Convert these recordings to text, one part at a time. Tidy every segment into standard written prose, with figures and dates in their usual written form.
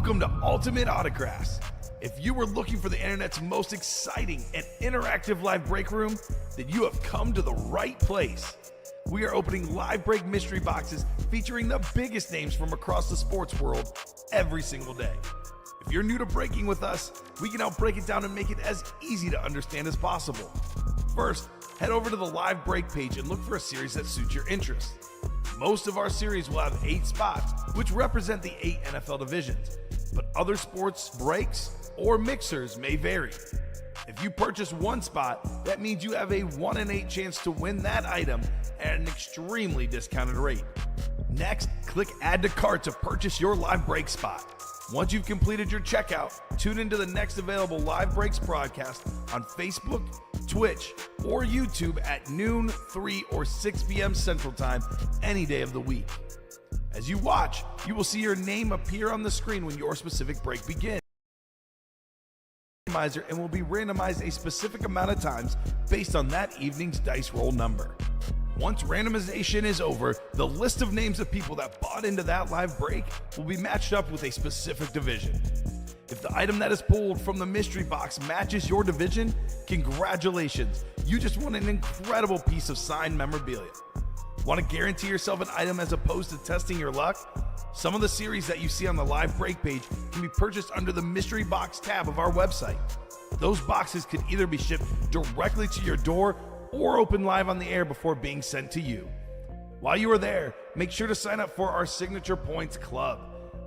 Welcome to Ultimate Autographs. If you were looking for the internet's most exciting and interactive live break room, then you have come to the right place. We are opening live break mystery boxes featuring the biggest names from across the sports world every single day. If you're new to breaking with us, we can help break it down and make it as easy to understand as possible. First, head over to the live break page and look for a series that suits your interest. Most of our series will have 8 spots, which represent the 8 NFL divisions, but other sports breaks or mixers may vary. If you purchase one spot, that means you have a 1 in 8 chance to win that item at an extremely discounted rate. Next, click Add to Cart to purchase your live break spot. Once you've completed your checkout, tune into the next available Live Breaks broadcast on Facebook, Twitch, or YouTube at noon, 3, or 6 p.m. Central Time any day of the week. As you watch, you will see your name appear on the screen when your specific break begins. And will be randomized a specific amount of times based on that evening's dice roll number. Once randomization is over, the list of names of people that bought into that live break will be matched up with a specific division. If the item that is pulled from the mystery box matches your division, congratulations, you just won an incredible piece of signed memorabilia. Want to guarantee yourself an item as opposed to testing your luck? Some of the series that you see on the live break page can be purchased under the mystery box tab of our website. Those boxes can either be shipped directly to your door or open live on the air before being sent to you. While you are there, make sure to sign up for our Signature Points Club.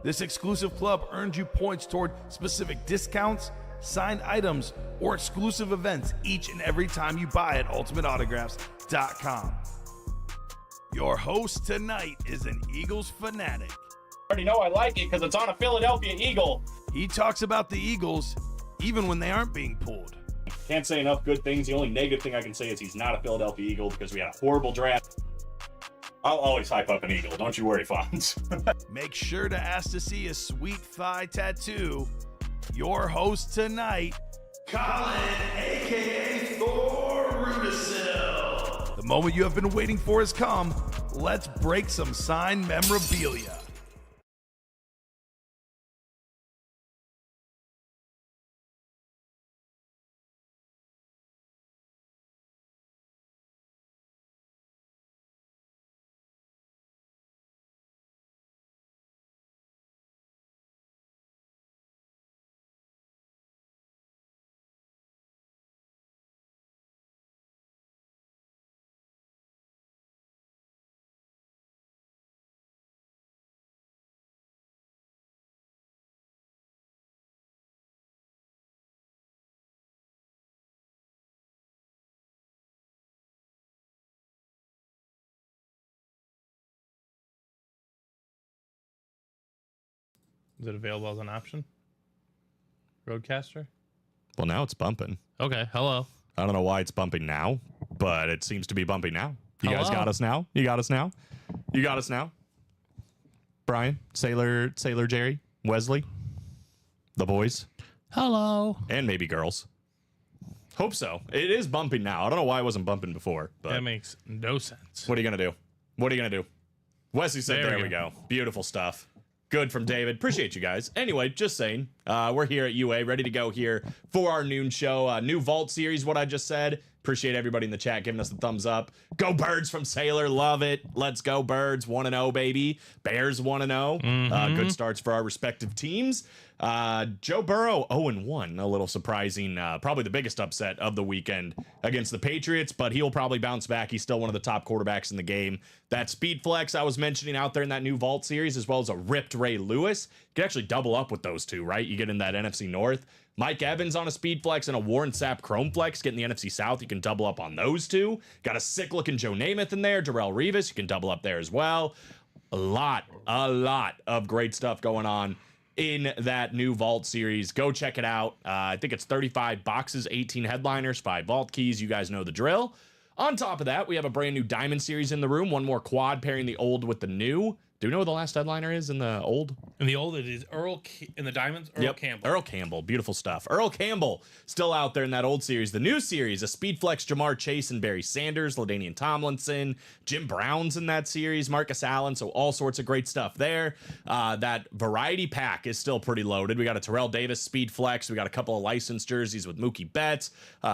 This exclusive club earns you points toward specific discounts, signed items, or exclusive events each and every time you buy at ultimateautographs.com. Your host tonight is an Eagles fanatic. I already know I like it because it's on a Philadelphia Eagle. He talks about the Eagles even when they aren't being pulled. Can't say enough good things. The only negative thing I can say is he's not a Philadelphia Eagle because we had a horrible draft. I'll always hype up an Eagle. Don't you worry, Fonz. Make sure to ask to see a sweet thigh tattoo. Your host tonight, Colin, a.k.a. Thor Rudisill. The moment you have been waiting for has come. Let's break some signed memorabilia. Is it available as an option? Roadcaster? Well, now it's bumping. Okay, hello. I don't know why it's bumping now, but it seems to be bumping now. You guys got us now? You got us now? You got us now? Brian, Sailor Jerry, Wesley, the boys. Hello. And maybe girls. Hope so. It is bumping now. I don't know why it wasn't bumping before, but That makes no sense. what are you going to do? What are you going to do? Wesley said, There there we we go. Beautiful stuff. Good from David. Appreciate you guys. Anyway, just saying, we're here at UA, ready to go here for our noon show. New Vault series, what I just said. Appreciate everybody in the chat giving us the thumbs up. Go Birds from Sailor. Love it. Let's go Birds. 1-0, baby. Bears 1-0. Good starts for our respective teams. Joe Burrow 0-1. A little surprising. Probably the biggest upset of the weekend against the Patriots, but he'll probably bounce back. He's still one of the top quarterbacks in the game. That speed flex I was mentioning out there in that new Vault series, as well as a ripped Ray Lewis. You can actually double up with those two, right? You get in that NFC North. Mike Evans on a speed flex and a Warren Sapp Chrome flex. Getting the NFC South, you can double up on those two. Got a sick looking Joe Namath in there. Darrelle Revis, you can double up there as well. A lot of great stuff going on in that new Vault series. Go check it out. I think it's 35 boxes, 18 headliners, 5 Vault keys. You guys know the drill. On top of that, we have a brand new Diamond series in the room. One more quad pairing the old with the new. Do we know who the last headliner is in the old? In the old, it is in the diamonds, Earl Campbell. Earl Campbell. Beautiful stuff. Earl Campbell still out there in that old series. The new series, a Speedflex, Jamar Chase and Barry Sanders, LaDainian Tomlinson, Jim Brown's in that series, Marcus Allen. So all sorts of great stuff there. That variety pack is still pretty loaded. We got a Terrell Davis Speedflex. We got a couple of licensed jerseys with Mookie Betts,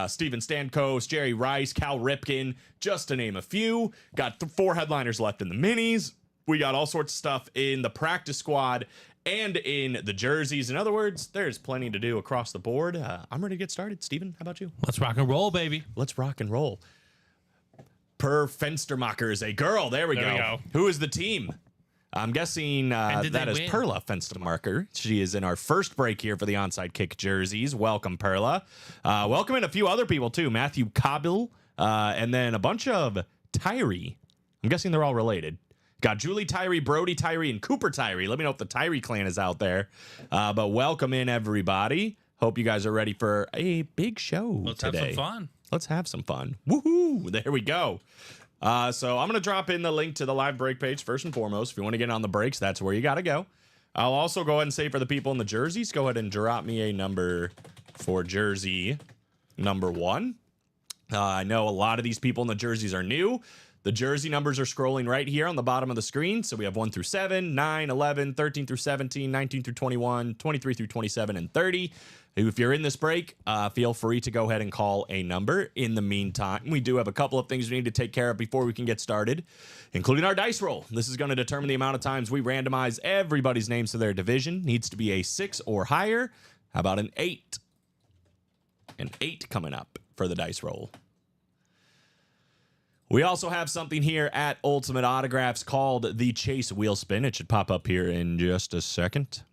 Steven Stamkos, Jerry Rice, Cal Ripken, just to name a few. Got 4 headliners left in the minis. We got all sorts of stuff in the practice squad and in the jerseys. In other words, there's plenty to do across the board. I'm ready to get started. Steven, how about you? Let's rock and roll, baby. Let's rock and roll. Per Fenstermacher is a girl. There we go. Who is the team? I'm guessing that is Perla Fenstermacher. She is in our first break here for the Onside Kick jerseys. Welcome, Perla. Welcome in a few other people, too. Matthew Kabil, and then a bunch of Tyree. I'm guessing they're all related. Got Julie Tyree, Brody Tyree, and Cooper Tyree. Let me know if the Tyree clan is out there. But welcome in, everybody. Hope you guys are ready for a big show today. Have some fun. Let's have some fun. Woohoo! There we go. So I'm going to drop in the link to the live break page first and foremost. If you want to get on the breaks, that's where you got to go. I'll also go ahead and say for the people in the jerseys, go ahead and drop me a number for jersey number 1. I know a lot of these people in the jerseys are new. The jersey numbers are scrolling right here on the bottom of the screen. So we have 1 through 7, 9, 11, 13 through 17, 19 through 21, 23 through 27, and 30. If you're in this break, feel free to go ahead and call a number. In the meantime, we do have a couple of things we need to take care of before we can get started, including our dice roll. This is going to determine the amount of times we randomize everybody's names to their division. Needs to be a 6 or higher. How about an 8? An 8 coming up for the dice roll. We also have something here at Ultimate Autographs called the Chase Wheel Spin. It should pop up here in just a second.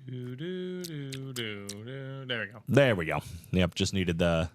There we go. There we go. Yep, just needed the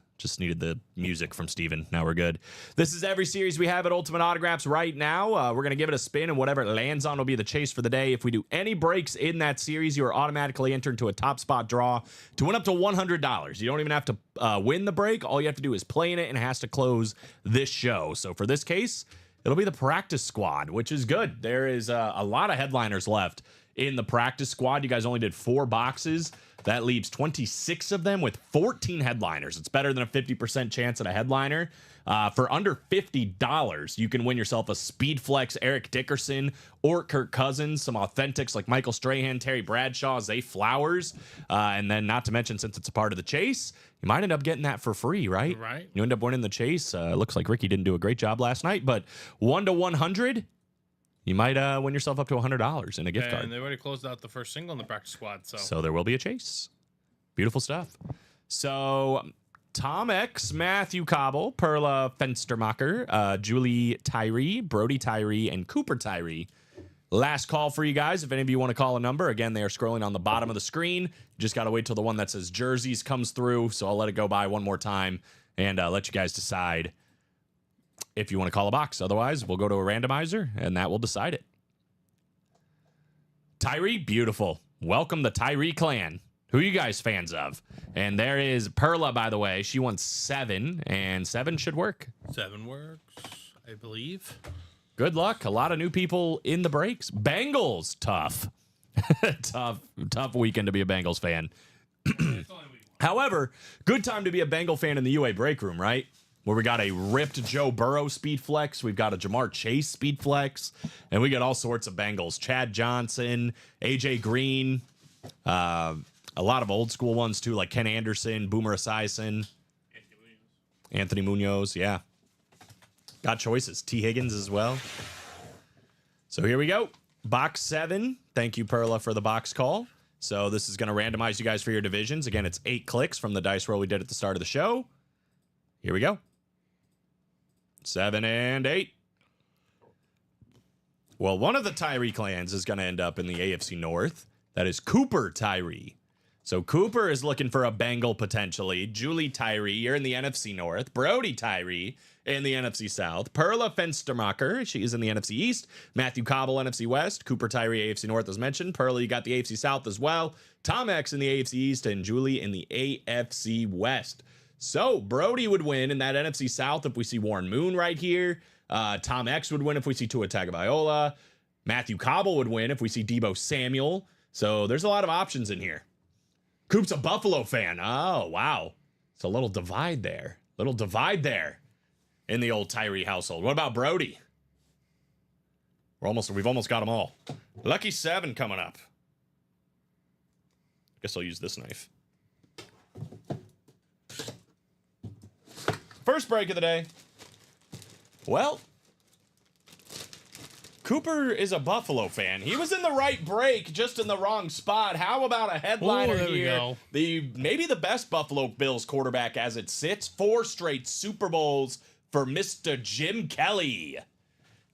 music from Steven. Now we're good. This is every series we have at Ultimate Autographs right now. We're going to give it a spin, and whatever it lands on will be the chase for the day. If we do any breaks in that series, you are automatically entered into a top spot draw to win up to $100. You don't even have to win the break. All you have to do is play in it, and it has to close this show. So for this case, it'll be the practice squad, which is good. There is a lot of headliners left in the practice squad. You guys only did 4 boxes. That leaves 26 of them with 14 headliners. It's better than a 50% chance at a headliner. For under $50, you can win yourself a Speedflex Eric Dickerson or Kirk Cousins, some authentics like Michael Strahan, Terry Bradshaw, Zay Flowers, and then not to mention, since it's a part of the chase, you might end up getting that for free, right? Right. You end up winning the chase. Looks like Ricky didn't do a great job last night, but 1 to 100, you might win yourself up to $100 in a gift card. And they already closed out the first single in the practice squad. So there will be a chase. Beautiful stuff. So Tom X, Matthew Cobble, Perla Fenstermacher, Julie Tyree, Brody Tyree, and Cooper Tyree. Last call for you guys. If any of you want to call a number, again, they are scrolling on the bottom of the screen. You just got to wait till the one that says jerseys comes through. So I'll let it go by one more time and let you guys decide if you want to call a box. Otherwise, we'll go to a randomizer, and that will decide it. Tyree, beautiful. Welcome the Tyree clan. Who are you guys fans of? And there is Perla, by the way. She won 7, and 7 should work. 7 works, I believe. Good luck. A lot of new people in the breaks. Bengals, tough. tough weekend to be a Bengals fan. However, good time to be a Bengal fan in the UA break room, right? Where we got a ripped Joe Burrow speed flex, we've got a Jamar Chase speed flex, and we got all sorts of Bengals. Chad Johnson, AJ Green, a lot of old school ones too, like Ken Anderson, Boomer Esiason, Anthony Munoz, yeah. Got choices. T. Higgins as well. So here we go. Box 7. Thank you, Perla, for the box call. So this is going to randomize you guys for your divisions. Again, it's 8 clicks from the dice roll we did at the start of the show. Here we go. 7 and 8. Well, one of the Tyree clans is going to end up in the AFC North. That is Cooper Tyree. So Cooper is looking for a Bengal potentially. Julie Tyree, you're in the NFC North. Brody Tyree in the NFC South. Perla Fenstermacher, she is in the NFC East. Matthew Cobble, NFC West. Cooper Tyree, AFC North, as mentioned. Perla, you got the AFC South as well. Tom X in the AFC East, and Julie in the AFC West. So Brody would win in that NFC South if we see Warren Moon right here. Tom X would win if we see Tua Tagovailoa. Matthew Cobble would win if we see Debo Samuel. So there's a lot of options in here. Coop's a Buffalo fan. Oh, wow. It's a little divide there. Little divide there in the old Tyree household. What about Brody? We've almost got them all. Lucky 7 coming up. Guess I'll use this knife. First break of the day. Well, Cooper is a Buffalo fan. He was in the right break, just in the wrong spot. How about a headliner there we here? go. Maybe the best Buffalo Bills quarterback as it sits. 4 straight Super Bowls for Mr. Jim Kelly.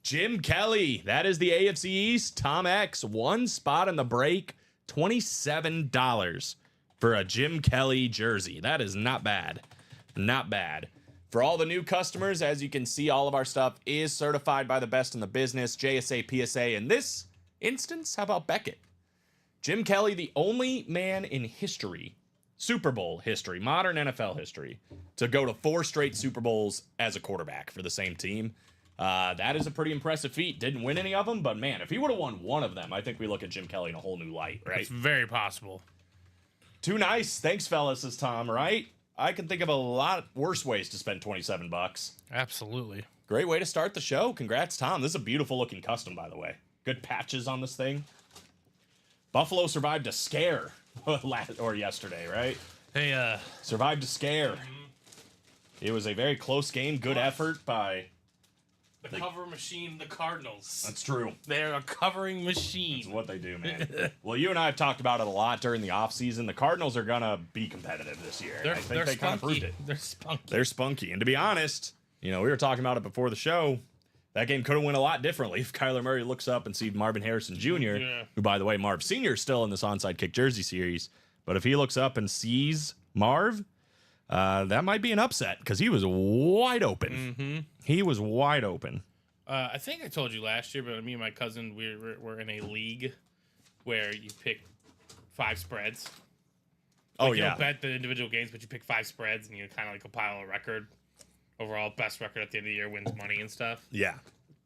Jim Kelly, that is the AFC East. Tom X, 1 spot in the break, $27 for a Jim Kelly jersey. That is not bad. Not bad. For all the new customers, as you can see, all of our stuff is certified by the best in the business, JSA, PSA. In this instance, how about Beckett? Jim Kelly, the only man in history, Super Bowl history, modern NFL history, to go to 4 straight Super Bowls as a quarterback for the same team. That is a pretty impressive feat. Didn't win any of them, but man, if he would have won one of them, I think we look at Jim Kelly in a whole new light, right? It's very possible. Too nice. Thanks, fellas, says Tom, right? I can think of a lot worse ways to spend $27. Absolutely. Great way to start the show. Congrats, Tom. This is a beautiful looking custom, by the way. Good patches on this thing. Buffalo survived a scare yesterday, right? Hey, Survived a scare. It was a very close game. Good effort by... the cover machine, the Cardinals. That's true. They're a covering machine. That's what they do, man. Well, you and I have talked about it a lot during the offseason. The Cardinals are going to be competitive this year. I think they kind of proved it. They're spunky. They're spunky. And to be honest, we were talking about it before the show. That game could have went a lot differently if Kyler Murray looks up and sees Marvin Harrison Jr., who, by the way, Marv Sr. is still in this onside kick jersey series. But if he looks up and sees Marv, that might be an upset because he was wide open. Mm-hmm. He was wide open. I think I told you last year, but me and my cousin, we're in a league where you pick 5 spreads. You don't bet the individual games, but you pick 5 spreads and you kind of like compile a record. Overall, best record at the end of the year wins money and stuff. Yeah.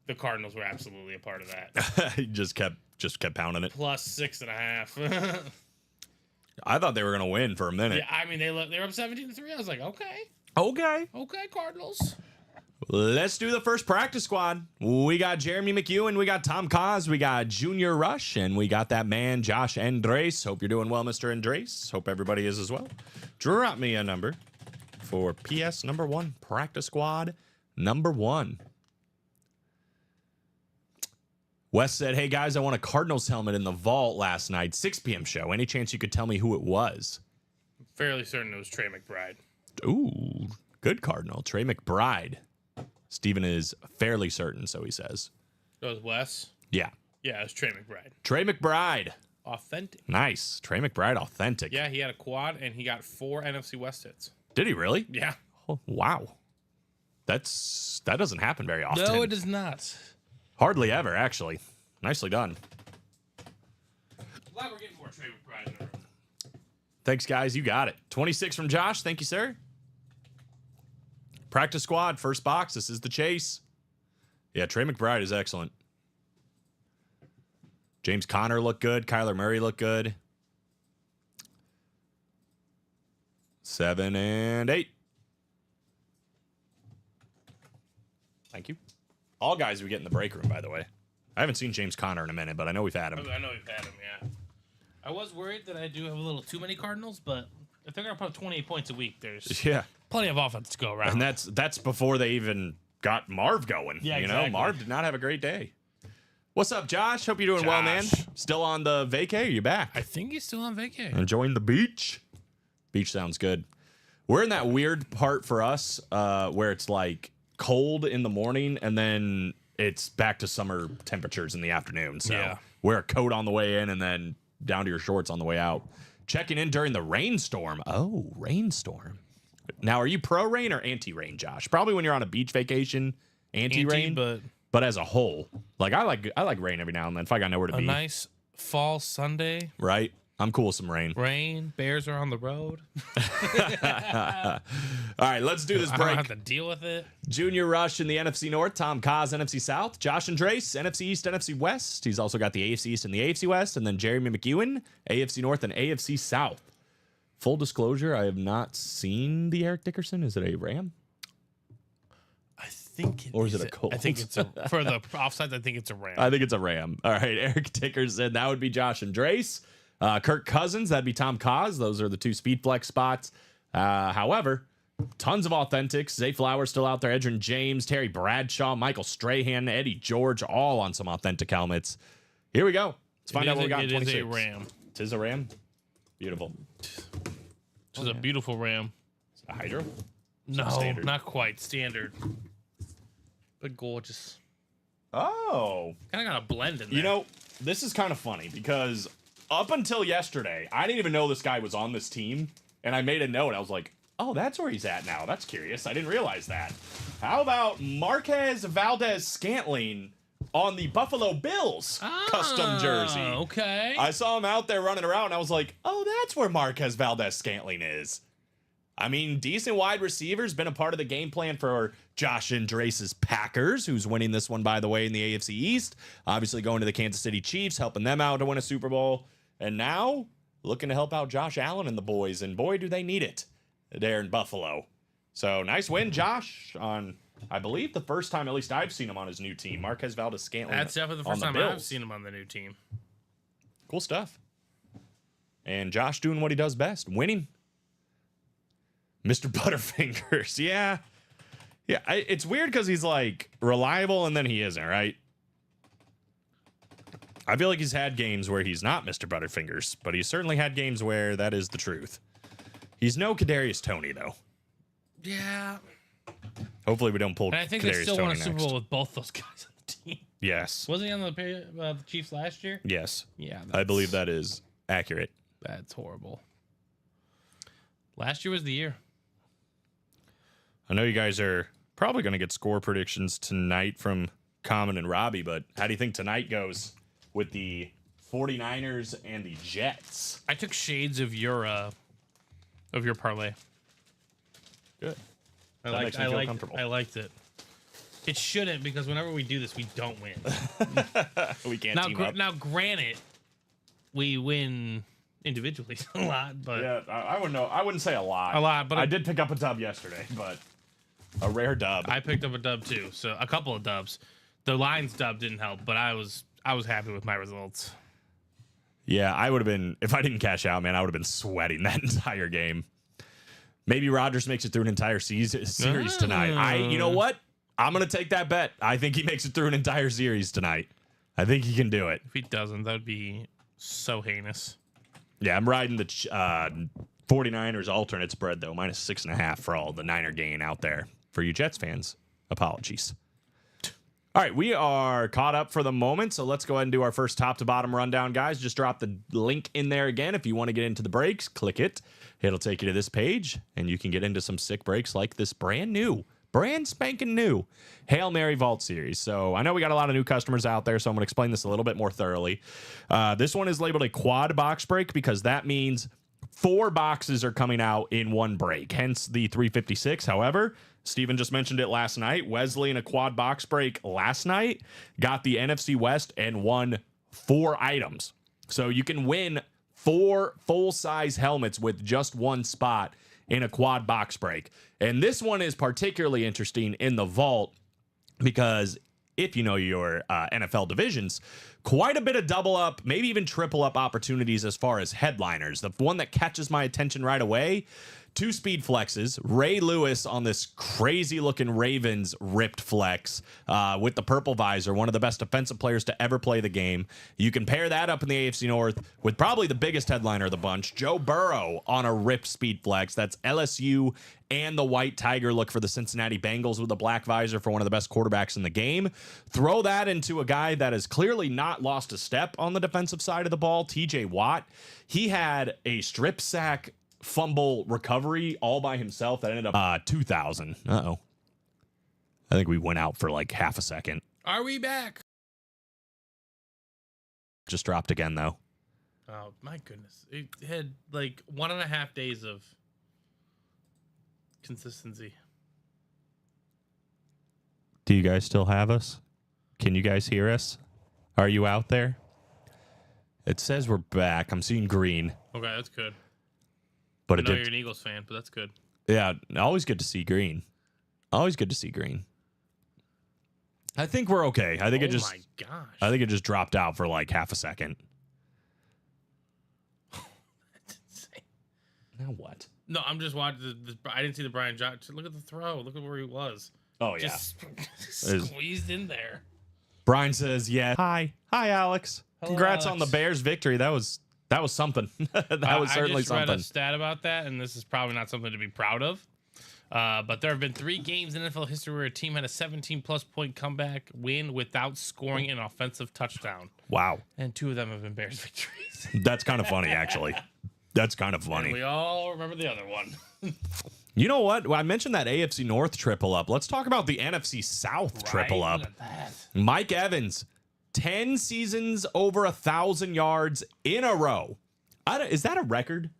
The Cardinals were absolutely a part of that. He just kept pounding it. Plus 6.5. I thought they were going to win for a minute. Yeah, I mean, they were up 17-3. I was like, okay, Cardinals. Let's do the first practice squad. We got Jeremy McEwen, we got Tom Kaz, we got Junior Rush, and we got that man, Josh Andres. Hope you're doing well, Mr. Andres. Hope everybody is as well. Drop me a number for PS number 1, practice squad number 1. Wes said, hey guys, I won a Cardinals helmet in the vault last night, 6 p.m. show. Any chance you could tell me who it was? I'm fairly certain it was Trey McBride. Ooh, good Cardinal. Trey McBride. Steven is fairly certain, so he says. That was Wes? Yeah. Yeah, it was Trey McBride. Trey McBride. Authentic. Nice. Trey McBride, authentic. Yeah, he had a quad, and he got 4 NFC West hits. Did he really? Yeah. Oh, wow. That doesn't happen very often. No, it does not. Hardly ever, actually. Nicely done. Glad we're getting more Trey McBride in the room. Thanks, guys. You got it. 26 from Josh. Thank you, sir. Practice squad, first box. This is the chase. Yeah, Trey McBride is excellent. James Conner looked good. Kyler Murray looked good. 7 and 8. Thank you. All guys we get in the break room, by the way. I haven't seen James Conner in a minute, but I know we've had him. I know we've had him, yeah. I was worried that I do have a little too many Cardinals, but if they're going to put up 28 points a week, there's plenty of offense to go around. And that's before they even got Marv going. Yeah, exactly. Marv did not have a great day. What's up, Josh? Hope you're doing well, man. Still on the vacay? Are you back? I think he's still on vacay. Enjoying the beach? Beach sounds good. We're in that weird part for us where it's like cold in the morning and then it's back to summer temperatures in the afternoon. So wear a coat on the way in and then down to your shorts on the way out. Checking in during the rainstorm. Oh, rainstorm. Now, are you pro rain or anti rain, Josh? Probably when you're on a beach vacation, anti rain, but as a whole, like I like rain every now and then if I got nowhere to be. A nice fall Sunday, right? I'm cool with some rain. Rain, Bears are on the road. All right, let's do this I don't break. have to deal with it. Junior Rush in the NFC North, Tom Kaz, NFC South, Josh Andres, NFC East, NFC West. He's also got the AFC East and the AFC West, and then Jeremy McEwen, AFC North and AFC South. Full disclosure, I have not seen the Eric Dickerson. Is it a Ram? I think Or is it a Colt? I think it's for the offsides. I think it's a Ram. I think it's a Ram. All right, Eric Dickerson, that would be Josh Andres. Kirk Cousins, that'd be Tom Kaz. Those are the two speed flex spots. However, tons of authentics. Zay Flowers still out there. Edgerrin James, Terry Bradshaw, Michael Strahan, Eddie George, all on some authentic helmets. Here we go. Let's find out what we got in 26. It is a Ram. It is a Ram. Beautiful. This is a beautiful Ram. Is it a Hydro? No, standard? not quite standard, but gorgeous. Oh. Kind of got a blend in there. You know, this is kind of funny because up until yesterday, I didn't even know this guy was on this team. And I made a note. I was like, oh, that's where he's at now. That's curious. I didn't realize that. How about Marquez Valdez-Scantling on the Buffalo Bills custom jersey? Okay. I saw him out there running around, and I was like, oh, that's where Marquez Valdez-Scantling is. I mean, decent wide receivers, been a part of the game plan for Josh Andres' Packers, who's winning this one, by the way, in the AFC East. Obviously going to the Kansas City Chiefs, helping them out to win a Super Bowl. And now looking to help out Josh Allen and the boys, and boy, do they need it there in Buffalo. So nice win, Josh, on, I believe, the first time at least I've seen him on his new team, Marquez Valdez-Scantling. That's definitely the first time I've seen him on the new team. Cool stuff. And Josh doing what he does best, winning. Mr. Butterfingers, yeah. It's weird because he's like reliable and then he isn't, right? I feel like he's had games where he's not Mr. Butterfingers, but he's certainly had games where that is the truth. He's no Kadarius Toney, though. Yeah. Hopefully we don't pull And I think Kadarius they still Toney won a Super next. Bowl with both those guys on the team. Yes. Wasn't he on the Chiefs last year? Yes. Yeah. I believe that is accurate. That's horrible. Last year was the year. I know you guys are probably going to get score predictions tonight from Common and Robbie, but how do you think tonight goes with the 49ers and the Jets? I took shades of your parlay. Good. I That makes me feel comfortable. I liked it. It shouldn't, because whenever we do this, we don't win. We can't team up. Now, granted, we win individually a lot, but Yeah, I wouldn't know. I wouldn't say a lot. A lot, but I did pick up a dub yesterday, but a rare dub. I picked up a dub too. So a couple of dubs. The Lions dub didn't help, but I was happy with my results. Yeah, I would have been, if I didn't cash out, man, I would have been sweating that entire game. Maybe Rodgers makes it through an entire series tonight. You know what? I'm going to take that bet. I think he makes it through an entire series tonight. I think he can do it. If he doesn't, that would be so heinous. Yeah, I'm riding the 49ers alternate spread, though, -6.5 for all the Niner gain out there. For you Jets fans, apologies. All right, we are caught up for the moment, so let's go ahead and do our first top-to-bottom rundown, guys. Just drop the link in there again. If you want to get into the breaks, click it. It'll take you to this page, and you can get into some sick breaks like this brand spanking new Hail Mary Vault series. So I know we got a lot of new customers out there, so I'm going to explain this a little bit more thoroughly. This one is labeled a quad box break because that means 4 boxes are coming out in one break, hence the 356. However, Steven just mentioned it last night. Wesley in a quad box break last night got the NFC West and won 4 items. So you can win 4 full-size helmets with just 1 spot in a quad box break. And this one is particularly interesting in the vault because if you know your NFL divisions, quite a bit of double up, maybe even triple up opportunities as far as headliners. The one that catches my attention right away, 2 speed flexes. Ray Lewis on this crazy looking Ravens ripped flex with the purple visor, one of the best defensive players to ever play the game. You can pair that up in the AFC North with probably the biggest headliner of the bunch, Joe Burrow on a ripped speed flex. That's LSU and the white tiger look for the Cincinnati Bengals with a black visor for one of the best quarterbacks in the game. Throw that into a guy that has clearly not lost a step on the defensive side of the ball, TJ Watt. He had a strip sack fumble recovery all by himself that ended up 2,000. Uh-oh. I think we went out for like half a second. Are we back? Just dropped again, though. Oh my goodness! It had like 1.5 days of consistency. Do you guys still have us? Can you guys hear us? Are you out there? It says we're back. I'm seeing green. Okay, that's good. But I know you're an Eagles fan, but that's good. Yeah, always good to see green. Always good to see green. I think we're okay. I think Oh my gosh! I think it just dropped out for like half a second. That's insane. Now what? No, I'm just watching. I didn't see the Brian Johnson. Look at the throw. Look at where he was. Oh yeah. Just squeezed in there. Brian says, "Yeah. Hi, Alex. Hello, Congrats on the Alex. Bears' victory. That was something. that was certainly I just read something." a stat about that, and this is probably not something to be proud of. But there have been 3 games in NFL history where a team had a 17-plus point comeback win without scoring an offensive touchdown, Wow, and 2 of them have been Bears victories. that's kind of funny, actually. That's kind of And funny. we all remember the other one. You know what? Well, I mentioned that AFC North triple up. Let's talk about the NFC South triple Right? up. Look at that. Mike Evans, 10 seasons over 1,000 yards in a row. Is that a record?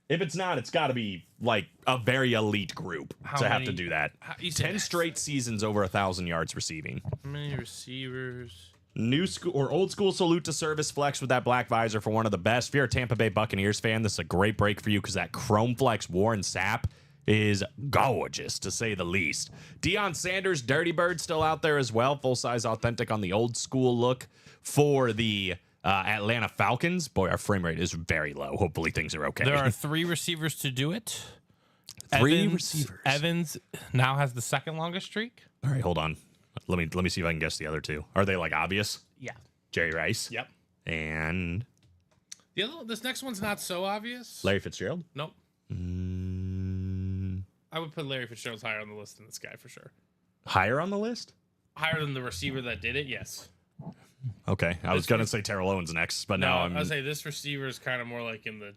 If it's not, it's got to be like a very elite group to have to do that. You said 10 straight seasons over 1,000 yards receiving. how many receivers? New school or old school salute to Service Flex with that black visor for one of the best. If you're a Tampa Bay Buccaneers fan, this is a great break for you because that Chrome Flex Warren Sapp is gorgeous, to say the least. Deion Sanders, Dirty Bird, still out there as well. Full-size authentic on the old school look for the Atlanta Falcons. Boy, our frame rate is very low. Hopefully things are okay. There are 3 receivers to do it. 3 receivers. Evans now has the second longest streak. All right, hold on. Let me see if I can guess the other 2. Are they like obvious? Yeah. Jerry Rice. Yep. And This next one's not so obvious. Larry Fitzgerald. Nope. I would put Larry Fitzgerald's higher on the list than this guy for sure. Higher on the list? Higher than the receiver that did it, yes. Okay. I was going to say Terrell Owens next, but now I'm I'd say this receiver is kind of more like in the.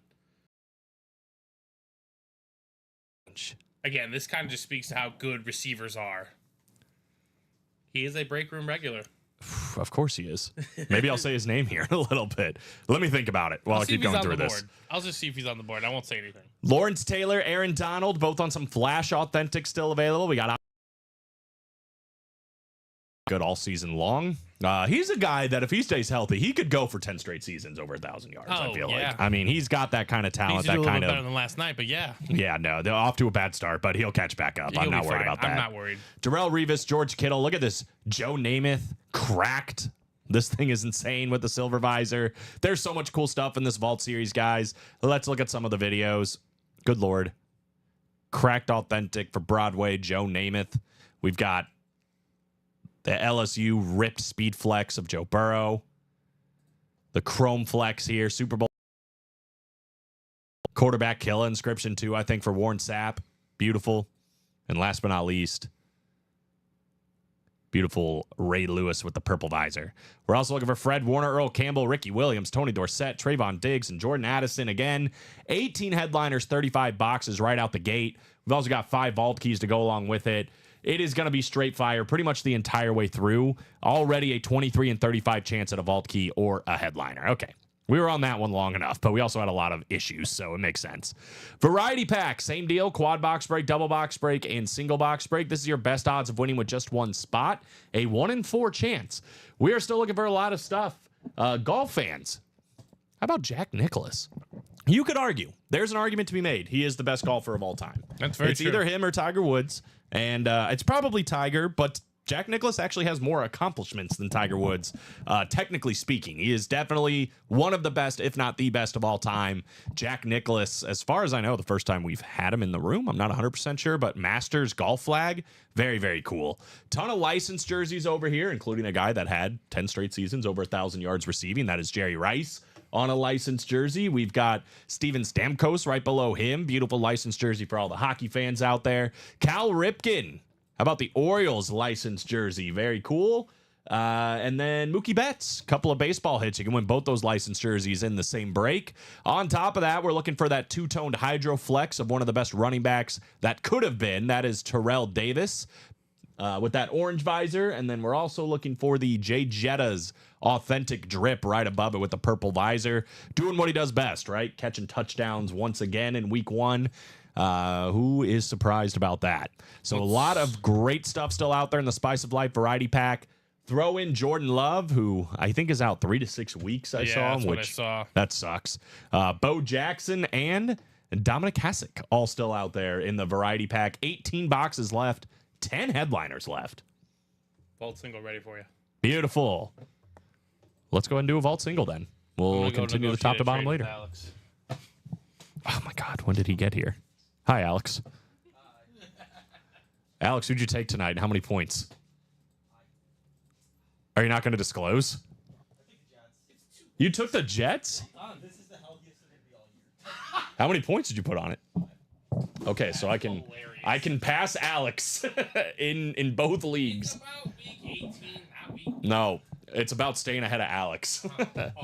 Again, this kind of just speaks to how good receivers are. He is a break room regular. Of course he is. Maybe I'll say his name here in a little bit. Let me think about it while I keep going through this. I'll just see if he's on the board. I won't say anything. Lawrence Taylor, Aaron Donald, both on some Flash Authentic still available. We got good all season long. He's a guy that if he stays healthy, he could go for 10 straight seasons over 1,000 yards. I feel like. I mean, he's got that kind of talent. He's a little kind bit of better than last night, but yeah. Yeah, no, they're off to a bad start, but he'll catch back up. I'm not worried about that. I'm not worried. Darrelle Revis, George Kittle. Look at this. Joe Namath cracked. This thing is insane with the silver visor. There's so much cool stuff in this Vault series, guys. Let's look at some of the videos. Good Lord. Cracked authentic for Broadway, Joe Namath. We've got the LSU ripped speed flex of Joe Burrow. The Chrome flex here. Super Bowl quarterback kill inscription too, I think, for Warren Sapp. Beautiful. And last but not least, beautiful Ray Lewis with the purple visor. We're also looking for Fred Warner, Earl Campbell, Ricky Williams, Tony Dorsett, Trayvon Diggs, and Jordan Addison. Again, 18 headliners, 35 boxes right out the gate. We've also got 5 vault keys to go along with it. It is going to be straight fire pretty much the entire way through. Already a 23 and 35 chance at a vault key or a headliner. Okay. We were on that one long enough, but we also had a lot of issues, so it makes sense. Variety pack, same deal. Quad box break, double box break, and single box break. This is your best odds of winning with just one spot. A 1 in 4 chance. We are still looking for a lot of stuff. Golf fans, how about Jack Nicklaus? You could argue. There's an argument to be made. He is the best golfer of all time. That's very true. It's either him or Tiger Woods, and it's probably Tiger, but Jack Nicklaus actually has more accomplishments than Tiger Woods, technically speaking. He is definitely one of the best, if not the best of all time. Jack Nicklaus, as far as I know, the first time we've had him in the room, I'm not 100% sure, but Masters golf flag, very, very cool. Ton of licensed jerseys over here, including a guy that had 10 straight seasons over 1,000 yards receiving. That is Jerry Rice. On a licensed jersey, we've got Steven Stamkos right below him. Beautiful licensed jersey for all the hockey fans out there. Cal Ripken. How about the Orioles licensed jersey? Very cool. And then Mookie Betts, couple of baseball hits. You can win both those licensed jerseys in the same break. On top of that, we're looking for that two-toned Hydro Flex of one of the best running backs that could have been. That is Terrell Davis with that orange visor. And then we're also looking for the Jay Jettas authentic drip right above it with the purple visor. Doing what he does best, right? Catching touchdowns once again in week 1. Who is surprised about that? So a lot of great stuff still out there in the Spice of Life variety pack. Throw in Jordan Love, who I think is out 3 to 6 weeks. I saw him, which that sucks. Bo Jackson and Dominic Hasek all still out there in the variety pack. 18 boxes left, 10 headliners left. Vault single ready for you. Beautiful. Let's go ahead and do a vault single then. We'll continue the top to bottom later. Alex. Oh my God, when did he get here? Hi, Alex. Alex, who'd you take tonight? How many points? Are you not going to disclose? You took the Jets? This is the healthiest it could be all year. How many points did you put on it? Okay, so I can pass Alex in both leagues. About week 18, not week. No, it's about staying ahead of Alex.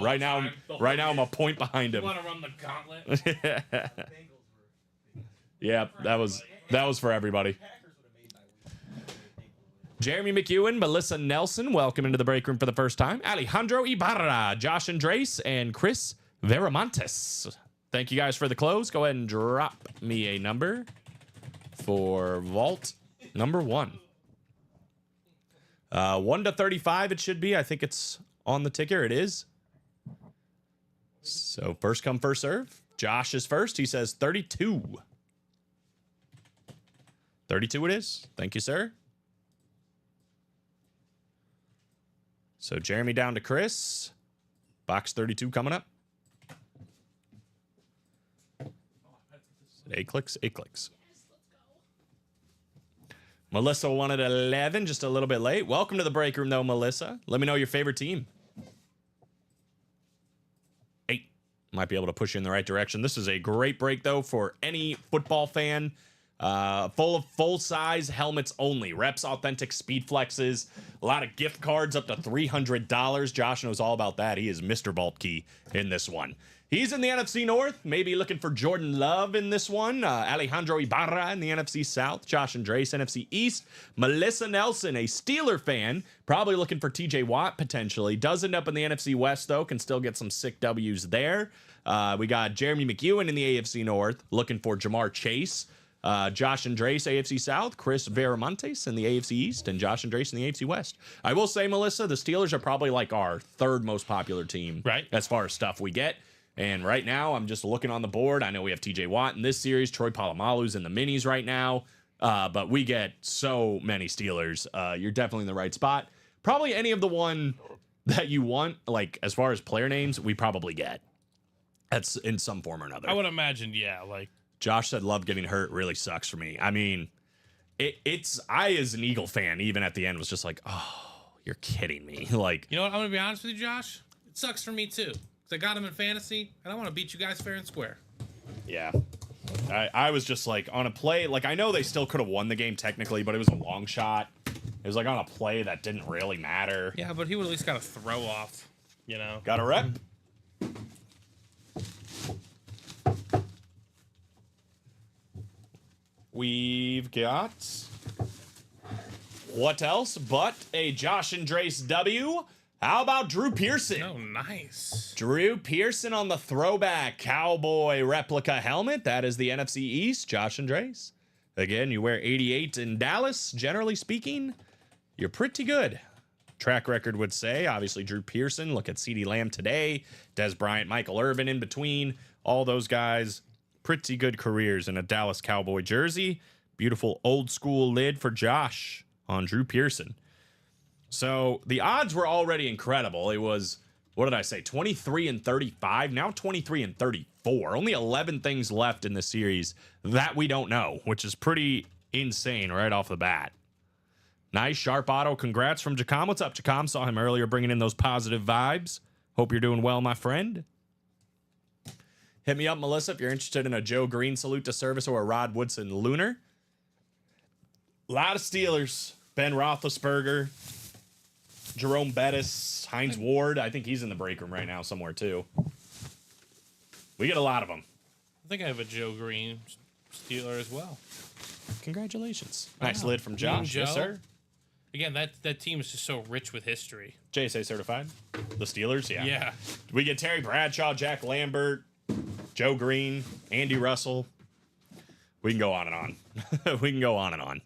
right now I'm a point behind him. You want to run the gauntlet? Yeah, that was for everybody. Jeremy McEwen, Melissa Nelson, welcome into the break room for the first time. Alejandro Ibarra, Josh Andres, and Chris Veramontes. Thank you guys for the close. Go ahead and drop me a number for vault number 1. 1 to 35 it should be. I think it's on the ticker. It is. So first come, first serve. Josh is first. He says 32. 32 it is. Thank you, sir. So Jeremy down to Chris. Box 32 coming up. 8 clicks, 8 clicks. Melissa won at 11, just a little bit late. Welcome to the break room, though, Melissa. Let me know your favorite team. 8. Might be able to push you in the right direction. This is a great break, though, for any football fan. Full of full-size helmets only. Reps, authentic speed flexes. A lot of gift cards up to $300. Josh knows all about that. He is Mr. Vault Key in this one. He's in the NFC North. Maybe looking for Jordan Love in this one. Alejandro Ibarra in the NFC South. Josh Andres, NFC East. Melissa Nelson, a Steeler fan. Probably looking for TJ Watt, potentially. Does end up in the NFC West, though. Can still get some sick W's there. We got Jeremy McEwen in the AFC North. Looking for Jamar Chase. Josh Andres, AFC South, Chris Veramontes in the AFC East, and Josh Andres in the AFC West. I will say, Melissa, the Steelers are probably like our 3rd most popular team, right, as far as stuff we get. And right now, I'm just looking on the board. I know we have TJ Watt in this series. Troy Polamalu's in the minis right now. But we get so many Steelers. You're definitely in the right spot. Probably any of the one that you want, like as far as player names, we probably get. That's in some form or another. I would imagine, yeah, like. Josh said Love getting hurt really sucks for me. I mean, I as an Eagle fan, even at the end, was just like, oh, you're kidding me. Like, you know what? I'm going to be honest with you, Josh. It sucks for me, too. Because I got him in fantasy, and I want to beat you guys fair and square. Yeah. I was just like, on a play, like, I know they still could have won the game technically, but it was a long shot. It was like on a play that didn't really matter. Yeah, but he would at least got a throw off, you know? Got a rep. We've got what else but a Josh Andres W. How about Drew Pearson? Oh, nice. Drew Pearson on the throwback Cowboy replica helmet. That is the NFC East. Josh Andres. Again, you wear 88 in Dallas. Generally speaking, you're pretty good. Track record would say. Obviously, Drew Pearson. Look at CeeDee Lamb today. Des Bryant, Michael Irvin in between. All those guys. Pretty good careers in a Dallas Cowboy jersey. Beautiful old school lid for Josh on Drew Pearson. So the odds were already incredible. It was, what did I say, 23 and 35, now 23 and 34. Only 11 things left in the series that we don't know, which is pretty insane right off the bat. Nice, sharp auto. Congrats from Jacom. What's up, Jacom? Saw him earlier bringing in those positive vibes. Hope you're doing well, my friend. Hit me up, Melissa, if you're interested in a Joe Green salute to service or a Rod Woodson Lunar. A lot of Steelers. Ben Roethlisberger, Jerome Bettis, Hines Ward. I think he's in the break room right now somewhere, too. We get a lot of them. I think I have a Joe Green Steeler as well. Congratulations. Nice lid from Josh. Joe. Yes, sir. Again, that team is just so rich with history. JSA certified. The Steelers, yeah. Yeah. We get Terry Bradshaw, Jack Lambert, Joe Green, Andy Russell. We can go on and on. We can go on and on.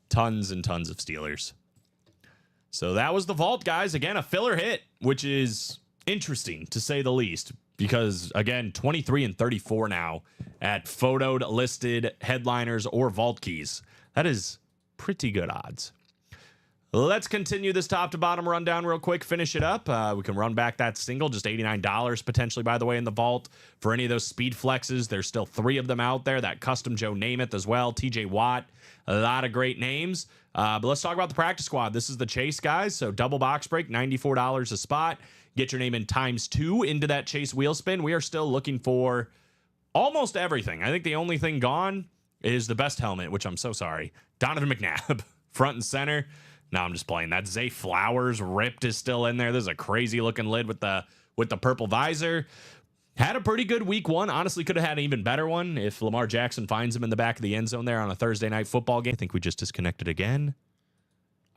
Tons and tons of Steelers. So that was the vault, guys. Again, a filler hit, which is interesting to say the least, because again, 23 and 34 now at photoed listed headliners or vault keys. That is pretty good odds. Let's continue this top to bottom rundown real quick. Finish it up. We can run back that single, just $89 potentially, by the way, in the vault. For any of those speed flexes, there's still 3 of them out there. That custom Joe Namath as well. TJ Watt, a lot of great names. But let's talk about the practice squad. This is the chase, guys. So double box break, $94 a spot. Get your name in ×2 into that chase wheel spin. We are still looking for almost everything. I think the only thing gone is the best helmet, which I'm so sorry. Donovan McNabb, front and center. No, I'm just playing. That Zay Flowers ripped is still in there. There's a crazy looking lid with the purple visor. Had a pretty good week 1. Honestly, could have had an even better one if Lamar Jackson finds him in the back of the end zone there on a Thursday night football game. I think we just disconnected again.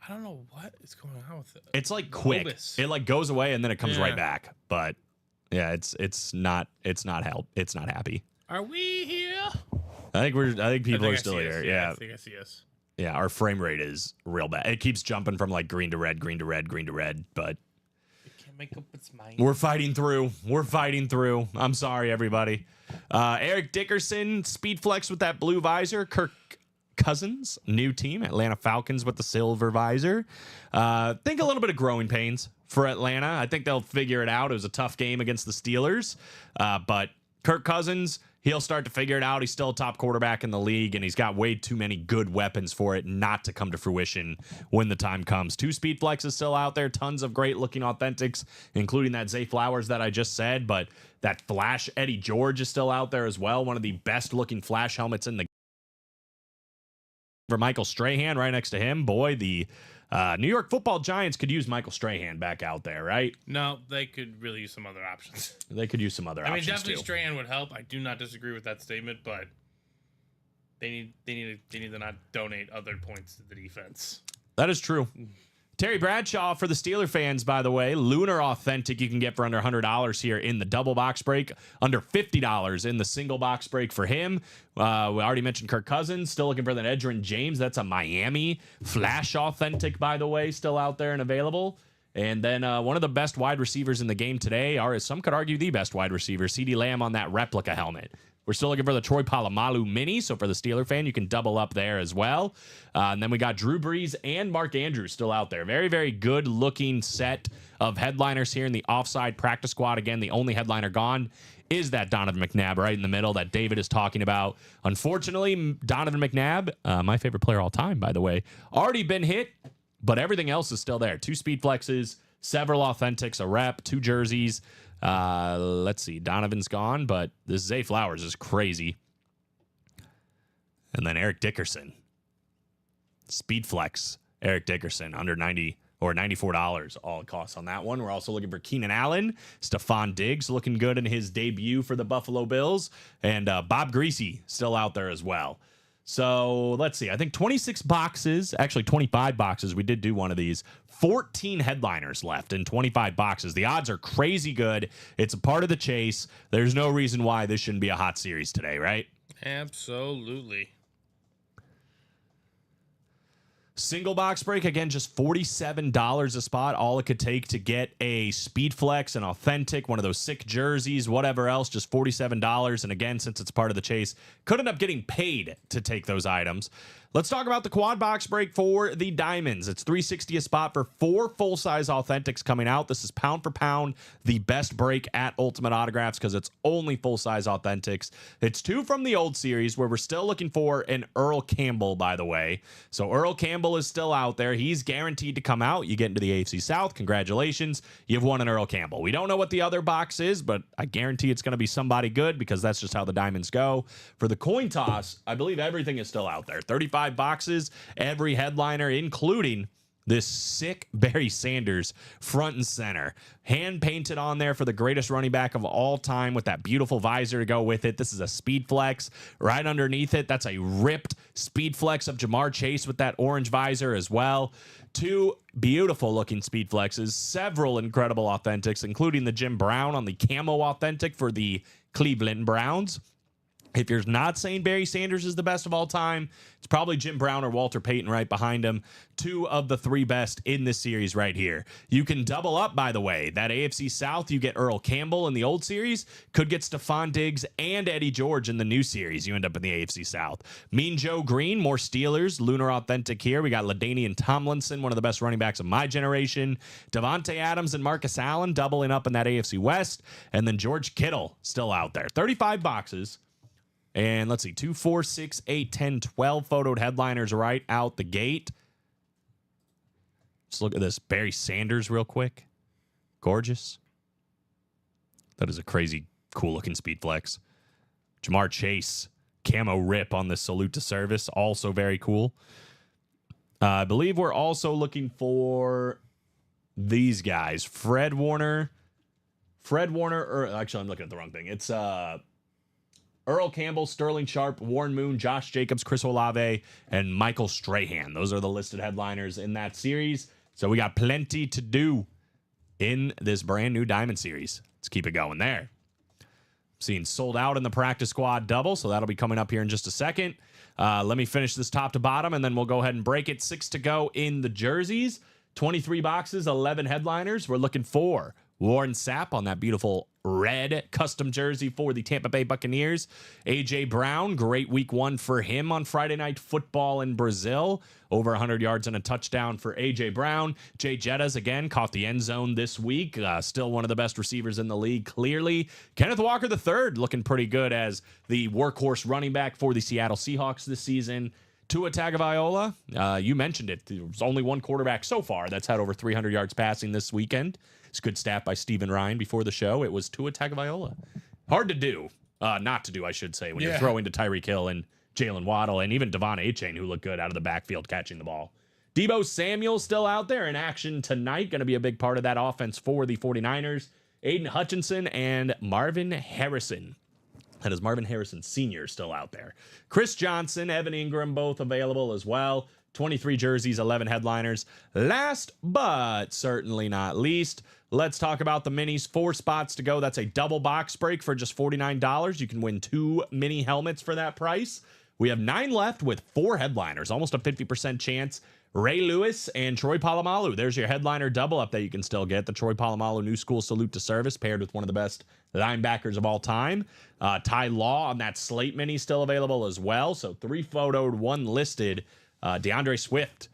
I don't know what is going on with it. It's like quick. It like goes away and then it comes right back. But yeah, it's not happy. Are we here? I think people are still here. Yeah. I think I see us. Yeah, our frame rate is real bad. It keeps jumping from like green to red, green to red, green to red, but it can't make up its mind. We're fighting through. I'm sorry, everybody. Eric Dickerson, speed flex with that blue visor. Kirk Cousins, new team, Atlanta Falcons with the silver visor. Think a little bit of growing pains for Atlanta. I think they'll figure it out. It was a tough game against the Steelers, but Kirk Cousins, he'll start to figure it out. He's still a top quarterback in the league, and he's got way too many good weapons for it not to come to fruition when the time comes. 2 speed flexes still out there. Tons of great-looking authentics, including that Zay Flowers that I just said, but that Flash Eddie George is still out there as well. One of the best-looking Flash helmets in the for Michael Strahan right next to him. Boy, the New York Football Giants could use Michael Strahan back out there, right? No, they could really use some other options. They could use some other options, definitely too. Strahan would help. I do not disagree with that statement, but they need to not donate other points to the defense. That is true. Terry Bradshaw for the Steeler fans, by the way. Lunar Authentic you can get for under $100 here in the double box break. Under $50 in the single box break for him. We already mentioned Kirk Cousins. Still looking for that Edgerrin James. That's a Miami Flash Authentic, by the way. Still out there and available. And then one of the best wide receivers in the game today, or as some could argue the best wide receiver, CeeDee Lamb on that replica helmet. We're still looking for the Troy Polamalu mini, so for the Steeler fan, you can double up there as well. And then we got Drew Brees and Mark Andrews still out there. Very, very good-looking set of headliners here in the offside practice squad. Again, the only headliner gone is that Donovan McNabb right in the middle that David is talking about. Unfortunately, Donovan McNabb, my favorite player all time, by the way, already been hit, but everything else is still there. 2 speed flexes, several authentics, a rep, 2 jerseys. Let's see. Donovan's gone, but this Zay Flowers is crazy. And then Eric Dickerson. Speed flex. Eric Dickerson under 90 or $94 all it costs on that one. We're also looking for Keenan Allen. Stephon Diggs looking good in his debut for the Buffalo Bills. And Bob Greasy still out there as well. So let's see. I think 26 boxes, actually 25 boxes. We did do one of these. 14 headliners left in 25 boxes. The odds are crazy good. It's a part of the chase. There's no reason why this shouldn't be a hot series today, right? Absolutely. Single box break, again, just $47 a spot. All it could take to get a speed flex, an authentic, one of those sick jerseys, whatever else, just $47. And again, since it's part of the chase, could end up getting paid to take those items. Let's talk about the quad box break for the Diamonds. It's $360 a spot for 4 full-size authentics coming out. This is pound for pound the best break at Ultimate Autographs because it's only full-size authentics. It's 2 from the old series where we're still looking for an Earl Campbell, by the way. So Earl Campbell is still out there. He's guaranteed to come out. You get into the AFC South. Congratulations. You've won an Earl Campbell. We don't know what the other box is, but I guarantee it's going to be somebody good because that's just how the Diamonds go. For the coin toss, I believe everything is still out there. 35 boxes, every headliner, including this sick Barry Sanders front and center. Hand painted on there for the greatest running back of all time with that beautiful visor to go with it. This is a speed flex. Right underneath it, that's a ripped speed flex of Jamar Chase with that orange visor as well. Two beautiful looking speed flexes, several incredible authentics, including the Jim Brown on the camo authentic for the Cleveland Browns. If you're not saying Barry Sanders is the best of all time, it's probably Jim Brown or Walter Payton right behind him. Two of the three best in this series right here. You can double up, by the way. That AFC South, you get Earl Campbell in the old series, could get Stephon Diggs and Eddie George in the new series. You end up in the AFC South. Mean Joe Green, more Steelers, Lunar Authentic here. We got LaDainian Tomlinson, one of the best running backs of my generation. Devontae Adams and Marcus Allen doubling up in that AFC West. And then George Kittle still out there. 35 boxes. And let's see, 2, 4, 6, 8, 10, 12 photoed headliners right out the gate. Let's look at this Barry Sanders real quick. Gorgeous. That is a crazy cool looking speed flex. Jamar Chase, camo rip on the salute to service. Also very cool. I believe we're also looking for these guys. Fred Warner, or actually I'm looking at the wrong thing. It's Earl Campbell, Sterling Sharp, Warren Moon, Josh Jacobs, Chris Olave, and Michael Strahan. Those are the listed headliners in that series. So we got plenty to do in this brand new Diamond Series. Let's keep it going there. Seeing sold out in the practice squad double, so that'll be coming up here in just a second. Let me finish this top to bottom, and then we'll go ahead and break it. 6 to go in the jerseys. 23 boxes, 11 headliners. We're looking for Warren Sapp on that beautiful red custom jersey for the Tampa Bay Buccaneers. A.J. Brown, great week 1 for him on Friday Night Football in Brazil. Over 100 yards and a touchdown for A.J. Brown. Jay Jettas, again, caught the end zone this week. Still one of the best receivers in the league, clearly. Kenneth Walker III looking pretty good as the workhorse running back for the Seattle Seahawks this season. Tua Tagovailoa, you mentioned it. There's only one quarterback so far that's had over 300 yards passing this weekend. It's a good stat by Stephen Ryan before the show. It was Tua Tagovailoa. Hard to do. Not to do, I should say, when you're throwing to Tyreek Hill and Jalen Waddle and even Devon Achane, who looked good out of the backfield catching the ball. Deebo Samuel still out there in action tonight. Going to be a big part of that offense for the 49ers. Aiden Hutchinson and Marvin Harrison. That is Marvin Harrison Sr. still out there. Chris Johnson, Evan Ingram, both available as well. 23 jerseys, 11 headliners. Last but certainly not least, let's talk about the minis. 4 spots to go. That's a double box break for just $49. You can win 2 mini helmets for that price. We have 9 left with 4 headliners, almost a 50% chance. Ray Lewis and Troy Polamalu. There's your headliner double up that you can still get. The Troy Polamalu New School Salute to Service paired with one of the best linebackers of all time. Ty Law on that slate mini still available as well. So 3 photoed, 1 listed. DeAndre Swift,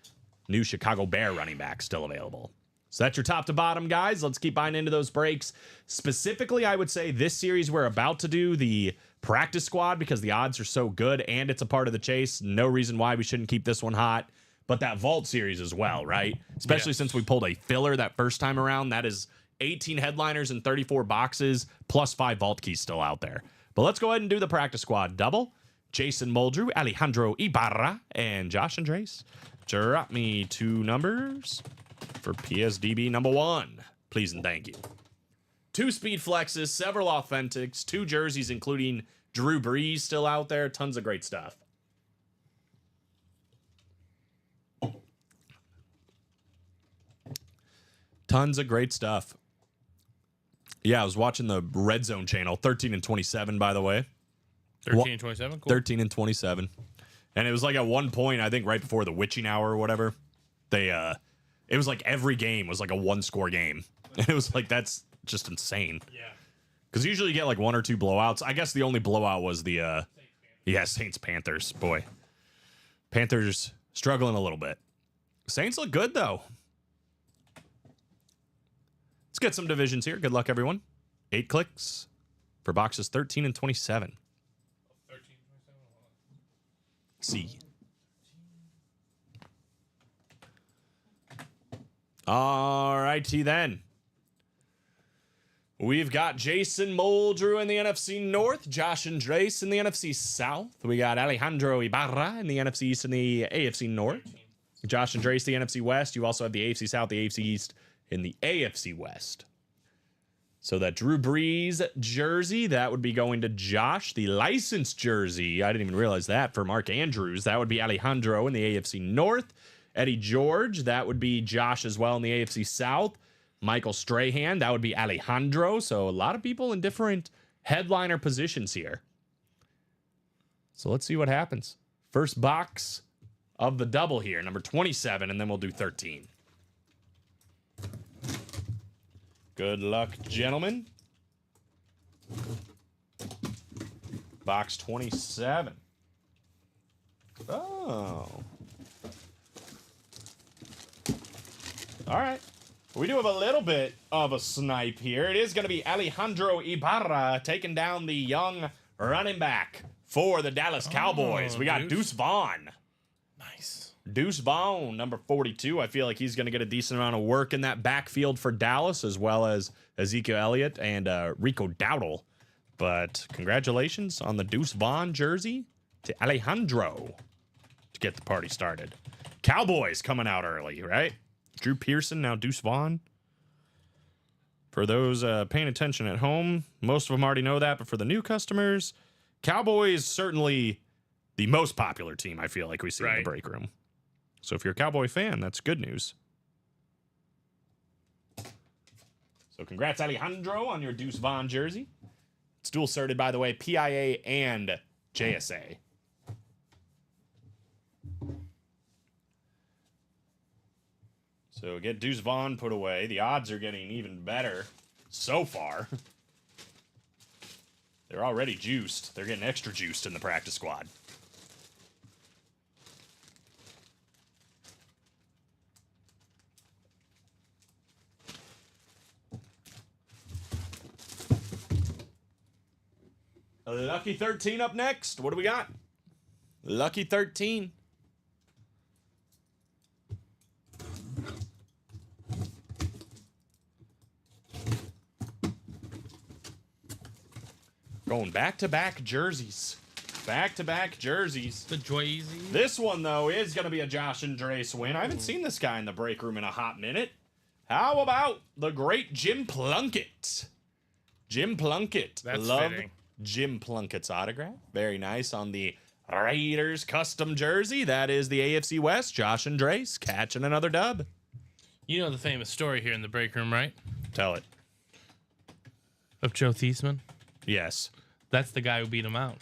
new Chicago Bear running back, still available. So that's your top to bottom, guys. Let's keep buying into those breaks. Specifically, I would say this series we're about to do the practice squad because the odds are so good and it's a part of the chase. No reason why we shouldn't keep this one hot. But that vault series as well, right? Especially since we pulled a filler that first time around. That is 18 headliners and 34 boxes plus 5 vault keys still out there. But let's go ahead and do the practice squad double. Jason Muldrew, Alejandro Ibarra, and Josh Andres. Drop me 2 numbers for PSDB number 1. Please and thank you. 2 speed flexes, several authentics, 2 jerseys, including Drew Brees still out there. Tons of great stuff. Tons of great stuff. Yeah, I was watching the Red Zone channel, 13 and 27, by the way. 13 and 27? Cool. 13 and 27. And it was like at one point, I think right before the witching hour or whatever, it was like every game was like a 1-score game. And it was like, that's just insane. Yeah. Because usually you get like 1 or 2 blowouts. I guess the only blowout was the, Saints-Panthers. Boy. Panthers struggling a little bit. Saints look good, though. Let's get some divisions here. Good luck, everyone. 8 clicks for boxes 13 and 27. 13, 27. See. All righty then. We've got Jason Muldrew in the NFC North, Josh Andres in the NFC South. We got Alejandro Ibarra in the NFC East and the AFC North. Josh and Drace, the NFC West. You also have the AFC South, the AFC East, and the AFC West. So that Drew Brees jersey, that would be going to Josh. The licensed jersey, I didn't even realize that, for Mark Andrews, that would be Alejandro in the AFC North. Eddie George, that would be Josh as well in the AFC South. Michael Strahan, that would be Alejandro. So a lot of people in different headliner positions here. So let's see what happens. First box of the double here, number 27, and then we'll do 13. Good luck, gentlemen. Box 27. Oh. All right. We do have a little bit of a snipe here. It is going to be Alejandro Ibarra taking down the young running back for the Dallas Cowboys. We got Deuce Vaughn. Nice. Deuce Vaughn, number 42. I feel like he's going to get a decent amount of work in that backfield for Dallas, as well as Ezekiel Elliott and Rico Dowdle. But congratulations on the Deuce Vaughn jersey to Alejandro to get the party started. Cowboys coming out early, right? Drew Pearson, now Deuce Vaughn. For those paying attention at home, most of them already know that, but for the new customers, Cowboys certainly the most popular team I feel like we see in the break room. So if you're a Cowboy fan, that's good news. So congrats, Alejandro, on your Deuce Vaughn jersey. It's dual certed, by the way, PIA and JSA. So get Deuce Vaughn put away. The odds are getting even better so far. They're already juiced. They're getting extra juiced in the practice squad. Lucky 13 up next. What do we got? Lucky 13. Going back-to-back jerseys. Back-to-back jerseys. The Joyeezy. This one, though, is going to be a Josh and Drace win. I haven't seen this guy in the break room in a hot minute. How about the great Jim Plunkett? Jim Plunkett. That's Love fitting. Jim Plunkett's autograph. Very nice on the Raiders custom jersey. That is the AFC West. Josh and Drace catching another dub. You know the famous story here in the break room, right? Tell it. Of Joe Thiesman. Yes. That's the guy who beat him out.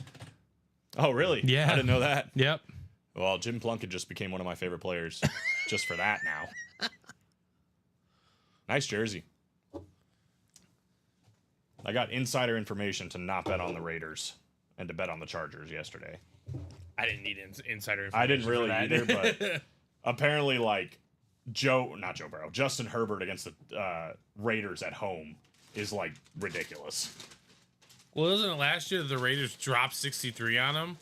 Oh, really? Yeah. I didn't know that. Yep. Well, Jim Plunkett just became one of my favorite players just for that now. Nice jersey. I got insider information to not bet on the Raiders and to bet on the Chargers yesterday. I didn't need insider information. I didn't really for that. either, but apparently, like, Justin Herbert against the Raiders at home is, like, ridiculous. Well, wasn't it last year that the Raiders dropped 63 on him?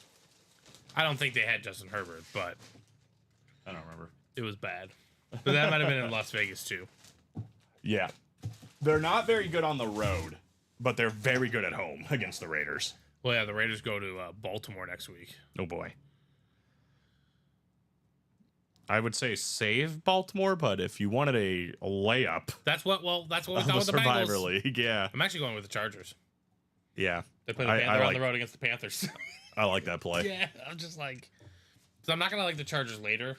I don't think they had Justin Herbert, but I don't remember. it was bad. But that might have been in Las Vegas, too. Yeah. They're not very good on the road, but they're very good at home against the Raiders. Well, yeah, the Raiders go to Baltimore next week. Oh, boy. I would say save Baltimore, but if you wanted a layup That's what we of thought the with the Survivor Bengals. League, yeah. I'm actually going with the Chargers. Yeah. They play the Panthers on the road against the Panthers. I like that play. Yeah, I'm just like... So I'm not going to like the Chargers later.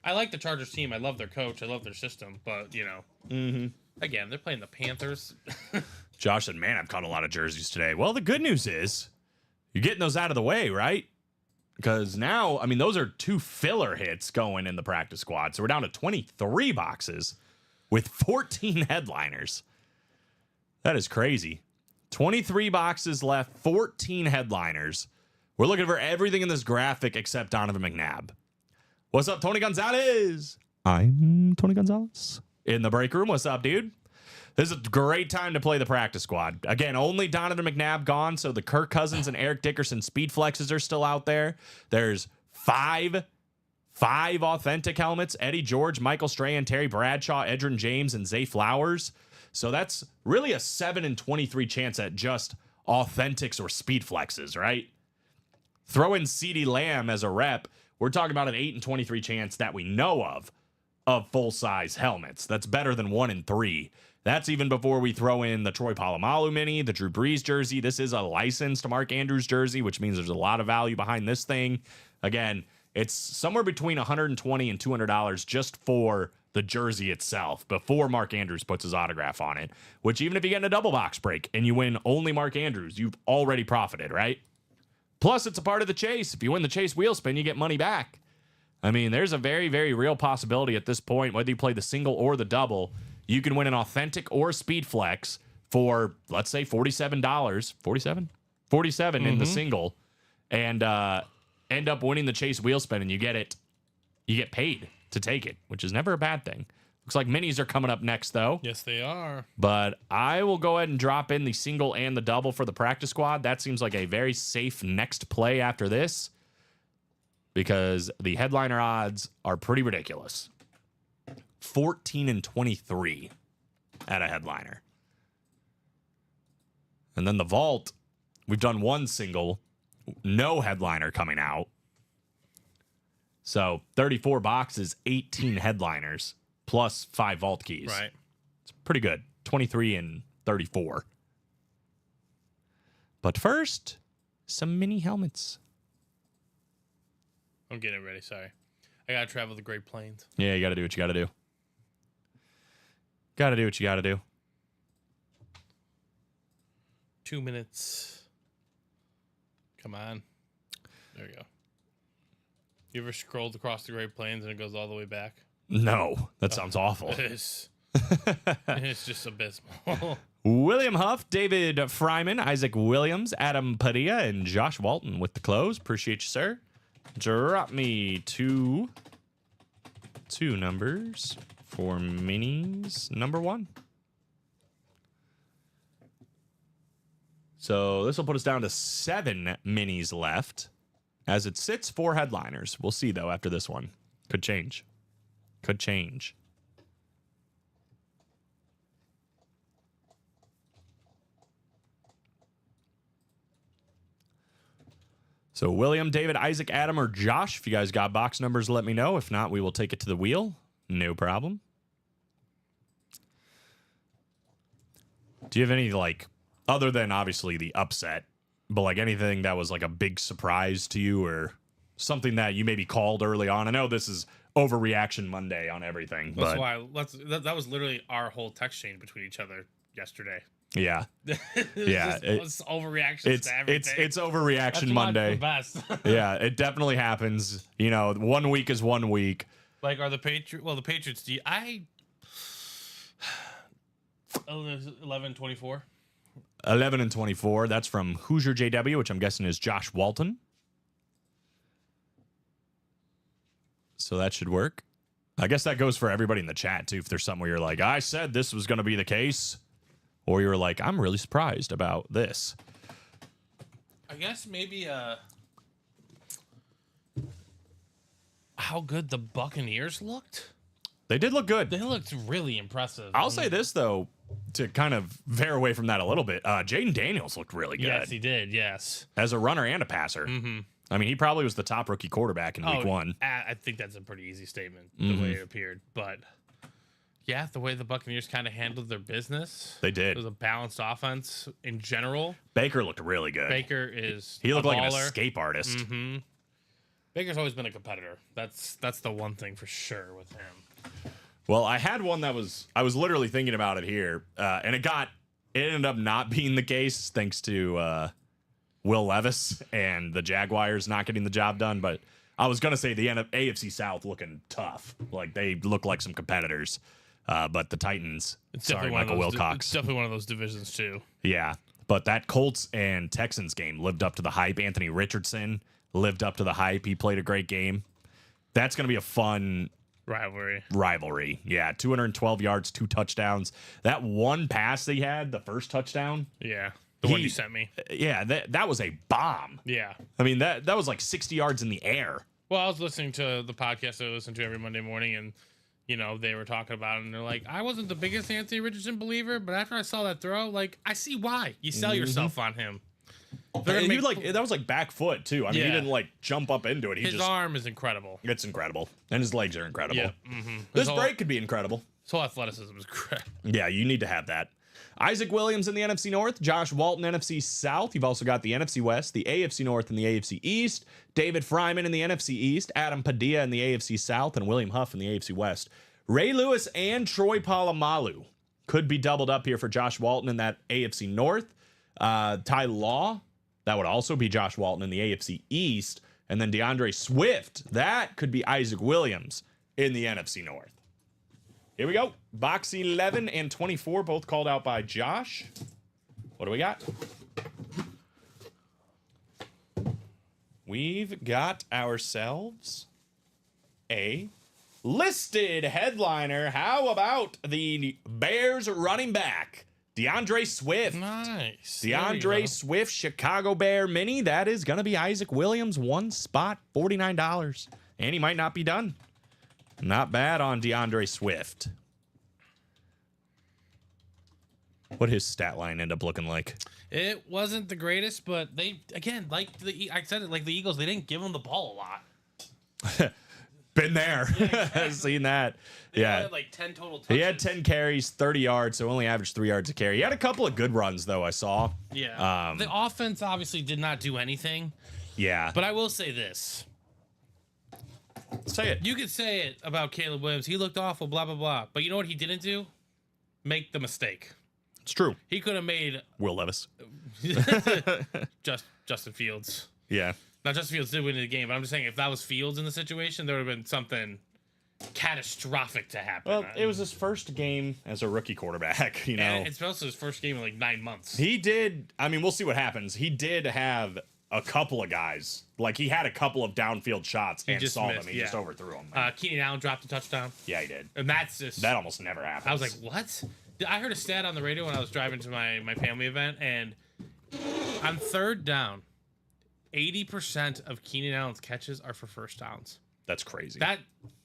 I like the Chargers team. I love their coach. I love their system. But, you know, again, they're playing the Panthers. Josh said, man, I've caught a lot of jerseys today. Well, the good news is you're getting those out of the way, right? Because now, I mean, those are 2 filler hits going in the practice squad. So we're down to 23 boxes with 14 headliners. That is crazy. 23 boxes left, 14 headliners. We're looking for everything in this graphic except Donovan McNabb. What's up, Tony Gonzalez? I'm Tony Gonzalez. In the break room. What's up, dude? This is a great time to play the practice squad. Again, only Donovan McNabb gone, so the Kirk Cousins and Eric Dickerson speed flexes are still out there. There's five authentic helmets. Eddie George, Michael Strahan, Terry Bradshaw, Edgerrin James, and Zay Flowers. So that's really a 7 in 23 chance at just authentics or speed flexes, right? Throw in CeeDee Lamb as a rep. we're talking about an 8 in 23 chance that we know of full-size helmets. That's better than 1 in 3. That's even before we throw in the Troy Polamalu mini, the Drew Brees jersey. This is a licensed Mark Andrews jersey, which means there's a lot of value behind this thing. Again, it's somewhere between $120 and $200 just for the jersey itself before Mark Andrews puts his autograph on it, which even if you get in a double box break and you win only Mark Andrews, you've already profited, right? Plus, it's a part of the chase. If you win the chase wheel spin, you get money back. I mean, there's a very, very real possibility at this point, whether you play the single or the double, you can win an authentic or speed flex for, let's say, $47. 47 in the single, and end up winning the chase wheel spin, and you get paid to take it, which is never a bad thing. Looks like minis are coming up next, though. Yes, they are. But I will go ahead and drop in the single and the double for the practice squad. That seems like a very safe next play after this, because the headliner odds are pretty ridiculous. 14 and 23 at a headliner. And then the vault, we've done one single, no headliner coming out. So 34 boxes, 18 headliners, plus 5 vault keys. Right. It's pretty good. 23 and 34. But first, some mini helmets. I'm getting it ready. Sorry. I got to travel the Great Plains. Yeah, you got to do what you got to do. Got to do what you got to do. 2 minutes. Come on. There we go. You ever scrolled across the Great Plains and it goes all the way back? No, that sounds awful. It's just abysmal. William Huff, David Fryman, Isaac Williams, Adam Padilla, and Josh Walton with the close. Appreciate you, sir. Drop me two numbers for minis. Number 1. So this will put us down to 7 minis left. As it sits, 4 headliners. We'll see, though, after this one. Could change. Could change. So William, David, Isaac, Adam, or Josh, if you guys got box numbers, let me know. If not, we will take it to the wheel. No problem. Do you have any, like, other than obviously the upset, but like anything that was like a big surprise to you or something that you maybe called early on? I know this is overreaction Monday on everything, That's but why that was literally our whole text chain between each other yesterday. yeah, yeah, It's overreactions to everything. it's overreaction That's why it's Monday. the best. Yeah, it definitely happens. You know, 1 week is 1 week. Like, are the Patriots? Well, the Patriots. 11-24. 11 and 24. That's from Hoosier JW, which I'm guessing is Josh Walton. So that should work. I guess that goes for everybody in the chat, too. If there's something where you're like, I said this was going to be the case. Or you're like, I'm really surprised about this. I guess maybe how good the Buccaneers looked. They did look good. They looked really impressive. I'll say this, though, to kind of veer away from that a little bit. Jaden Daniels looked really good. Yes, he did. Yes. As a runner and a passer. Mm-hmm. I mean, he probably was the top rookie quarterback in week 1. I think that's a pretty easy statement, the way it appeared. But, yeah, the way the Buccaneers kind of handled their business. They did. It was a balanced offense in general. Baker looked really good. Baker is He looked a like an baller. escape artist. Mm-hmm. Baker's always been a competitor. That's the one thing for sure with him. Well, I had one that I was literally thinking about it here, and it ended up not being the case thanks to Will Levis and the Jaguars not getting the job done. But I was gonna say the AFC South looking tough, like they look like some competitors. But the Titans, sorry, Michael Wilcox, It's definitely one of those divisions too. yeah. But that Colts and Texans game lived up to the hype. Anthony Richardson lived up to the hype. He played a great game. That's gonna be a fun rivalry. Yeah, 212 yards, 2 touchdowns. That one pass they had, the first touchdown. Yeah, the one you sent me. Yeah, that was a bomb. Yeah. I mean, that was like 60 yards in the air. Well, I was listening to the podcast I listen to every Monday morning, and you know they were talking about it, and they're like, I wasn't the biggest Anthony Richardson believer, but after I saw that throw, like I see why you sell yourself on him. They're gonna He that was like back foot too. I mean, he Yeah. didn't like jump up into it. He his just arm is incredible. it's incredible, and his legs are incredible. Yeah. Mm-hmm. This break could be incredible. His whole athleticism is great. Yeah, you need to have that. Isaac Williams in the NFC North, Josh Walton NFC South. You've also got the NFC West, the AFC North, and the AFC East. David Fryman in the NFC East, Adam Padilla in the AFC South, and William Huff in the AFC West. Ray Lewis and Troy Polamalu could be doubled up here for Josh Walton in that AFC North. Ty Law, that would also be Josh Walton in the AFC East. And then DeAndre Swift, that could be Isaac Williams in the NFC North. Here we go. Box 11 and 24, both called out by Josh. What do we got? We've got ourselves a listed headliner. How about the Bears running back, DeAndre Swift? Nice. There you DeAndre go. Swift, Chicago Bear mini. That is going to be Isaac Williams. One spot, $49. And he might not be done. Not bad on DeAndre Swift. What his stat line end up looking like? It wasn't the greatest, but they again, like I said it, like the Eagles, they didn't give him the ball a lot. Been there. Seen that. They Yeah. had like 10 total touches. He had 10 carries, 30 yards, so only averaged 3 yards a carry. He had a couple of good runs, though, I saw. Yeah. The offense obviously did not do anything, Yeah. but I will say this. Say it. You could say it about Caleb Williams. He looked awful, blah, blah, blah. But you know what he didn't do? Make the mistake. It's true. He could have made Will Levis. Justin Fields. Yeah. Now, Justin Fields did win the game, but I'm just saying if that was Fields in the situation, there would have been something catastrophic to happen. Well, it was his first game as a rookie quarterback, you know. And it's also his first game in like 9 months. He did. I mean, we'll see what happens. He did have a couple of guys. Like, he had a couple of downfield shots and just saw missed, them. He yeah. just overthrew them. Keenan Allen dropped a touchdown. Yeah, he did. And that's just... That almost never happens. I was like, what? I heard a stat on the radio when I was driving to my family event, and on third down, 80% of Keenan Allen's catches are for first downs. that's crazy. That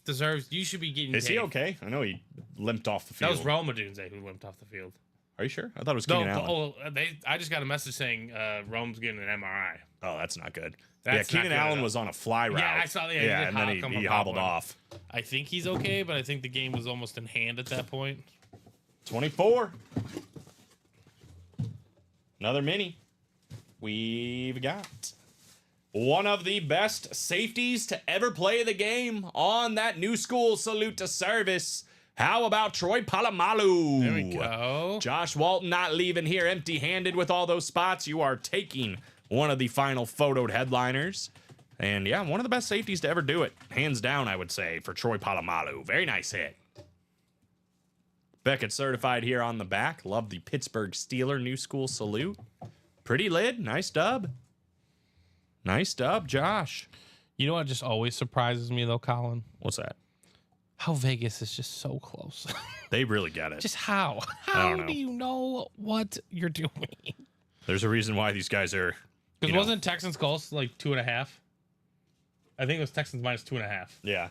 deserves... You should be getting Is paid. he okay? I know he limped off the That field. was Rome Odunze who limped off the field. Are you sure? I thought it was No, Keenan Allen. I just got a message saying Rome's getting an MRI. Oh, that's not good. That's yeah, not Keenan good at Allen all. was on a fly route. Yeah, I saw that. Yeah, Yeah, he and did then come he up hobbled one. off. I think he's okay, but I think the game was almost in hand at that point. 24. Another mini. We've got one of the best safeties to ever play the game on that new school salute to service. How about Troy Polamalu? There we go. Josh Walton not leaving here empty-handed with all those spots. You are taking one of the final photoed headliners. And yeah, one of the best safeties to ever do it. Hands down, I would say, for Troy Polamalu. Very nice hit. Beckett certified here on the back. Love the Pittsburgh Steeler new school salute. Pretty lid. Nice dub. Nice dub, Josh. You know what just always surprises me though, Colin? What's that? How Vegas is just so close. They really get it. Just how? don't How know. do you know what you're doing? There's a reason why these guys are. Because you know, wasn't Texans Colts like 2.5? I think it was Texans minus 2.5. Yeah.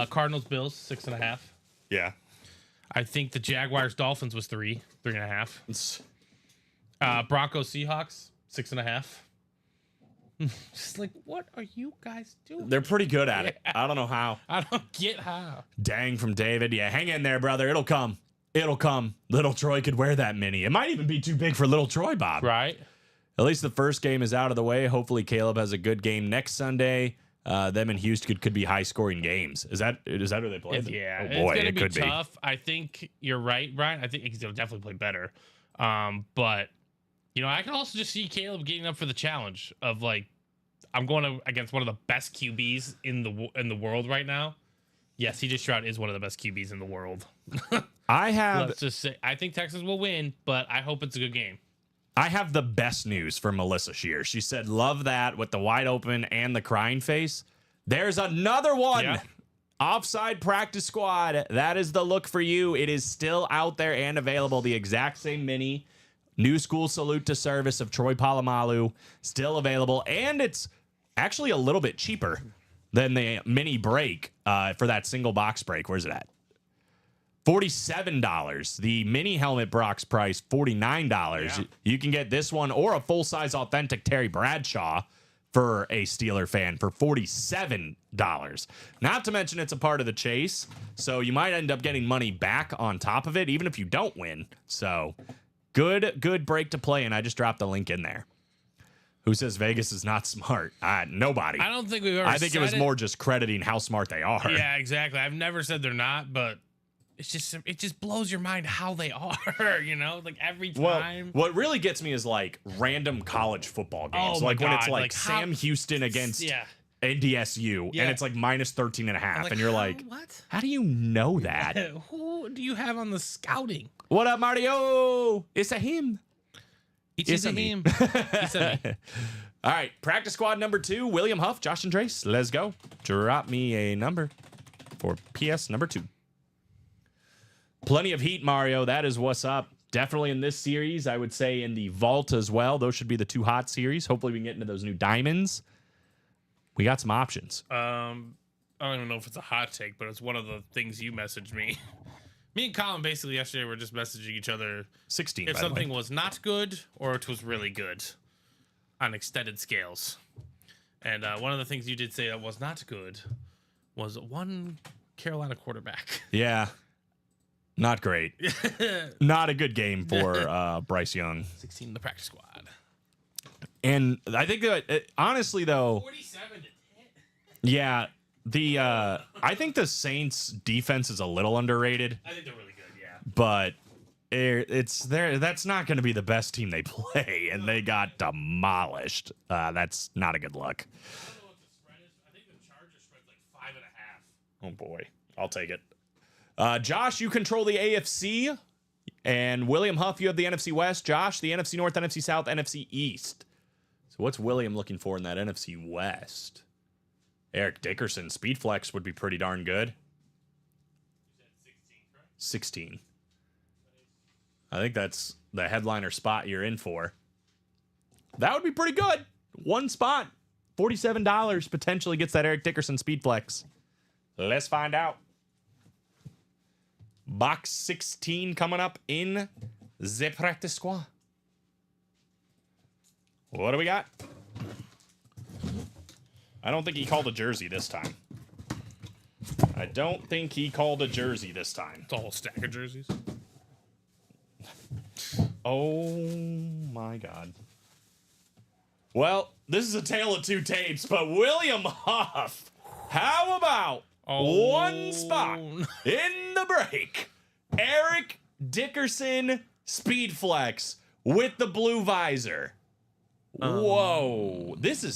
Cardinals Bills 6.5. Yeah. I think the Jaguars Dolphins was 3.5. It's- Broncos Seahawks 6.5. Just like, what are you guys doing? They're pretty good at it. I don't know how. I don't get how. Dang from David. Yeah, hang in there, brother. It'll come. It'll come. Little Troy could wear that mini. It might even be too big for little Troy, Bob. Right? At least the first game is out of the way. Hopefully Caleb has a good game next Sunday. Them and Houston could be high-scoring games. Is that who they play? Yeah. Oh boy, it's gonna it be could tough. I think you're right, Brian. I think he's gonna definitely play better. But you know, I can also just see Caleb getting up for the challenge of like, I'm going against one of the best QBs in the world right now. Yes, CJ Stroud is one of the best QBs in the world. I have Let's just say I think Texans will win, but I hope it's a good game. the best news for Melissa Shear. She said, "Love that with the wide open and the crying face." There's another one. Yeah. Offside practice squad. That is the look for you. It is still out there and available. The exact same mini. New school salute to service of Troy Polamalu. Still available. And it's actually a little bit cheaper than the mini break for that single box break. Where's it at? $47. The mini helmet Brock's price, $49. Yeah. You can get this one or a full-size authentic Terry Bradshaw for a Steeler fan for $47. Not to mention it's a part of the chase, so you might end up getting money back on top of it, even if you don't win. So good break to play, and I just dropped the link in there. Who says Vegas is not smart? Nobody. I don't think we've ever I think it was more just crediting how smart they are. Yeah, exactly. I've never said they're not, but it just blows your mind how they are, you know? Like every time. What really gets me is like random college football games. Oh my like when it's God, like like how- Sam Houston against Yeah. NDSU Yeah. and it's like minus 13.5 and you're like, what? how do you know that? Who do you have on the scouting? What up, Mario? It's a him. It's a a me. him. It's a me. All right, practice squad number 2, William Huff, Josh and Trace. Let's go. Drop me a number for PS number 2. Plenty of heat, Mario. That is what's up. Definitely in this series. I would say in the vault as well. Those should be the 2 hot series. Hopefully we can get into those new diamonds. We got some options. I don't even know if it's a hot take, but it's one of the things you messaged me. Me and Colin basically yesterday were just messaging each other 16, if by the way. something was not good or it was really good on extended scales. And one of the things you did say that was not good was one Carolina quarterback. Yeah. Not great. Not a good game for Bryce Young. 16 in the practice squad. And I think that, honestly, though, 47 to 10. yeah, I think the Saints' defense is a little underrated, I think they're really good, yeah. but it's there. That's not going to be the best team they play, and they got demolished. That's not a good look. I don't know what the spread is. I think the Chargers spread like 5.5. Oh boy, I'll take it. Josh, you control the AFC, and William Huff, you have the NFC West. Josh, the NFC North, NFC South, NFC East. So what's William looking for in that NFC West? Eric Dickerson, speed flex would be pretty darn good. 16. I think that's the headliner spot you're in for. That would be pretty good. One spot, $47 potentially gets that Eric Dickerson speed flex. Let's find out. Box 16 coming up in the practice squad. What do we got? I don't think he called a jersey this time. It's It's a whole stack of jerseys. Oh my God. Well, this is a tale of 2 tapes, but William Huff, how about one spot in the break? Eric Dickerson speed flex with the blue visor. Whoa.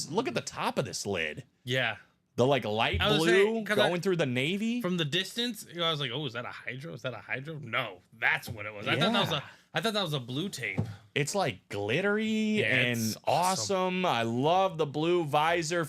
Look at the top of this lid. Yeah. The like light I was blue saying, 'cause going through the navy. From the distance, I was like, "Oh, is that a hydro? Is that a hydro?" No, that's what it was. I Yeah. thought that was a blue tape. It's like glittery and it's awesome. I love the blue visor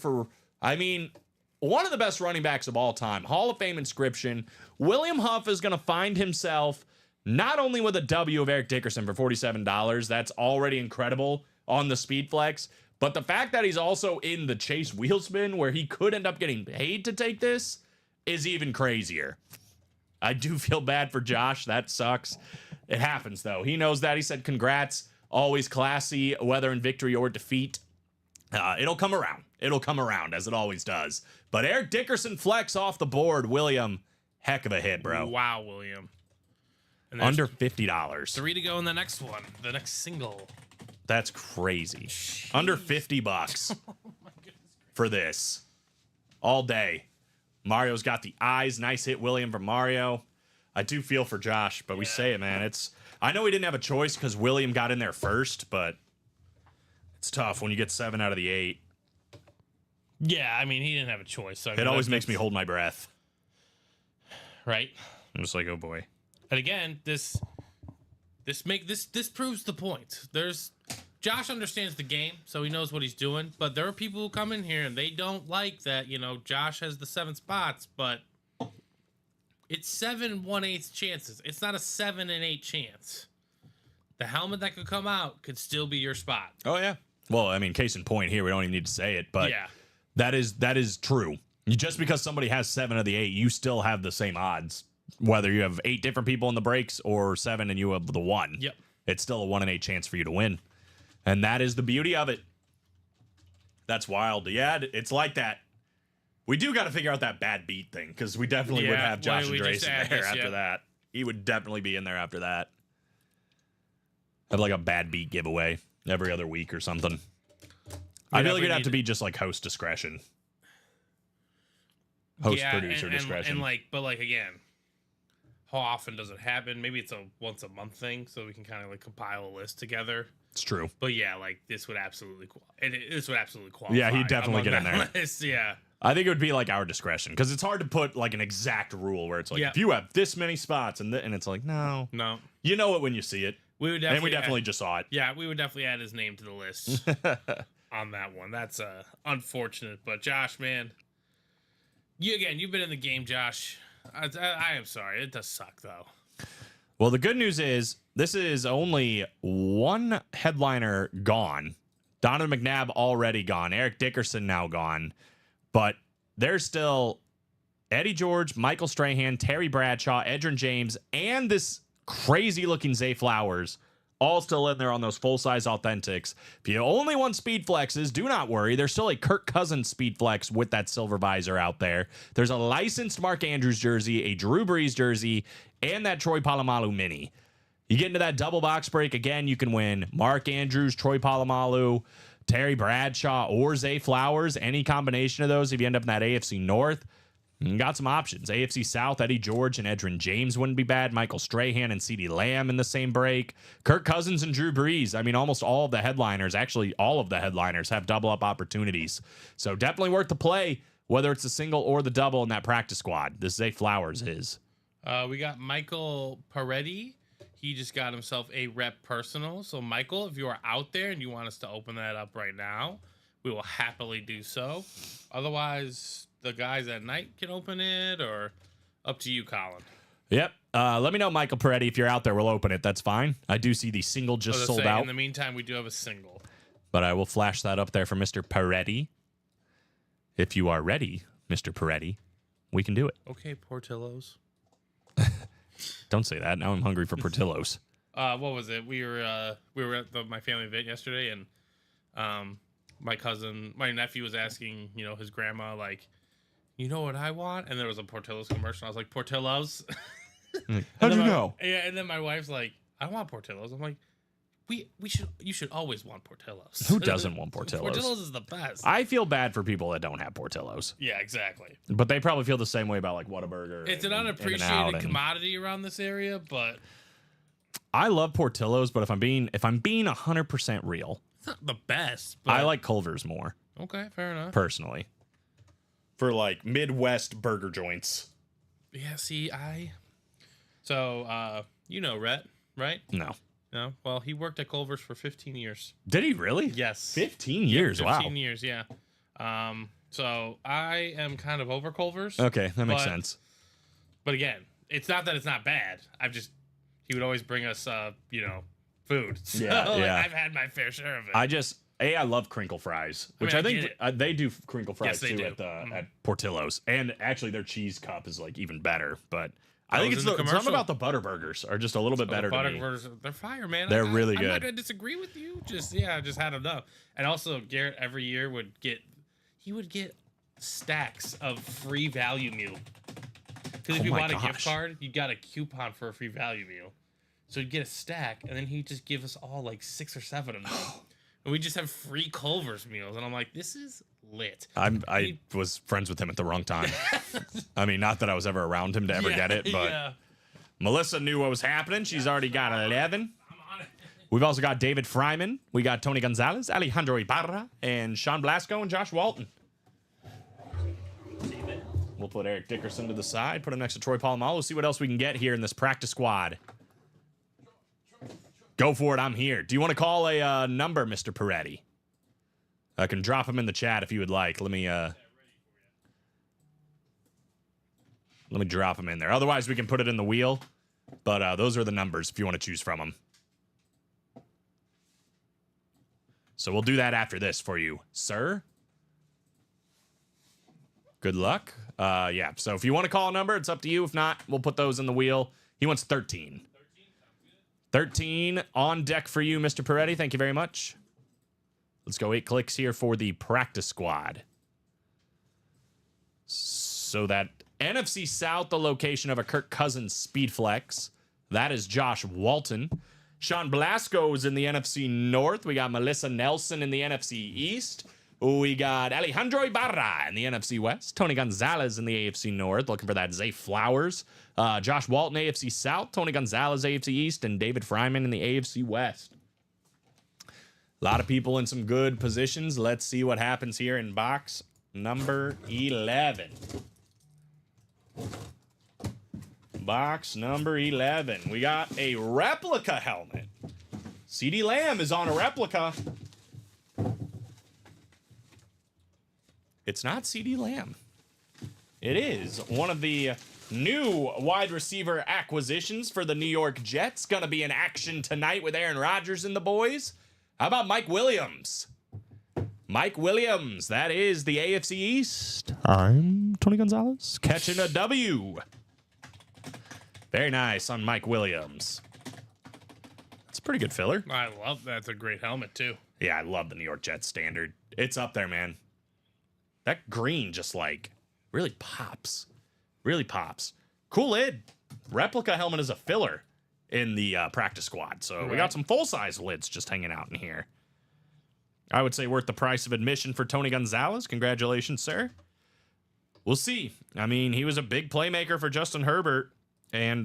one of the best running backs of all time. Hall of Fame inscription. William Huff is going to find himself not only with a W of Eric Dickerson for $47, that's already incredible on the speed flex, but the fact that he's also in the Chase Wheelspin where he could end up getting paid to take this is even crazier. I do feel bad for Josh. That sucks. It happens, though. He knows that. He said, congrats. Always classy, whether in victory or defeat. It'll come around. It'll come around, as it always does. But Eric Dickerson flex off the board. William, heck of a hit, bro. Wow, William. And there's Under $50. 3 to go in the next one. The next single. That's crazy. Under $50 for this. All day. Mario's got the eyes. Nice hit, William, from Mario. I do feel for Josh, but we say it, man. I know he didn't have a choice because William got in there first, but it's tough when you get 7 out of the 8. Yeah, I mean, he didn't have a choice. So It always makes me hold my breath. right. I'm just like, oh boy. And again, this proves the point. Josh understands the game, so he knows what he's doing. But there are people who come in here and they don't like that. Josh has the 7 spots, but it's 7 1/8 chances. It's not a 7 and 8 chance. The helmet that could come out could still be your spot. Oh yeah. Well, I mean, case in point here, we don't even need to say it, but Yeah. that is true. Just because somebody has 7 of the 8, you still have the same odds whether you have 8 different people in the breaks or 7 and you have the 1. Yep. It's still a 1 in 8 chance for you to win. And that is the beauty of it. That's wild. Yeah, it's like that. We do got to figure out that bad beat thing, because we definitely would have Josh and Drace in there after that. He would definitely be in there after that. Have like a bad beat giveaway every other week or something. I feel like it'd have to be just like host discretion. Host producer discretion. But again, how often does it happen? Maybe it's a once a month thing, so we can kind of like compile a list together. It's true. But yeah, like this would absolutely qualify. Yeah, he'd definitely get in there. List. Yeah. I think it would be like our discretion, because it's hard to put like an exact rule where it's like, if you have this many spots and it's like, no. You know it when you see it. We definitely just saw it. Yeah, we would definitely add his name to the list on that one. That's unfortunate. But Josh, man, you've been in the game, Josh. I am sorry. It does suck, though. Well, the good news is this is only one headliner gone. Donovan McNabb already gone. Eric Dickerson now gone. But there's still Eddie George, Michael Strahan, Terry Bradshaw, Edgerrin James, and this crazy-looking Zay Flowers all still in there on those full-size Authentics. If you only want speed flexes, do not worry. There's still a Kirk Cousins speed flex with that silver visor out there. There's a licensed Mark Andrews jersey, a Drew Brees jersey, and that Troy Polamalu mini. You get into that double box break, again, you can win Mark Andrews, Troy Polamalu, Terry Bradshaw, or Zay Flowers. Any combination of those, if you end up in that AFC North, you got some options. AFC South, Eddie George and Edgerrin James wouldn't be bad. Michael Strahan and CeeDee Lamb in the same break. Kirk Cousins and Drew Brees. I mean, almost all of the headliners, actually all of the headliners, have double-up opportunities. So definitely worth the play, whether it's the single or the double in that practice squad. This Zay Flowers is. We got Michael Peretti. He just got himself a rep personal. So, Michael, if you are out there and you want us to open that up right now, we will happily do so. Otherwise, the guys at night can open it, or up to you, Colin. Yep. Let me know, Michael Peretti, if you're out there. We'll open it. That's fine. I do see the single just sold out. In the meantime, we do have a single. But I will flash that up there for Mr. Peretti. If you are ready, Mr. Peretti, we can do it. Okay, Portillo's. Don't say that. Now I'm hungry for Portillo's. What was it? We were at my family event yesterday, and my nephew was asking, his grandma, like, you know what I want? And there was a Portillo's commercial. I was like, Portillo's? How'd you know? Yeah, and then my wife's like, I want Portillo's. I'm like, you should always want Portillo's. Who doesn't want Portillo's? Portillo's is the best. I feel bad for people that don't have Portillo's. Yeah, exactly. But they probably feel the same way about like Whataburger. It's an unappreciated commodity around this area, but I love Portillo's, but if I'm being 100% real, it's not the best. But I like Culver's more. Okay, fair enough. Personally. For like Midwest burger joints. Yeah, see, Rhett, right? No. No? Well, he worked at Culver's for 15 years. Did he really? Yes. 15 years, 15 years, yeah. So I am kind of over Culver's. Okay, that makes sense. But again, it's not that it's not bad. He would always bring us, food. So yeah. I've had my fair share of it. I love crinkle fries, which I think they do crinkle fries too at Portillo's. And actually their cheese cup is like even better, but I think it's something about the butter burgers are just a little bit better to me. Burgers, they're fire, man. They're really good. I'm not going to disagree with you. Just had enough. And also, Garrett every year would get stacks of free value meal. Because if you bought a gift card, you got a coupon for a free value meal. So you'd get a stack, and then he'd just give us all like 6 or 7 of them. And we just have free Culver's meals. And I'm like, this is lit. I was friends with him at the wrong time. I mean, not that I was ever around him to ever get it, but Melissa knew what was happening. She's already got 11. We've also got David Fryman. We got Tony Gonzalez, Alejandro Ibarra, and Sean Blasco and Josh Walton. We'll put Eric Dickerson to the side, put him next to Troy Polamalu, see what else we can get here in this practice squad. Go for it. I'm here. Do you want to call a number, Mr. Peretti? I can drop him in the chat if you would like. Let me drop him in there. Otherwise, we can put it in the wheel. But those are the numbers if you want to choose from them. So we'll do that after this for you, sir. Good luck. Yeah, so if you want to call a number, it's up to you. If not, we'll put those in the wheel. He wants 13. 13 on deck for you, Mr. Peretti. Thank you very much. Let's go 8 clicks here for the practice squad. So that NFC South, the location of a Kirk Cousins speed flex. That is Josh Walton. Sean Blasco is in the NFC North. We got Melissa Nelson in the NFC East. We got Alejandro Ibarra in the NFC West. Tony Gonzalez in the AFC North, looking for that Zay Flowers. Josh Walton, AFC South. Tony Gonzalez, AFC East. And David Fryman in the AFC West. A lot of people in some good positions. Let's see what happens here in box number 11. Box number 11. We got a replica helmet. CeeDee Lamb is on a replica. It's not CeeDee Lamb. It is one of the new wide receiver acquisitions for the New York Jets. Gonna be in action tonight with Aaron Rodgers and the boys. How about Mike Williams? Mike Williams, that is the AFC East. I'm Tony Gonzalez, catching a W. Very nice on Mike Williams. It's a pretty good filler. I love that. It's a great helmet, too. Yeah, I love the New York Jets standard. It's up there, man. That green just, like, really pops. Really pops. Cool lid. Replica helmet is a filler in the practice squad. So we got some full-size lids just hanging out in here. I would say worth the price of admission for Tony Gonzalez. Congratulations, sir. We'll see. I mean, he was a big playmaker for Justin Herbert and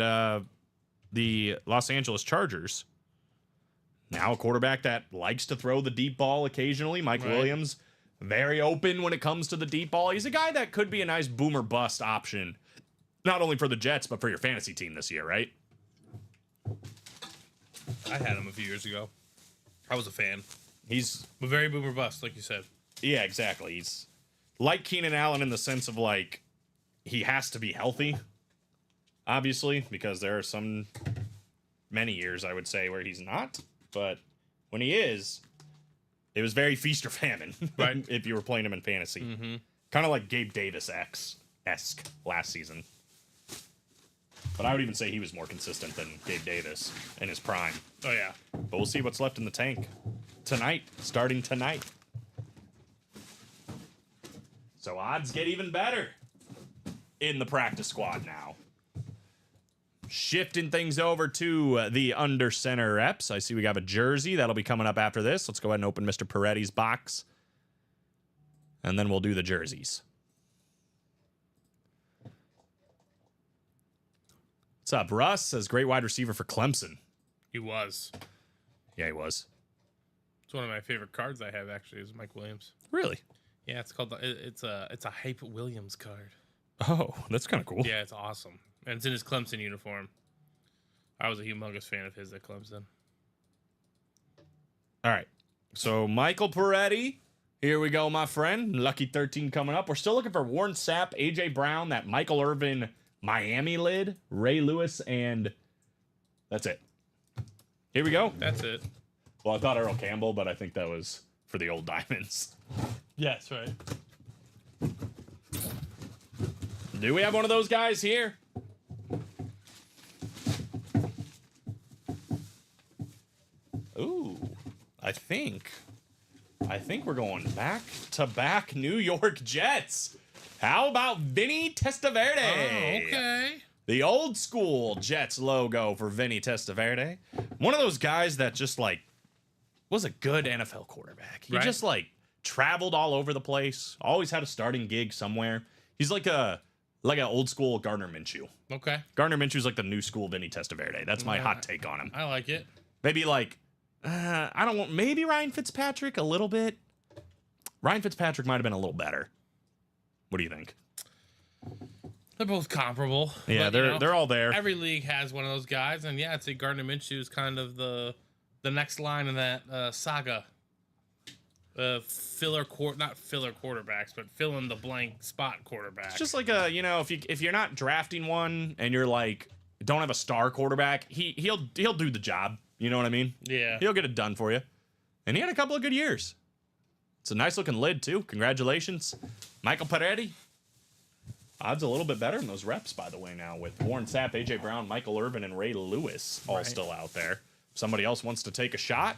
the Los Angeles Chargers. Now a quarterback that likes to throw the deep ball occasionally. Mike Williams, very open when it comes to the deep ball. He's a guy that could be a nice boomer bust option, not only for the Jets, but for your fantasy team this year, right? I had him a few years ago. I was a fan. He's a very boomer bust, like you said. Yeah, exactly. He's like Keenan Allen in the sense of, like, he has to be healthy, obviously, because there are many years, I would say, where he's not. But when he is, it was very feast or famine, right? If you were playing him in fantasy. Mm-hmm. Kind of like Gabe Davis-esque last season. But I would even say he was more consistent than Gabe Davis in his prime. Oh, yeah. But we'll see what's left in the tank tonight, starting tonight. So odds get even better in the practice squad now. Shifting things over to the under center reps. I see we have a jersey that'll be coming up after this. Let's go ahead and open Mr. Peretti's box. And then we'll do the jerseys. What's up? Russ says great wide receiver for Clemson. He was. Yeah, he was. It's one of my favorite cards I have, actually, is Mike Williams. Really? Yeah, it's called it's a Hype Williams card. Oh, that's kind of cool. Yeah, it's awesome. And it's in his Clemson uniform. I was a humongous fan of his at Clemson. All right. So Michael Peretti, here we go, my friend. Lucky 13 coming up. We're still looking for Warren Sapp, AJ Brown, that Michael Irvin Miami lid, Ray Lewis, and that's it. Here we go. That's it. Well, I thought Earl Campbell, but I think that was for the old Diamonds. Yes, right. Do we have one of those guys here? Ooh, I think we're going back-to-back New York Jets. How about Vinny Testaverde? Oh, okay. The old school Jets logo for Vinny Testaverde. One of those guys that just, like, was a good NFL quarterback. He just, like, traveled all over the place. Always had a starting gig somewhere. He's like an old school Gardner Minshew. Okay. Gardner Minshew's like the new school Vinny Testaverde. That's my hot take on him. I like it. Maybe like, I don't want, maybe Ryan Fitzpatrick a little bit. Ryan Fitzpatrick might have been a little better. What do you think? They're both comparable. Yeah, but, they're all there. Every league has one of those guys, and yeah, I'd say Gardner Minshew is kind of the next line in that saga. Not filler quarterbacks, but fill in the blank spot quarterback. It's just like if you're not drafting one and you're like don't have a star quarterback, he'll do the job. You know what I mean? Yeah. He'll get it done for you. And he had a couple of good years. It's a nice looking lid too. Congratulations, Michael Peretti. Odds a little bit better in those reps, by the way, now with Warren Sapp, A.J. Brown, Michael Irvin, and Ray Lewis all still out there. If somebody else wants to take a shot,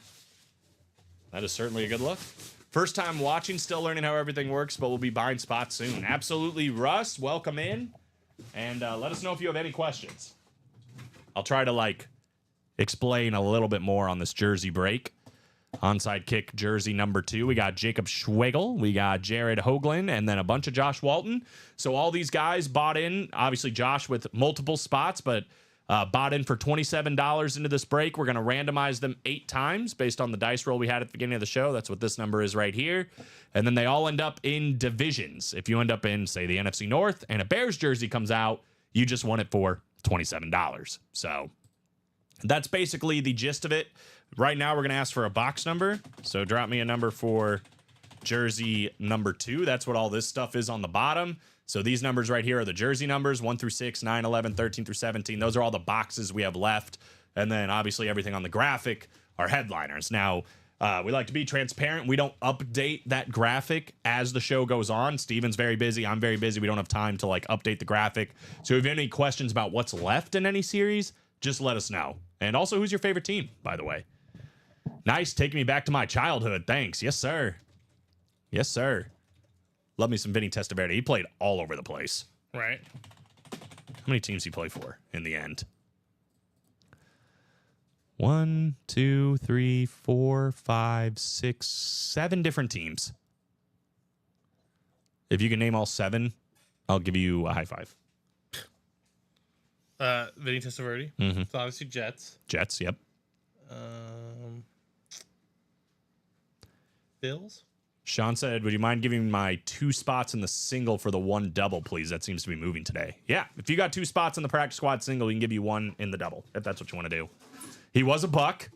that is certainly a good look. First time watching, still learning how everything works, but we'll be buying spots soon. Absolutely, Russ, welcome in. And let us know if you have any questions. I'll try to, explain a little bit more on this jersey break. Onside kick jersey number 2. We got Jacob Schwegel. We got Jared Hoagland, and then a bunch of Josh Walton. So all these guys bought in. Obviously, Josh with multiple spots, but bought in for $27 into this break. We're going to randomize them 8 times based on the dice roll we had at the beginning of the show. That's what this number is right here. And then they all end up in divisions. If you end up in, say, the NFC North and a Bears jersey comes out, you just won it for $27. So that's basically the gist of it. Right now, we're going to ask for a box number. So drop me a number for jersey number 2. That's what all this stuff is on the bottom. So these numbers right here are the jersey numbers, 1 through 6, 9, 11, 13 through 17. Those are all the boxes we have left. And then obviously everything on the graphic are headliners. Now, we like to be transparent. We don't update that graphic as the show goes on. Steven's very busy. I'm very busy. We don't have time to update the graphic. So if you have any questions about what's left in any series, just let us know. And also, who's your favorite team, by the way? Nice, taking me back to my childhood. Thanks. Yes, sir. Yes, sir. Love me some Vinny Testaverde. He played all over the place. Right. How many teams he play for in the end? 1, 2, 3, 4, 5, 6, 7 different teams. If you can name all 7, I'll give you a high five. Vinny Testaverde. Mm-hmm. It's obviously Jets. Jets, yep. Bills. Sean said, would you mind giving my 2 spots in the single for the 1 double, please? That seems to be moving today. Yeah, if you got 2 spots in the practice squad single, we can give you 1 in the double, if that's what you want to do. He was a Buck.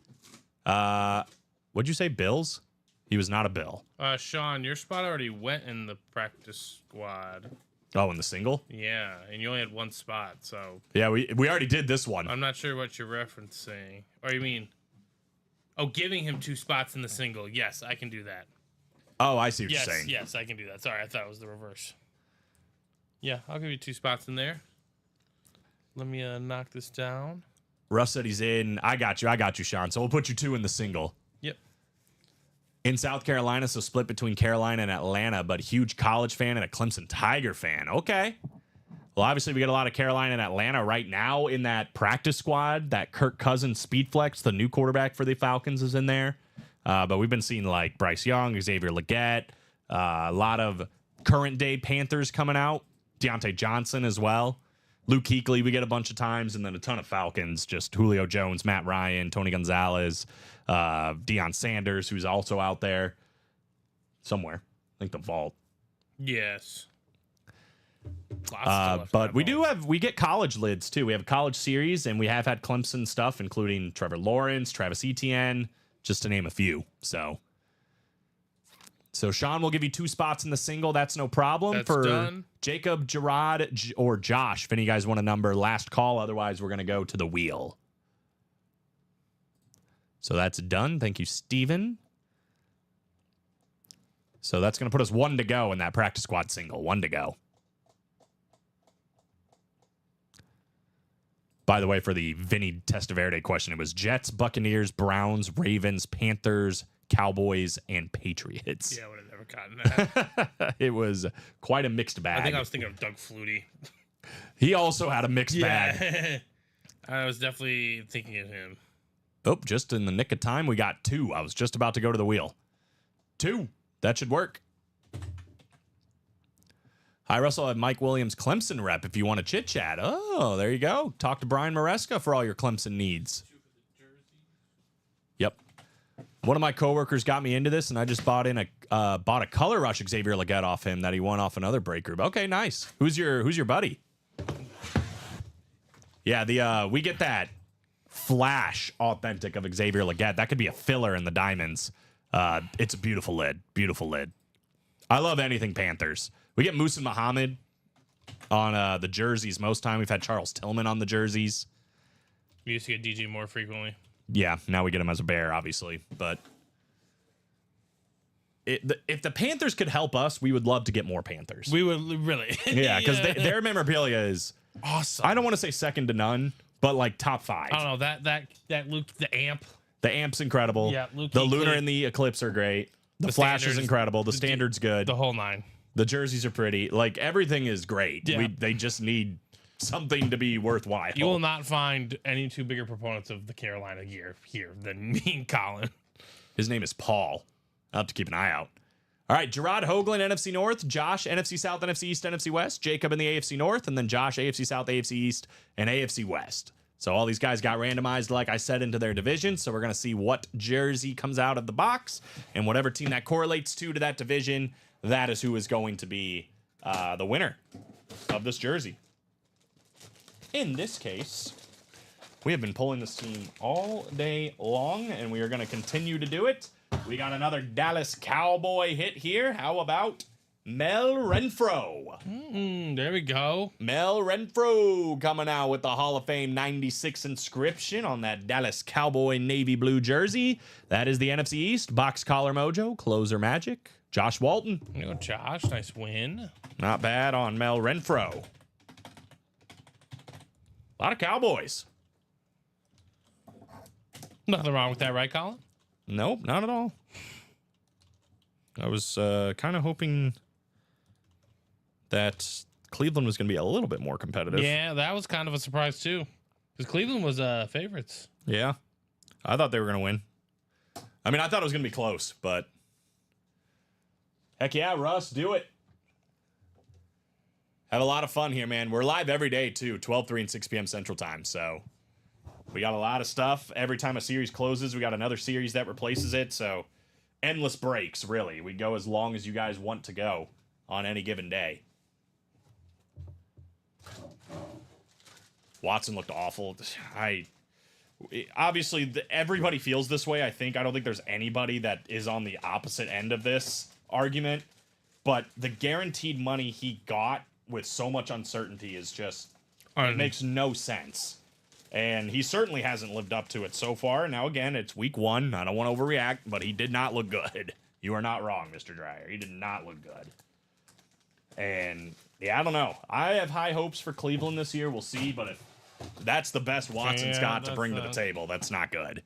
What'd you say, Bills? He was not a Bill. Sean, your spot already went in the practice squad. Oh, in the single? Yeah, and you only had 1 spot, so... Yeah, we already did this one. I'm not sure what you're referencing. Or you mean... Oh, giving him 2 spots in the single. Yes, I can do that. Oh, I see what Yes, you're saying. yes, I can do that. Sorry, I thought it was the reverse. Yeah, I'll give you 2 spots in there. Let me knock this down. Russ said he's in. I got you, Sean. So we'll put you 2 in the single. Yep. In South Carolina, so split between Carolina and Atlanta, but huge college fan and a Clemson Tiger fan. Okay. Well, obviously, we get a lot of Carolina and Atlanta right now in that practice squad. That Kirk Cousins speed flex, the new quarterback for the Falcons, is in there. But we've been seeing Bryce Young, Xavier Legette, a lot of current day Panthers coming out. Deontay Johnson as well. Luke Kuechly, we get a bunch of times, and then a ton of Falcons. Just Julio Jones, Matt Ryan, Tony Gonzalez, Deion Sanders, who's also out there somewhere. I think the vault. Yes. But we get college lids too. We have a college series, and we have had Clemson stuff, including Trevor Lawrence, Travis Etienne, just to name a few. So Sean will give you 2 spots in the single. That's no problem. That's for done. Jacob, Gerard, or Josh. If any of you guys want a number, last call. Otherwise, we're going to go to the wheel. So that's done. Thank you, Steven. So that's going to put us 1 to go in that practice squad single. 1 to go. By the way, for the Vinny Testaverde question, it was Jets, Buccaneers, Browns, Ravens, Panthers, Cowboys, and Patriots. Yeah, I would have never gotten that. It was quite a mixed bag. I think I was thinking of Doug Flutie. He also had a mixed bag. I was definitely thinking of him. Oh, just in the nick of time, we got 2. I was just about to go to the wheel. 2. That should work. Hi, Russell. I have Mike Williams Clemson rep if you want to chit chat. Oh, there you go. Talk to Brian Maresca for all your Clemson needs. Yep. One of my coworkers got me into this, and I just bought a color rush Xavier Legette off him that he won off another break group. Okay, nice. Who's your buddy? Yeah, we get that flash authentic of Xavier Legette. That could be a filler in the diamonds. It's a beautiful lid. Beautiful lid. I love anything Panthers. We get Musa Muhammad on the jerseys most time. We've had Charles Tillman on the jerseys. We used to get DJ more frequently. Yeah, now we get him as a Bear, obviously. But if the Panthers could help us, we would love to get more Panthers. We would really. Yeah, because their memorabilia is awesome. I don't want to say second to none, but like top 5. I don't know that Luke the amp. The amp's incredible. Yeah, Luke the Kuechly. Lunar and the Eclipse are great. The Flash is Standards, incredible. The Standard's good. The whole 9. The jerseys are pretty. Like everything is great. Yeah. They just need something to be worthwhile. You will not find any two bigger proponents of the Carolina gear here than me and Colin. His name is Paul. I'll have to keep an eye out. All right, Gerard Hoagland, NFC North, Josh, NFC South, NFC East, NFC West, Jacob in the AFC North, and then Josh, AFC South, AFC East, and AFC West. So all these guys got randomized, like I said, into their division. So we're going to see what jersey comes out of the box, and whatever team that correlates to that division, that is who is going to be the winner of this jersey. In this case, we have been pulling this team all day long, and we are going to continue to do it. We got another Dallas Cowboy hit here. How about Mel Renfro? There we go. Mel Renfro coming out with the Hall of Fame 96 inscription on that Dallas Cowboy navy blue jersey. That is the NFC East. Box collar mojo, closer magic. Josh Walton. There you go, Josh. Nice win. Not bad on Mel Renfro. A lot of Cowboys. Nothing wrong with that, right, Colin? Nope, not at all. I was kind of hoping that Cleveland was going to be a little bit more competitive. Yeah, that was kind of a surprise, too. Because Cleveland was favorites. Yeah. I thought they were going to win. I mean, I thought it was going to be close, but heck yeah, Russ, do it. Have a lot of fun here, man. We're live every day, too, 12, 3, and 6 p.m. Central Time, so we got a lot of stuff. Every time a series closes, we got another series that replaces it, so endless breaks, really. We go as long as you guys want to go on any given day. Watson looked awful. Obviously, everybody feels this way, I think. I don't think there's anybody that is on the opposite end of this argument. But the guaranteed money he got with so much uncertainty is just, it makes no sense. And he certainly hasn't lived up to it so far. Now, again, it's week 1. I don't want to overreact, but he did not look good. You are not wrong, Mr. Dreyer. He did not look good. And, yeah, I don't know. I have high hopes for Cleveland this year. We'll see, but if that's the best Watson's got to bring to the table, that's not good.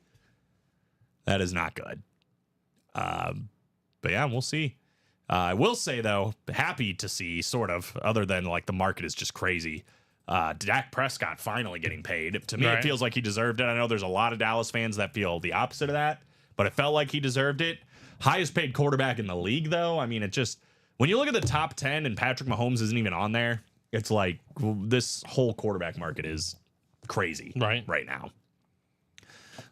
That is not good. But, yeah, we'll see. I will say, though, happy to see, sort of, other than, like, the market is just crazy, Dak Prescott finally getting paid. To me, It feels like he deserved it. I know there's a lot of Dallas fans that feel the opposite of that, but it felt like he deserved it. Highest paid quarterback in the league, though. I mean, it just, when you look at the top 10 and Patrick Mahomes isn't even on there, it's like, well, this whole quarterback market is crazy right now.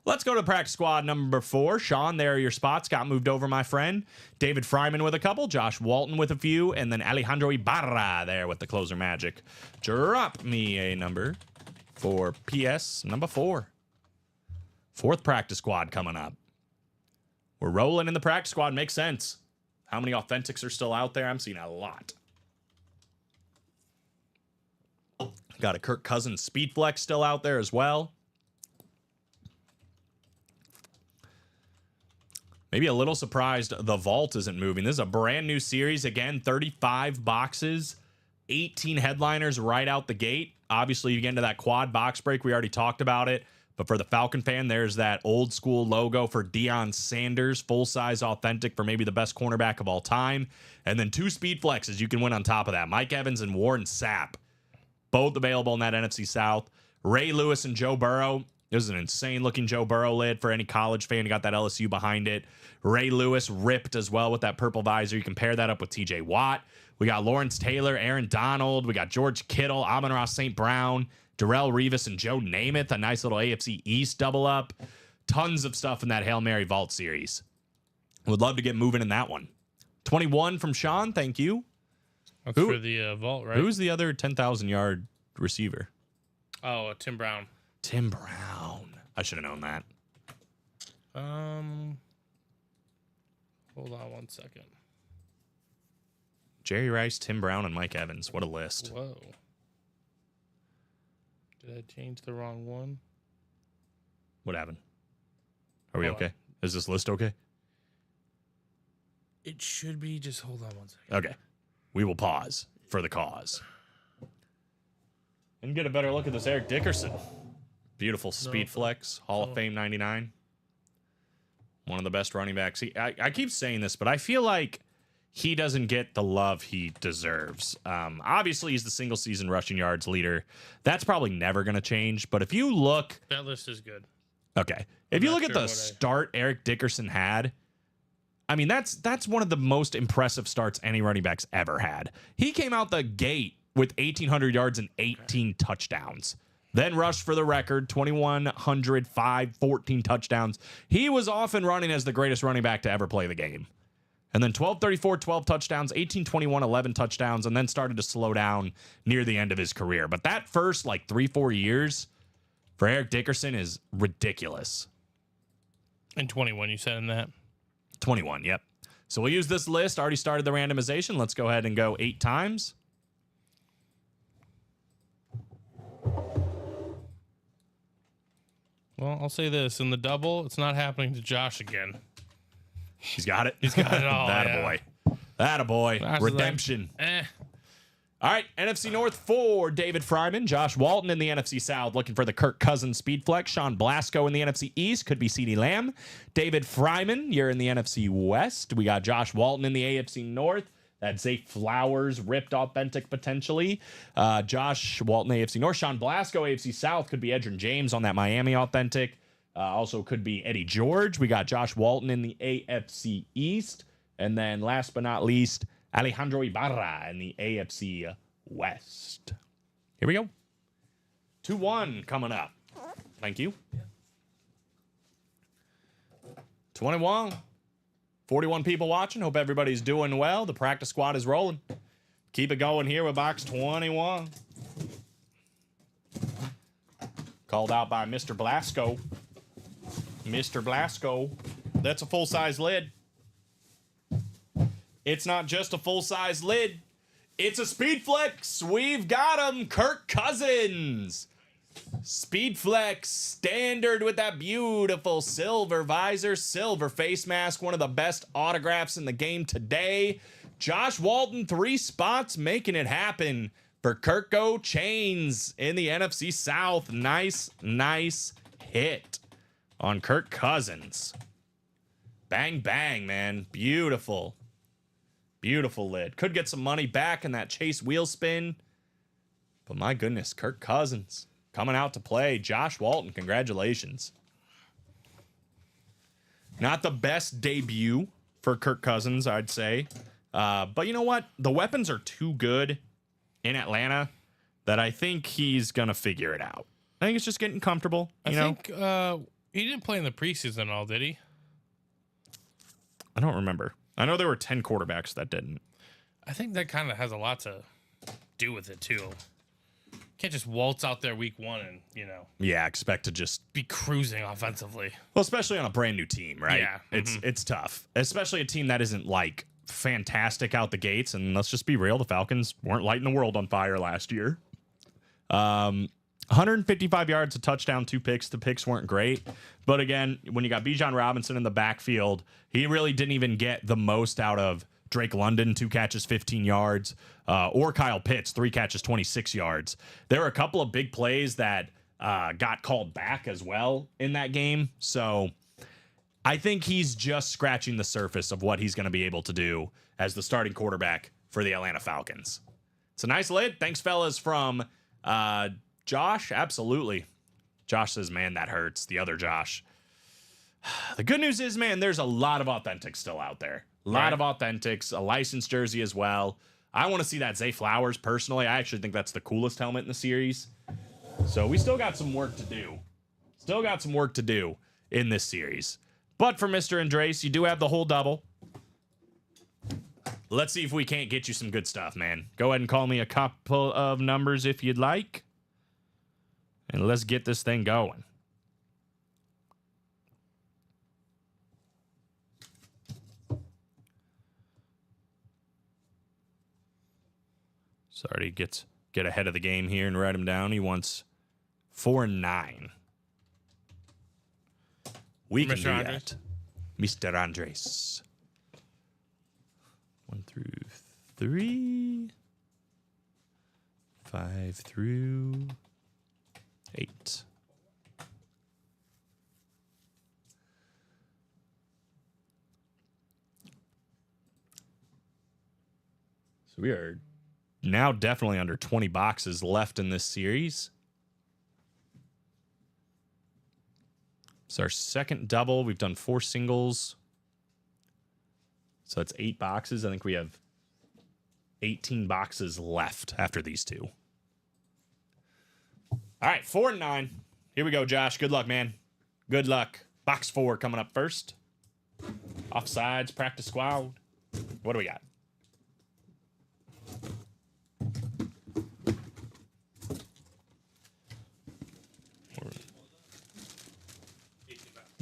Let's go to practice squad number 4. Sean, there are your spots. Got moved over, my friend. David Fryman with a couple. Josh Walton with a few. And then Alejandro Ibarra there with the closer magic. Drop me a number for PS number 4. 4th practice squad coming up. We're rolling in the practice squad. Makes sense. How many authentics are still out there? I'm seeing a lot. Got a Kirk Cousins Speed Flex still out there as well. Maybe a little surprised the vault isn't moving. This is a brand new series. Again, 35 boxes, 18 headliners right out the gate. Obviously, you get into that quad box break. We already talked about it. But for the Falcon fan, there's that old school logo for Deion Sanders, full-size authentic for maybe the best cornerback of all time. And then 2 speed flexes you can win on top of that. Mike Evans and Warren Sapp, both available in that NFC South. Ray Lewis and Joe Burrow. This is an insane-looking Joe Burrow lid for any college fan. You got that LSU behind it. Ray Lewis ripped as well with that purple visor. You can pair that up with TJ Watt. We got Lawrence Taylor, Aaron Donald. We got George Kittle, Amon-Ra St. Brown, Darrelle Revis, and Joe Namath. A nice little AFC East double up. Tons of stuff in that Hail Mary Vault series. Would love to get moving in that one. 21 from Sean. Thank you. That's for the vault, right? Who's the other 10,000-yard receiver? Oh, Tim Brown. Tim Brown. I should have known that. Hold on one second. Jerry Rice, Tim Brown, and Mike Evans. What a list. Whoa. Did I change the wrong one? What happened? Are we okay? Is this list okay? It should be. Just hold on 1 second. Okay. We will pause for the cause. And get a better look at this Eric Dickerson. Beautiful speed flex, Hall of Fame 99. One of the best running backs. I keep saying this, but I feel like he doesn't get the love he deserves. Obviously, he's the single season rushing yards leader. That's probably never going to change. But if you look... That list is good. Okay. If you look at the start Eric Dickerson had, I mean, that's one of the most impressive starts any running back's ever had. He came out the gate with 1,800 yards and 18 touchdowns. Then rushed for the record, 2,105, 14 touchdowns. He was often running as the greatest running back to ever play the game. And then 12-34, 12 touchdowns, 18-21, 11 touchdowns, and then started to slow down near the end of his career. But that first, 3-4 years for Eric Dickerson is ridiculous. And 21, you said in that? 21, yep. So we'll use this list. Already started the randomization. Let's go ahead and go 8 times. Well, I'll say this. In the double, it's not happening to Josh again. He's got it. He's got it all. That a boy. Josh Redemption. All right, NFC North for David Fryman. Josh Walton in the NFC South looking for the Kirk Cousins speed flex. Sean Blasco in the NFC East. Could be CeeDee Lamb. David Fryman, you're in the NFC West. We got Josh Walton in the AFC North. That's Zay Flowers, ripped authentic potentially. Josh Walton, AFC North. Sean Blasco, AFC South. Could be Edgerrin James on that Miami authentic. Also could be Eddie George. We got Josh Walton in the AFC East. And then last but not least, Alejandro Ibarra in the AFC West. Here we go. 2-1 coming up. Thank you. 21. 41 people watching. Hope everybody's doing well. The practice squad is rolling. Keep it going here with box 21. Called out by Mr. Blasco. Mr. Blasco. That's a full-size lid. It's not just a full-size lid. It's a speed flex. We've got him. Kirk Cousins. Speed flex standard with that beautiful silver visor, silver face mask. One of the best autographs in the game today. Josh Walton, 3 spots, making it happen for Kirko Chains in the NFC South. Nice hit on Kirk Cousins. Bang, bang, man. Beautiful. Beautiful lid. Could get some money back in that Chase wheel spin. But my goodness, Kirk Cousins coming out to play. Josh Walton, congratulations. Not the best debut for Kirk Cousins, I'd say. But you know what? The weapons are too good in Atlanta that I think he's going to figure it out. I think it's just getting comfortable. I think he didn't play in the preseason at all, did he? I don't remember. I know there were 10 quarterbacks that didn't. I think that kind of has a lot to do with it, too. Can't just waltz out there week 1 and, Yeah, expect to just be cruising offensively. Well, especially on a brand new team, right? Yeah. It's tough. Especially a team that isn't fantastic out the gates. And let's just be real, the Falcons weren't lighting the world on fire last year. 155 yards, a touchdown, 2 picks. The picks weren't great. But again, when you got Bijan Robinson in the backfield, he really didn't even get the most out of Drake London, 2 catches, 15 yards, or Kyle Pitts, 3 catches, 26 yards. There were a couple of big plays that got called back as well in that game. So I think he's just scratching the surface of what he's going to be able to do as the starting quarterback for the Atlanta Falcons. It's a nice lid. Thanks, fellas, from Josh. Absolutely. Josh says, man, that hurts. The other Josh. The good news is, man, there's a lot of authentics still out there. A lot of authentics, a licensed jersey as well. I want to see that Zay Flowers personally. I actually think that's the coolest helmet in the series. So we still got some work to do. Still got some work to do in this series. But for Mr. Andres, you do have the whole double. Let's see if we can't get you some good stuff, man. Go ahead and call me a couple of numbers if you'd like. And let's get this thing going. Sorry, get ahead of the game here and write him down. He wants 4-9. We can do that. Mr. Andres. 1 through 3. 5 through 8. So we are now definitely under 20 boxes left in this series. It's our second double. We've done 4 singles. So that's 8 boxes. I think we have 18 boxes left after these two. All right, 4 and 9. Here we go, Josh. Good luck, man. Good luck. Box 4 coming up first. Offsides, practice squad. What do we got?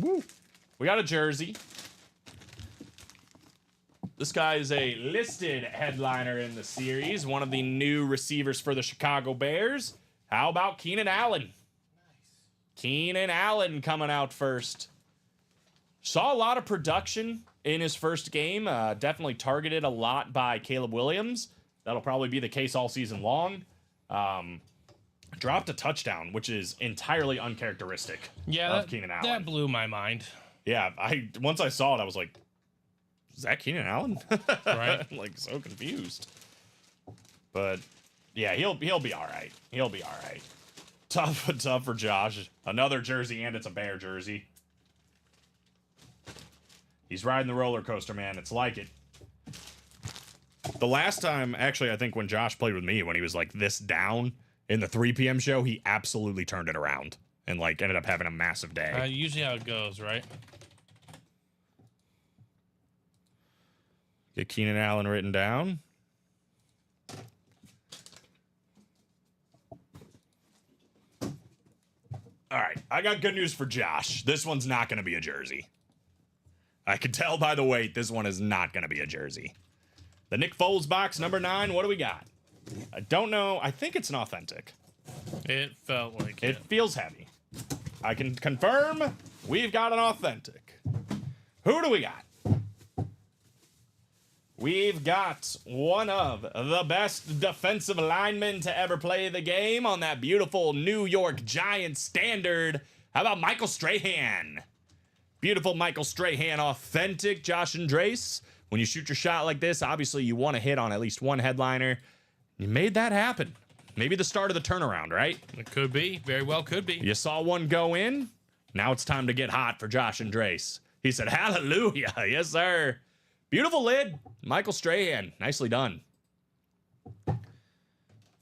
Woo. We got a jersey. This guy is a listed headliner in the series, one of the new receivers for the Chicago Bears. How about Keenan Allen? Nice. Keenan Allen coming out first. Saw a lot of production in his first game. Definitely targeted a lot by Caleb Williams. That'll probably be the case all season long. Dropped a touchdown, which is entirely uncharacteristic of Keenan Allen. That blew my mind. Yeah, once I saw it, I was like, is that Keenan Allen? Right. I'm like so confused. But yeah, he'll be all right. He'll be all right. Tough for Josh. Another jersey, and it's a Bear jersey. He's riding the roller coaster, man. It's like it. The last time, actually, I think when Josh played with me, when he was like this down in the 3 p.m. show, he absolutely turned it around and like ended up having a massive day. Usually how it goes, right? Get Keenan Allen written down. All right, I got good news for Josh. This one's not going to be a jersey. I can tell by the weight, this one is not going to be a jersey. The Nick Foles box, number 9. What do we got? I don't know. I think it's an authentic. It felt like it. Feels heavy. I can confirm we've got an authentic. Who do we got? We've got one of the best defensive linemen to ever play the game on that beautiful New York Giants standard. How about Michael Strahan? Beautiful Michael Strahan authentic, Josh and Drace. When you shoot your shot like this, obviously you want to hit on at least one headliner. You made that happen. Maybe the start of the turnaround, right? It could be. Very well could be. You saw one go in. Now it's time to get hot for Josh and Drace. He said, hallelujah. Yes, sir. Beautiful lid. Michael Strahan. Nicely done.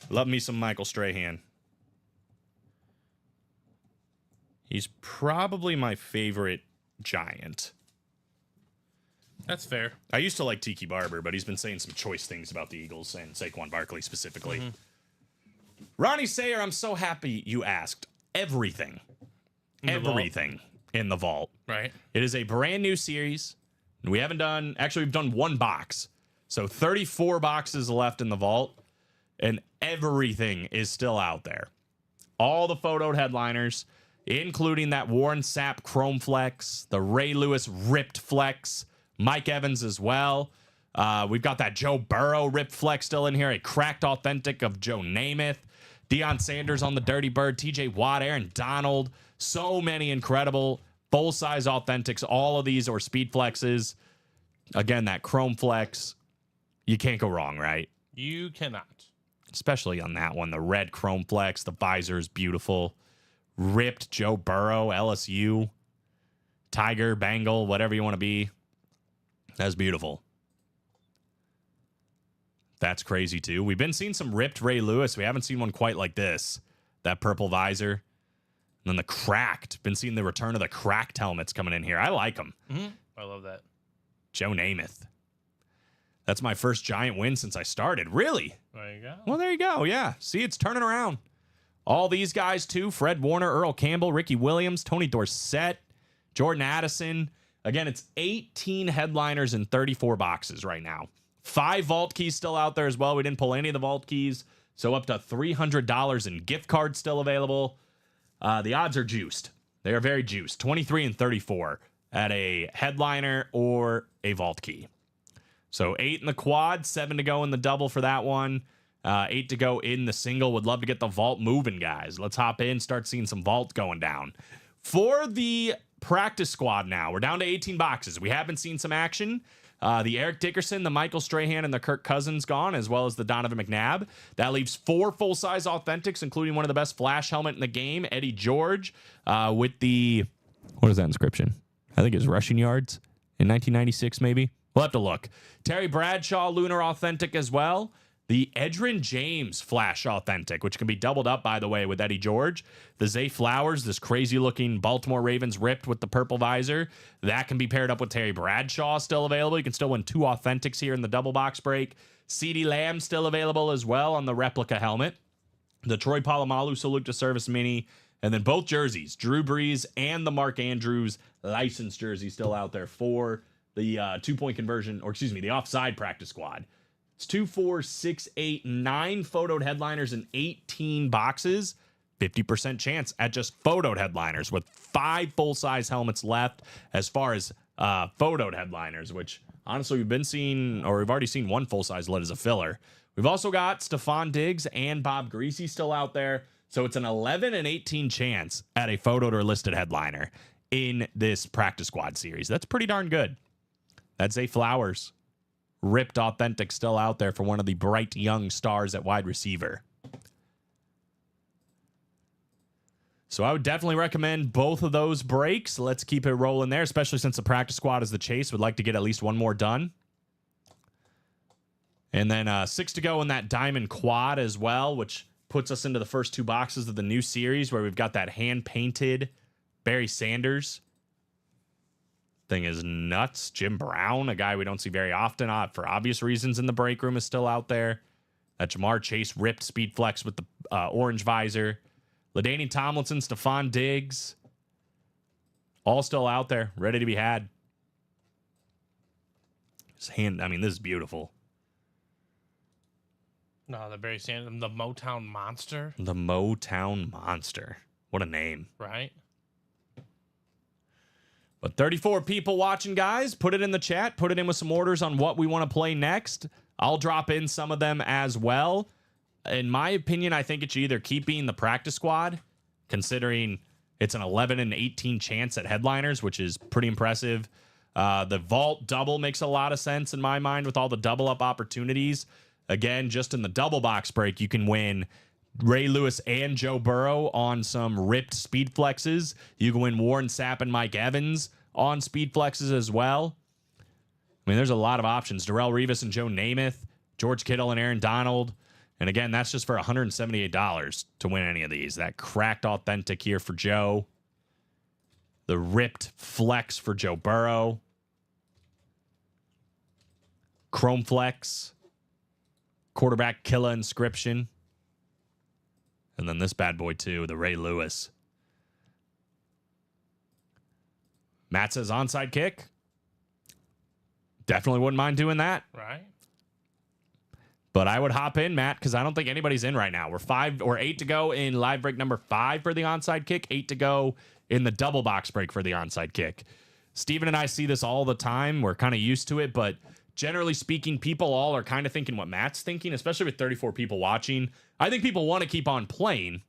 Love me some Michael Strahan. He's probably my favorite Giant. That's fair. I used to like Tiki Barber, but he's been saying some choice things about the Eagles and Saquon Barkley specifically. Mm-hmm. Ronnie Sayer, I'm so happy you asked. Everything in the vault. Right. It is a brand new series. We haven't done, actually, we've done 1 box. So 34 boxes left in the vault, and everything is still out there. All the photoed headliners, including that Warren Sapp Chrome Flex, the Ray Lewis Ripped Flex, Mike Evans as well. We've got that Joe Burrow Ripped Flex still in here, a cracked authentic of Joe Namath, Deion Sanders on the Dirty Bird, TJ Watt, Aaron Donald. So many incredible full-size authentics. All of these are speed flexes. Again, that Chrome Flex, you can't go wrong, right? You cannot. Especially on that one, the red Chrome Flex, the visor is beautiful. Ripped Joe Burrow, LSU, Tiger, Bengal, whatever you want to be. That's beautiful. That's crazy, too. We've been seeing some ripped Ray Lewis. We haven't seen one quite like this. That purple visor. And then the cracked. Been seeing the return of the cracked helmets coming in here. I like them. Mm-hmm. I love that. Joe Namath. That's my first Giant win since I started. Really? There you go. Well, there you go. Yeah. See, it's turning around. All these guys, too. Fred Warner, Earl Campbell, Ricky Williams, Tony Dorsett, Jordan Addison. Again, it's 18 headliners in 34 boxes right now. 5 vault keys still out there as well. We didn't pull any of the vault keys. So up to $300 in gift cards still available. The odds are juiced. They are very juiced. 23 and 34 at a headliner or a vault key. So 8 in the quad, 7 to go in the double for that one. 8 to go in the single. Would love to get the vault moving, guys. Let's hop in, start seeing some vault going down. For the practice squad now, we're down to 18 boxes. We haven't seen some action. The Eric Dickerson, the Michael Strahan, and the Kirk Cousins gone, as well as the Donovan McNabb. That leaves 4 full-size authentics, including one of the best flash helmet in the game, Eddie George, with the... What is that inscription? I think it's rushing yards in 1996, maybe. We'll have to look. Terry Bradshaw, Lunar Authentic as well. The Edgerrin James Flash Authentic, which can be doubled up, by the way, with Eddie George. The Zay Flowers, this crazy-looking Baltimore Ravens ripped with the purple visor. That can be paired up with Terry Bradshaw, still available. You can still win 2 Authentics here in the double box break. CeeDee Lamb still available as well on the replica helmet. The Troy Polamalu Salute to Service Mini. And then both jerseys, Drew Brees and the Mark Andrews licensed jersey still out there for the 2-point conversion, or excuse me, the offside practice squad. It's 2, 4, 6, 8, 9 photoed headliners in 18 boxes. 50% chance at just photoed headliners with 5 full-size helmets left as far as photoed headliners, which honestly we've been seeing, or we've already seen 1 full-size lit as a filler. We've also got Stephon Diggs and Bob Greasy still out there. So it's an 11 and 18 chance at a photoed or listed headliner in this practice squad series. That's pretty darn good. That's Zay Flowers. Ripped authentic still out there for one of the bright young stars at wide receiver. So I would definitely recommend both of those breaks. Let's keep it rolling there, especially since the practice squad is the chase. Would like to get at least one more done. And then 6 to go in that diamond quad as well, which puts us into the first 2 boxes of the new series where we've got that hand-painted Barry Sanders. Thing is nuts. Jim Brown, a guy we don't see very often for obvious reasons in the break room, is still out there. That Jamar Chase ripped speed flex with the orange visor. LaDainian Tomlinson, Stephon Diggs, all still out there, ready to be had. His hand, I mean, this is beautiful. No, the Barry Sanders, the Motown Monster. The Motown Monster. What a name. Right? But 34 people watching, guys. Put it in the chat. Put it in with some orders on what we want to play next. I'll drop in some of them as well. In my opinion, I think it should either keep being the practice squad, considering it's an 11 and 18 chance at headliners, which is pretty impressive. The vault double makes a lot of sense in my mind with all the double up opportunities. Again, just in the double box break, you can win Ray Lewis and Joe Burrow on some ripped speed flexes. You can win Warren Sapp and Mike Evans on speed flexes as well. I mean, there's a lot of options. Darrelle Revis and Joe Namath, George Kittle and Aaron Donald. And again, that's just for $178 to win any of these. That cracked authentic here for Joe. The ripped flex for Joe Burrow. Chrome flex. Quarterback killer inscription. And then this bad boy too, the Ray Lewis. Matt says onside kick. Definitely wouldn't mind doing that. Right. But I would hop in, Matt, because I don't think anybody's in right now. We're 5 or 8 to go in live break number 5 for the onside kick. 8 to go in the double box break for the onside kick. Steven and I see this all the time. We're kind of used to it, but generally speaking, people all are kind of thinking what Matt's thinking, especially with 34 people watching. I think people want to keep on playing,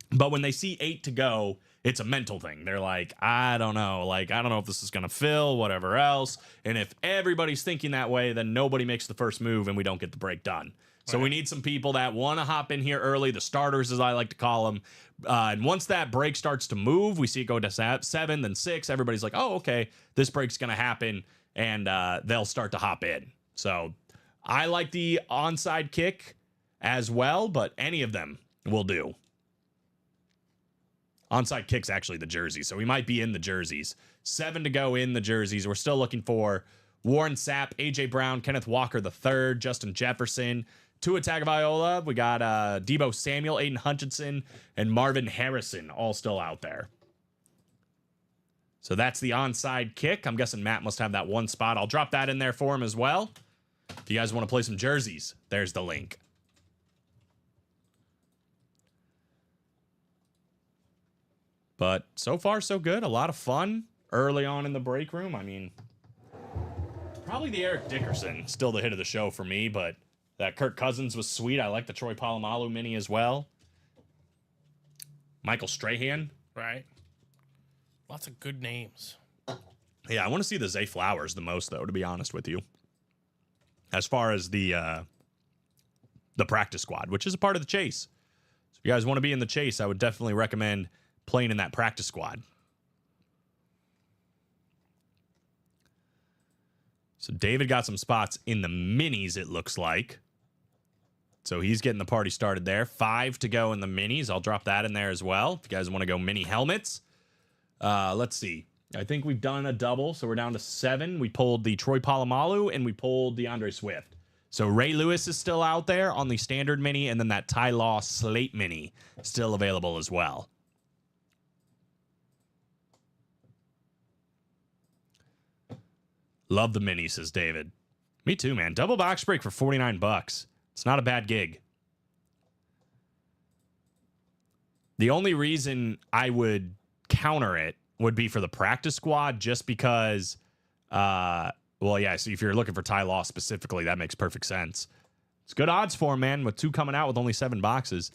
but when they see 8 to go, it's a mental thing. They're like, I don't know. Like, I don't know if this is going to fill, whatever else. And if everybody's thinking that way, then nobody makes the first move and we don't get the break done. So we need some people that want to hop in here early, the starters, as I like to call them. And once that break starts to move, we see it go to 7, then 6. Everybody's like, oh, okay, this break's going to happen. And they'll start to hop in. So I like the onside kick as well, but any of them will do. Onside kick's actually the jersey, so we might be in the jerseys. 7 to go in the jerseys. We're still looking for Warren Sapp, A.J. Brown, Kenneth Walker III, Justin Jefferson, Tua Tagovailoa. We got Deebo Samuel, Aiden Hutchinson, and Marvin Harrison all still out there. So that's the onside kick. I'm guessing Matt must have that one spot. I'll drop that in there for him as well. If you guys want to play some jerseys, there's the link. But so far, so good. A lot of fun early on in the break room. I mean, Probably the Eric Dickerson, still the hit of the show for me, but that Kirk Cousins was sweet. I like the Troy Polamalu mini as well. Michael Strahan. Right. Lots of good names. Yeah, I want to see the Zay Flowers the most, though, to be honest with you. As far as the practice squad, which is a part of the chase. So if you guys want to be in the chase, I would definitely recommend playing in that practice squad. So David got some spots in the minis, it looks like. So he's getting the party started there. 5 to go in the minis. I'll drop that in there as well. If you guys want to go mini helmets. Let's see. I think we've done a double, so we're down to 7. We pulled the Troy Polamalu, and we pulled DeAndre Swift. So Ray Lewis is still out there on the standard mini, and then that Ty Law Slate mini still available as well. Love the mini, says David. Me too, man. Double box break for $49. It's not a bad gig. The only reason I would counter it would be for the practice squad, just because, well, yeah, so if you're looking for Ty Law specifically, that makes perfect sense. It's good odds for him, man, with 2 coming out with only 7 boxes.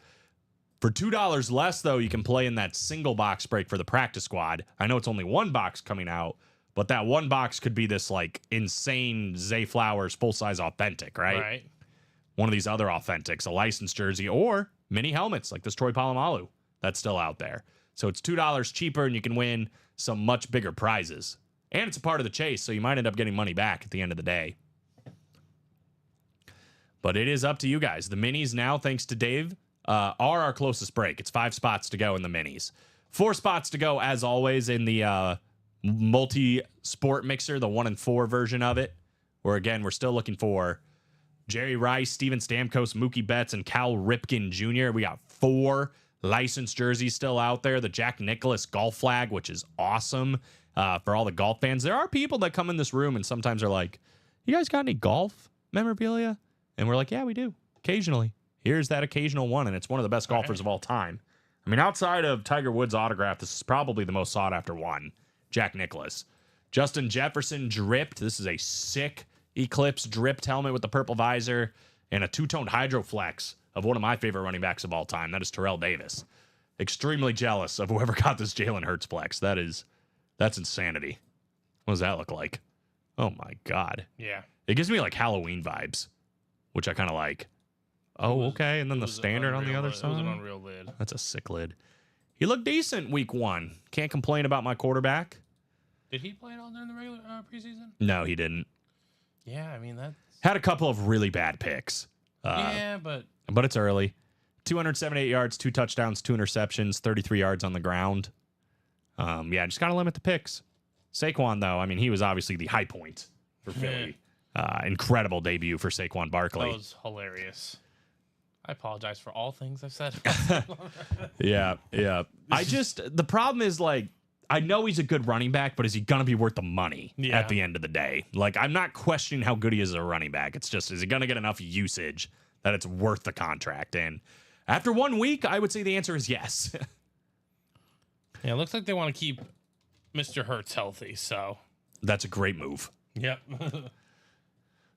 For $2 less, though, you can play in that single box break for the practice squad. I know it's only 1 box coming out, but that 1 box could be this, like, insane Zay Flowers full-size authentic, right? Right. One of these other authentics, a licensed jersey, or mini helmets like this Troy Polamalu that's still out there. So it's $2 cheaper, and you can win some much bigger prizes. And it's a part of the chase, so you might end up getting money back at the end of the day. But it is up to you guys. The minis now, thanks to Dave, are our closest break. It's 5 spots to go in the minis. 4 spots to go, as always, in the multi-sport mixer, the 1 and 4 version of it, where, again, we're still looking for Jerry Rice, Steven Stamkos, Mookie Betts, and Cal Ripken Jr. We got 4 licensed jerseys still out there. The Jack Nicklaus golf flag, which is awesome for all the golf fans. There are people that come in this room and sometimes are like, you guys got any golf memorabilia? And we're like, yeah, we do. Occasionally. Here's that occasional one, and it's one of the best golfers of all time. I mean, outside of Tiger Woods' autograph, this is probably the most sought-after one. Jack Nicklaus. Justin Jefferson dripped. This is a sick Eclipse dripped helmet with the purple visor and a 2-toned Hydroflex of one of my favorite running backs of all time. That is Terrell Davis. Extremely jealous of whoever got this Jalen Hurts flex. That's insanity. What does that look like? Oh my God. Yeah. It gives me like Halloween vibes, which I kind of like. Oh, okay. And then the standard on the other side. It was an Unreal lid. That's a sick lid. He looked decent week 1. Can't complain about my quarterback. Did he play it all during the regular preseason? No, he didn't. Yeah, I mean, that's... Had a couple of really bad picks. yeah, but it's early. 278 yards, 2 touchdowns, 2 interceptions, 33 yards on the ground. Yeah, just got to limit the picks. Saquon, though, I mean, he was obviously the high point for Philly. Incredible debut for Saquon Barkley. That was hilarious. I apologize for all things I've said. Yeah. The problem is, like, I know he's a good running back, but is he going to be worth the money at the end of the day? Like, I'm not questioning how good he is as a running back. It's just, is he going to get enough usage that it's worth the contract? And after 1 week, I would say the answer is yes. Yeah, it looks like they want to keep Mr. Hurts healthy, so. That's a great move. Yep.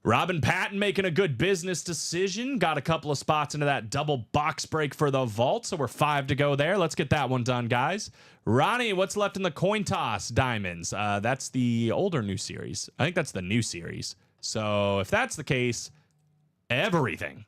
Robin Patton making a good business decision. Got a couple of spots into that double box break for the vault, so we're 5 to go there. Let's get that one done, guys. Ronnie, what's left in the coin toss diamonds? That's the older new series. I think that's the new series. So if that's the case, everything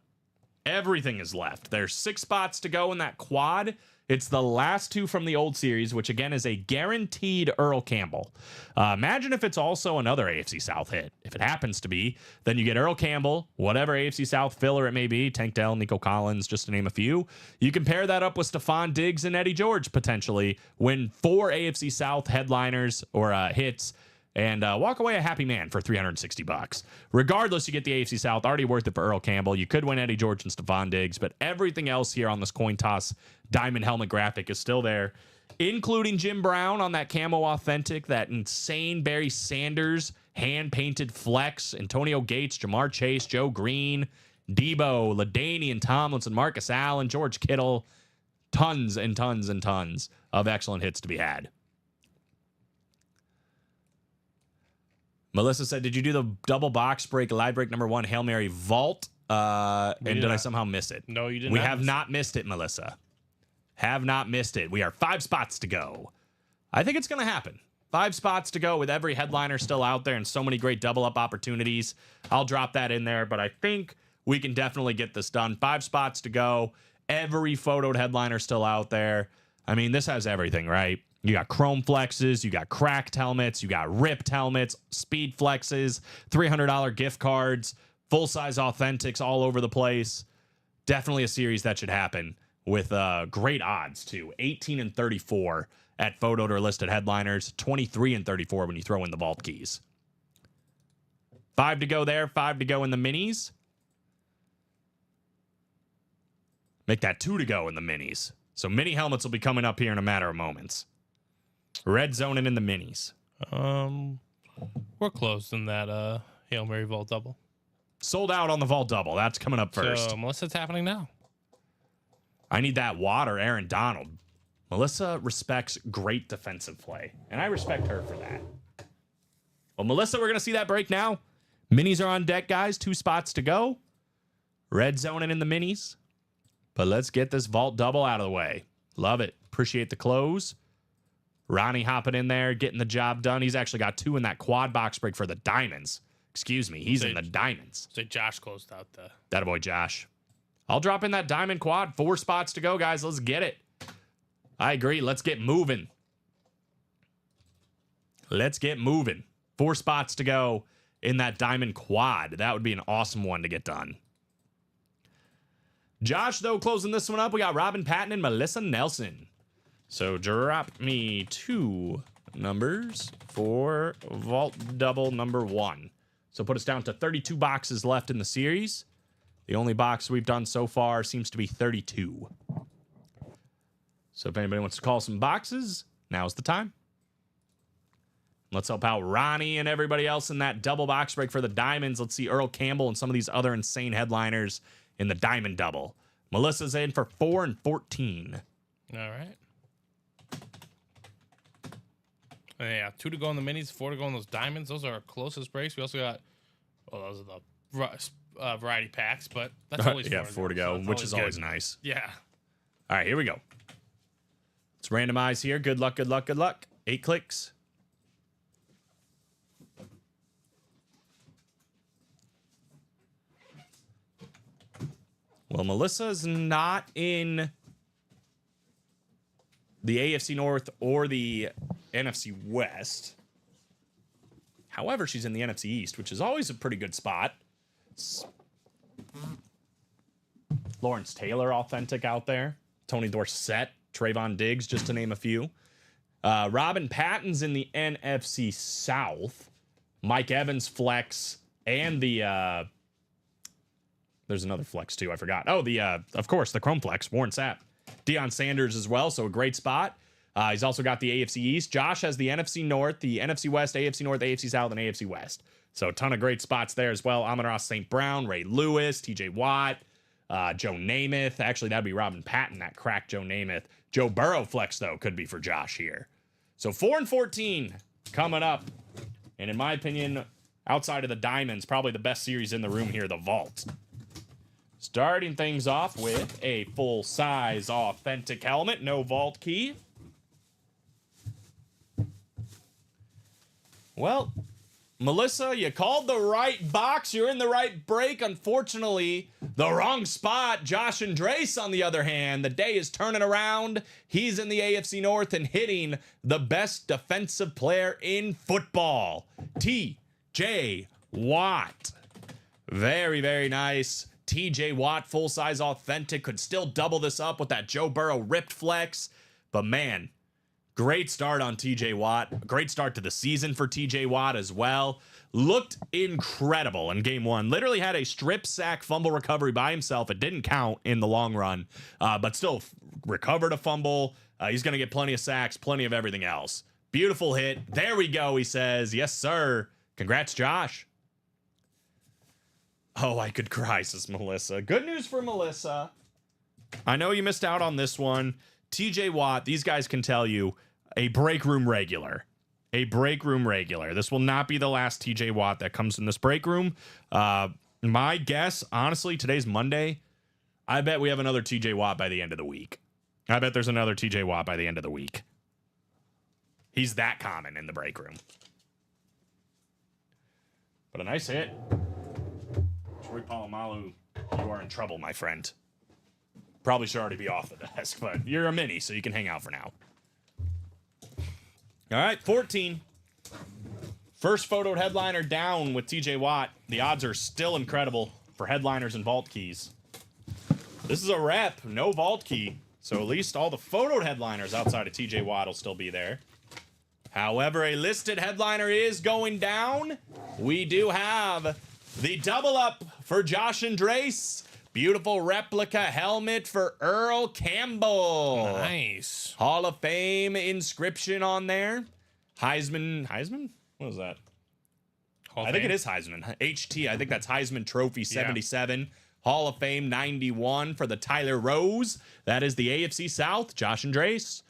is left. There's 6 spots to go in that quad. It's the last 2 from the old series, which again is a guaranteed Earl Campbell. Imagine if it's also another AFC South hit. If it happens to be, then you get Earl Campbell, whatever AFC South filler it may be, Tank Dell, Nico Collins, just to name a few. You can pair that up with Stephon Diggs and Eddie George potentially, win 4 AFC South headliners or hits, and walk away a happy man for $360. Regardless, you get the AFC South, already worth it for Earl Campbell. You could win Eddie George and Stephon Diggs, but everything else here on this coin toss diamond helmet graphic is still there, including Jim Brown on that camo authentic, that insane Barry Sanders hand-painted flex, Antonio Gates, Jamar Chase, Joe Green, Debo, LaDainian Tomlinson, Marcus Allen, George Kittle. Tons and tons and tons of excellent hits to be had. Melissa said, did you do the double box break, live break number 1, Hail Mary vault? And did I somehow miss it? No, you did We not. have not missed it, Melissa. Have not missed it. We are 5 spots to go. I think it's going to happen. 5 spots to go with every headliner still out there and so many great double up opportunities. I'll drop that in there, but I think we can definitely get this done. 5 spots to go. Every photoed headliner still out there. I mean, this has everything, right? You got chrome flexes, you got cracked helmets, you got ripped helmets, speed flexes, $300 gift cards, full-size authentics all over the place. Definitely a series that should happen with great odds, too. 18 and 34 at photoed or listed headliners, 23 and 34 when you throw in the vault keys. 5 to go there, 5 to go in the minis. Make that 2 to go in the minis. So mini helmets will be coming up here in a matter of moments. Red zoning in the minis. We're close in that Hail Mary Vault double. Sold out on the vault double. That's coming up first. So Melissa, it's happening now. I need that water, Aaron Donald. Melissa respects great defensive play, and I respect her for that. Well, Melissa, we're going to see that break now. Minis are on deck, guys. 2 spots to go. Red zoning in the minis. But let's get this vault double out of the way. Love it. Appreciate the close. Ronnie hopping in there, getting the job done. He's actually got 2 in that quad box break for the diamonds. Excuse me. He's in the diamonds. So Josh closed out the... That boy, Josh. I'll drop in that diamond quad. 4 spots to go, guys. Let's get it. I agree. Let's get moving. Let's get moving. 4 spots to go in that diamond quad. That would be an awesome one to get done. Josh, though, closing this one up. We got Robin Patton and Melissa Nelson. So drop me 2 numbers for vault double number 1. So put us down to 32 boxes left in the series. The only box we've done so far seems to be 32. So if anybody wants to call some boxes, now's the time. Let's help out Ronnie and everybody else in that double box break for the diamonds. Let's see Earl Campbell and some of these other insane headliners in the diamond double. Melissa's in for 4 and 14. All right. Yeah, 2 to go in the minis, 4 to go in those diamonds. Those are our closest breaks. We also got, well, those are the variety packs, but that's always 4 to go, so which is always good. nice. Yeah. All right, here we go. Let's randomize here. Good luck, good luck, good luck. 8 clicks. Well, Melissa's not in the AFC North or the NFC West. However, she's in the NFC East, which is always a pretty good spot. Lawrence Taylor authentic out there. Tony Dorsett, Trayvon Diggs, just to name a few. Robin Patton's in the NFC South. Mike Evans flex and the there's another flex too, I forgot. Oh, of course, the Chrome flex, Warren Sapp. Deion Sanders as well, so a great spot. He's also got the AFC East. Josh has the NFC North, the NFC West, AFC North, AFC South, and AFC West. So a ton of great spots there as well. Amon-Ra St. Brown, Ray Lewis, TJ Watt, Joe Namath. Actually, that'd be Robin Patton, that cracked Joe Namath. Joe Burrow flex, though, could be for Josh here. So 4 and 14 coming up. And in my opinion, outside of the diamonds, probably the best series in the room here, the vault. Starting things off with a full-size authentic helmet, no vault key. Well, Melissa, you called the right box. You're in the right break. Unfortunately, the wrong spot. Josh Andres, on the other hand, the day is turning around. He's in the AFC North and hitting the best defensive player in football, TJ Watt. Very, very nice. TJ Watt, full-size authentic, could still double this up with that Joe Burrow ripped flex. But man, great start on TJ Watt. Great start to the season for TJ Watt as well. Looked incredible in game 1. Literally had a strip sack fumble recovery by himself. It didn't count in the long run, but still recovered a fumble. He's going to get plenty of sacks, plenty of everything else. Beautiful hit. There we go, he says. Yes, sir. Congrats, Josh. Oh, I could cry, says Melissa. Good news for Melissa. I know you missed out on this one. TJ Watt, these guys can tell you, a break room regular. a break room regular. This will not be the last TJ Watt that comes in this break room. My guess, honestly, today's Monday. I bet we have another TJ Watt by the end of the week. I bet there's another TJ Watt by the end of the week. He's that common in the break room. But a nice hit. Troy Polamalu, you are in trouble, my friend. Probably should already be off the desk, but you're a mini, so you can hang out for now. All right, 14. First photoed headliner down with TJ Watt. The odds are still incredible for headliners and vault keys. This is a rep, no vault key. So at least all the photoed headliners outside of TJ Watt will still be there. However, a listed headliner is going down. We do have the double up for Josh Andres. Beautiful replica helmet for Earl Campbell. Nice. Hall of Fame inscription on there. Heisman? What was that? I think it is Heisman. HT, I think that's Heisman Trophy 77. Yeah. Hall of Fame 91 for the Tyler Rose. That is the AFC South, Josh Andres.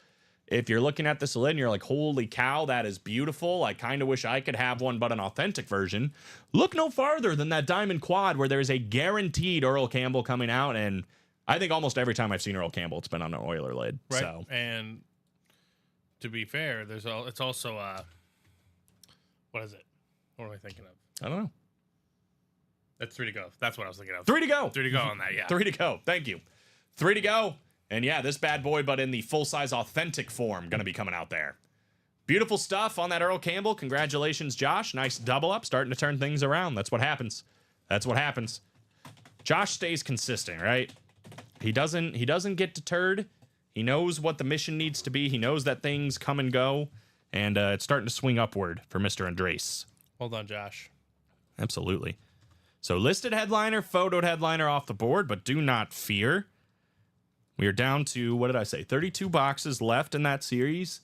If you're looking at this lid and you're like, holy cow, that is beautiful. I kind of wish I could have one, but an authentic version. Look no farther than that Diamond Quad where there's a guaranteed Earl Campbell coming out. And I think almost every time I've seen Earl Campbell, it's been on an Oiler lid. Right. So. And to be fair, it's also, what is it? What am I thinking of? I don't know. That's 3 to go. That's what I was thinking of. 3 to go. 3 to go on that, yeah. 3 to go. Thank you. 3 to go. And yeah, this bad boy, but in the full-size authentic form, going to be coming out there. Beautiful stuff on that Earl Campbell. Congratulations, Josh. Nice double up, starting to turn things around. That's what happens. That's what happens. Josh stays consistent, right? He doesn't get deterred. He knows what the mission needs to be. He knows that things come and go, and it's starting to swing upward for Mr. Andres. Hold on, Josh. Absolutely. So listed headliner, photoed headliner off the board, but do not fear. We are down to, what did I say, 32 boxes left in that series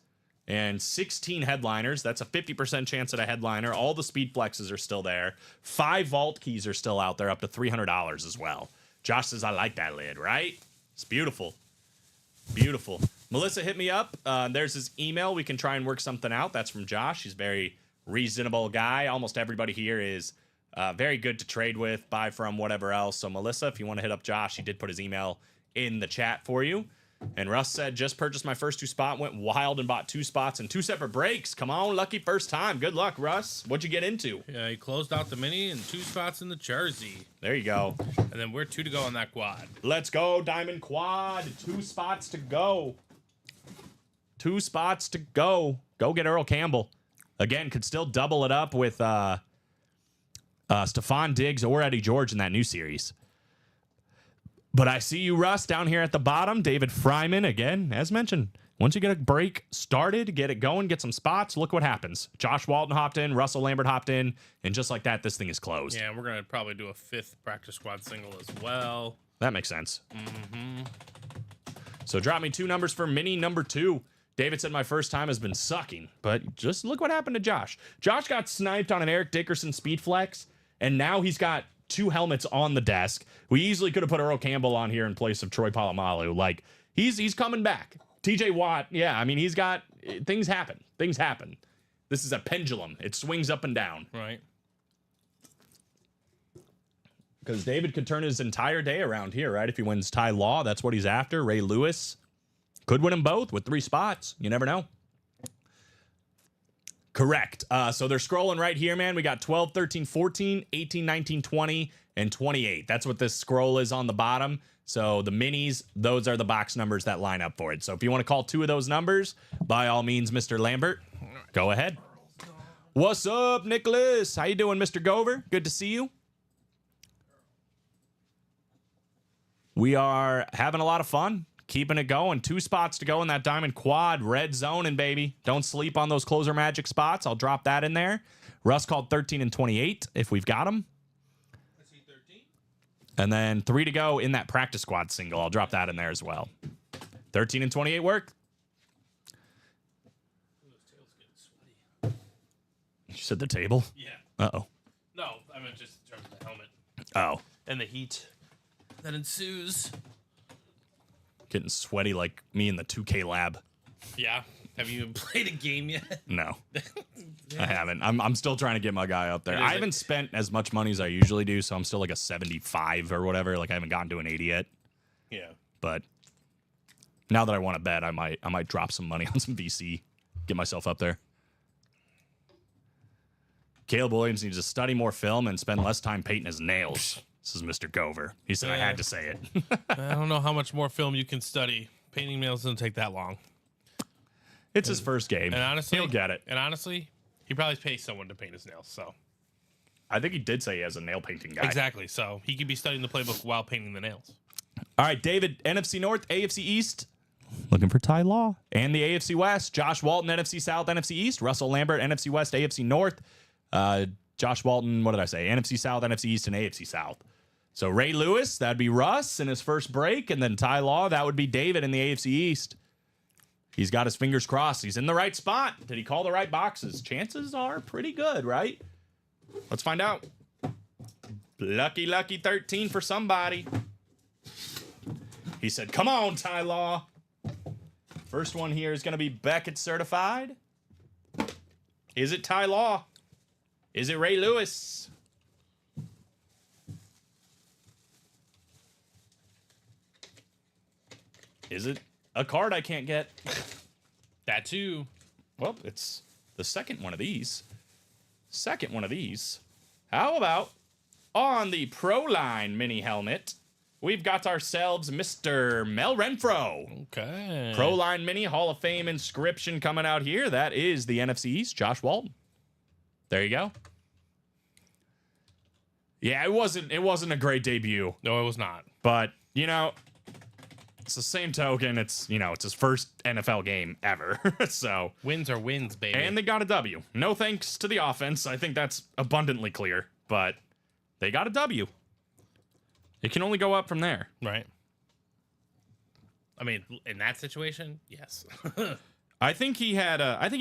and 16 headliners. That's a 50% chance at a headliner. All the speed flexes are still there. 5 vault keys are still out there, up to $300 as well. Josh says, I like that lid, right? It's beautiful. Beautiful. Melissa hit me up. There's his email. We can try and work something out. That's from Josh. He's a very reasonable guy. Almost everybody here is very good to trade with, buy from, whatever else. So Melissa, if you want to hit up Josh, he did put his email in the chat for you. And Russ said, just purchased my first 2 spot, went wild and bought 2 spots and 2 separate breaks. Come on, lucky first time. Good luck, Russ. What'd you get into? Yeah, he closed out the mini and 2 spots in the jersey. There you go. And then we're 2 to go on that quad. Let's go, Diamond Quad. 2 spots to go. 2 spots to go. Go get Earl Campbell. Again, could still double it up with Stephon Diggs or Eddie George in that new series. But I see you, Russ, down here at the bottom. David Fryman, again, as mentioned. Once you get a break started, get it going, get some spots, look what happens. Josh Walton hopped in, Russell Lambert hopped in, and just like that, this thing is closed. Yeah, we're going to probably do a 5th practice squad single as well. That makes sense. Mm-hmm. So drop me 2 numbers for mini number 2. David said my first time has been sucking, but just look what happened to Josh. Josh got sniped on an Eric Dickerson speed flex, and now he's got 2 helmets on the desk. We easily could have put Earl Campbell on here in place of Troy Polamalu. Like, he's coming back. TJ Watt, yeah, I mean, he's got, things happen. Things happen. This is a pendulum. It swings up and down. Right. Because David could turn his entire day around here, right? If he wins Ty Law, that's what he's after. Ray Lewis could win them both with 3 spots. You never know. Correct. So they're scrolling right here, man. We got 12, 13, 14, 18, 19, 20, and 28. That's what this scroll is on the bottom. So the minis, those are the box numbers that line up for it. So if you want to call 2 of those numbers, by all means, Mr. Lambert, go ahead. What's up, Nicholas? How you doing, Mr. Gover? Good to see you. We are having a lot of fun. Keeping it going. 2 spots to go in that Diamond Quad. Red zoning, baby. Don't sleep on those closer magic spots. I'll drop that in there. Russ called 13 and 28 if we've got them. I see 13. And then 3 to go in that practice squad single. I'll drop that in there as well. 13 and 28 work. Ooh, his tail's getting sweaty. You said the table? Yeah. Uh-oh. No, I meant just in terms of the helmet. Oh. And the heat that ensues. Getting sweaty like me in the 2K lab. Yeah. Have you even played a game yet? No, I haven't. I'm still trying to get my guy up there. It is I like- haven't spent as much money as I usually do, so I'm still like a 75 or whatever. Like I haven't gotten to an 80 yet. Yeah. But now that I want to bet, I might drop some money on some VC, get myself up there. Caleb Williams needs to study more film and spend less time painting his nails. This is Mr. Gover. He said I had to say it. I don't know how much more film you can study. Painting nails doesn't take that long. It's his first game. And honestly, he'll get it. And honestly, he probably pays someone to paint his nails. So I think he did say he has a nail painting guy. exactly. So he could be studying the playbook while painting the nails. All right, David, NFC North, AFC East. Looking for Ty Law. And the AFC West, Josh Walton, NFC South, NFC East. Russell Lambert, NFC West, AFC North. Josh Walton, what did I say? NFC South, NFC East, and AFC South. So Ray Lewis, that'd be Russ in his first break. And then Ty Law, that would be David in the AFC East. He's got his fingers crossed. He's in the right spot. Did he call the right boxes? Chances are pretty good, right? Let's find out. Lucky 13 for somebody. He said, come on, Ty Law. First one here is going to be Beckett certified. Is it Ty Law? Is it Ray Lewis? Is it a card I can't get? That too. Well, it's the second one of these. How about on the Pro Line mini helmet, we've got ourselves Mr. Mel Renfro. Okay. Pro Line Mini Hall of Fame inscription coming out here. That is the NFC East, Josh Walton. There you go. Yeah, it wasn't a great debut, No, it was not. but you know, it's the same token. It's it's his first NFL game ever. So Wins are wins, baby. and they got a W. No thanks to the offense. I think that's abundantly clear, but they got a W. It can only go up from there. right. I mean, in that situation, yes. I think he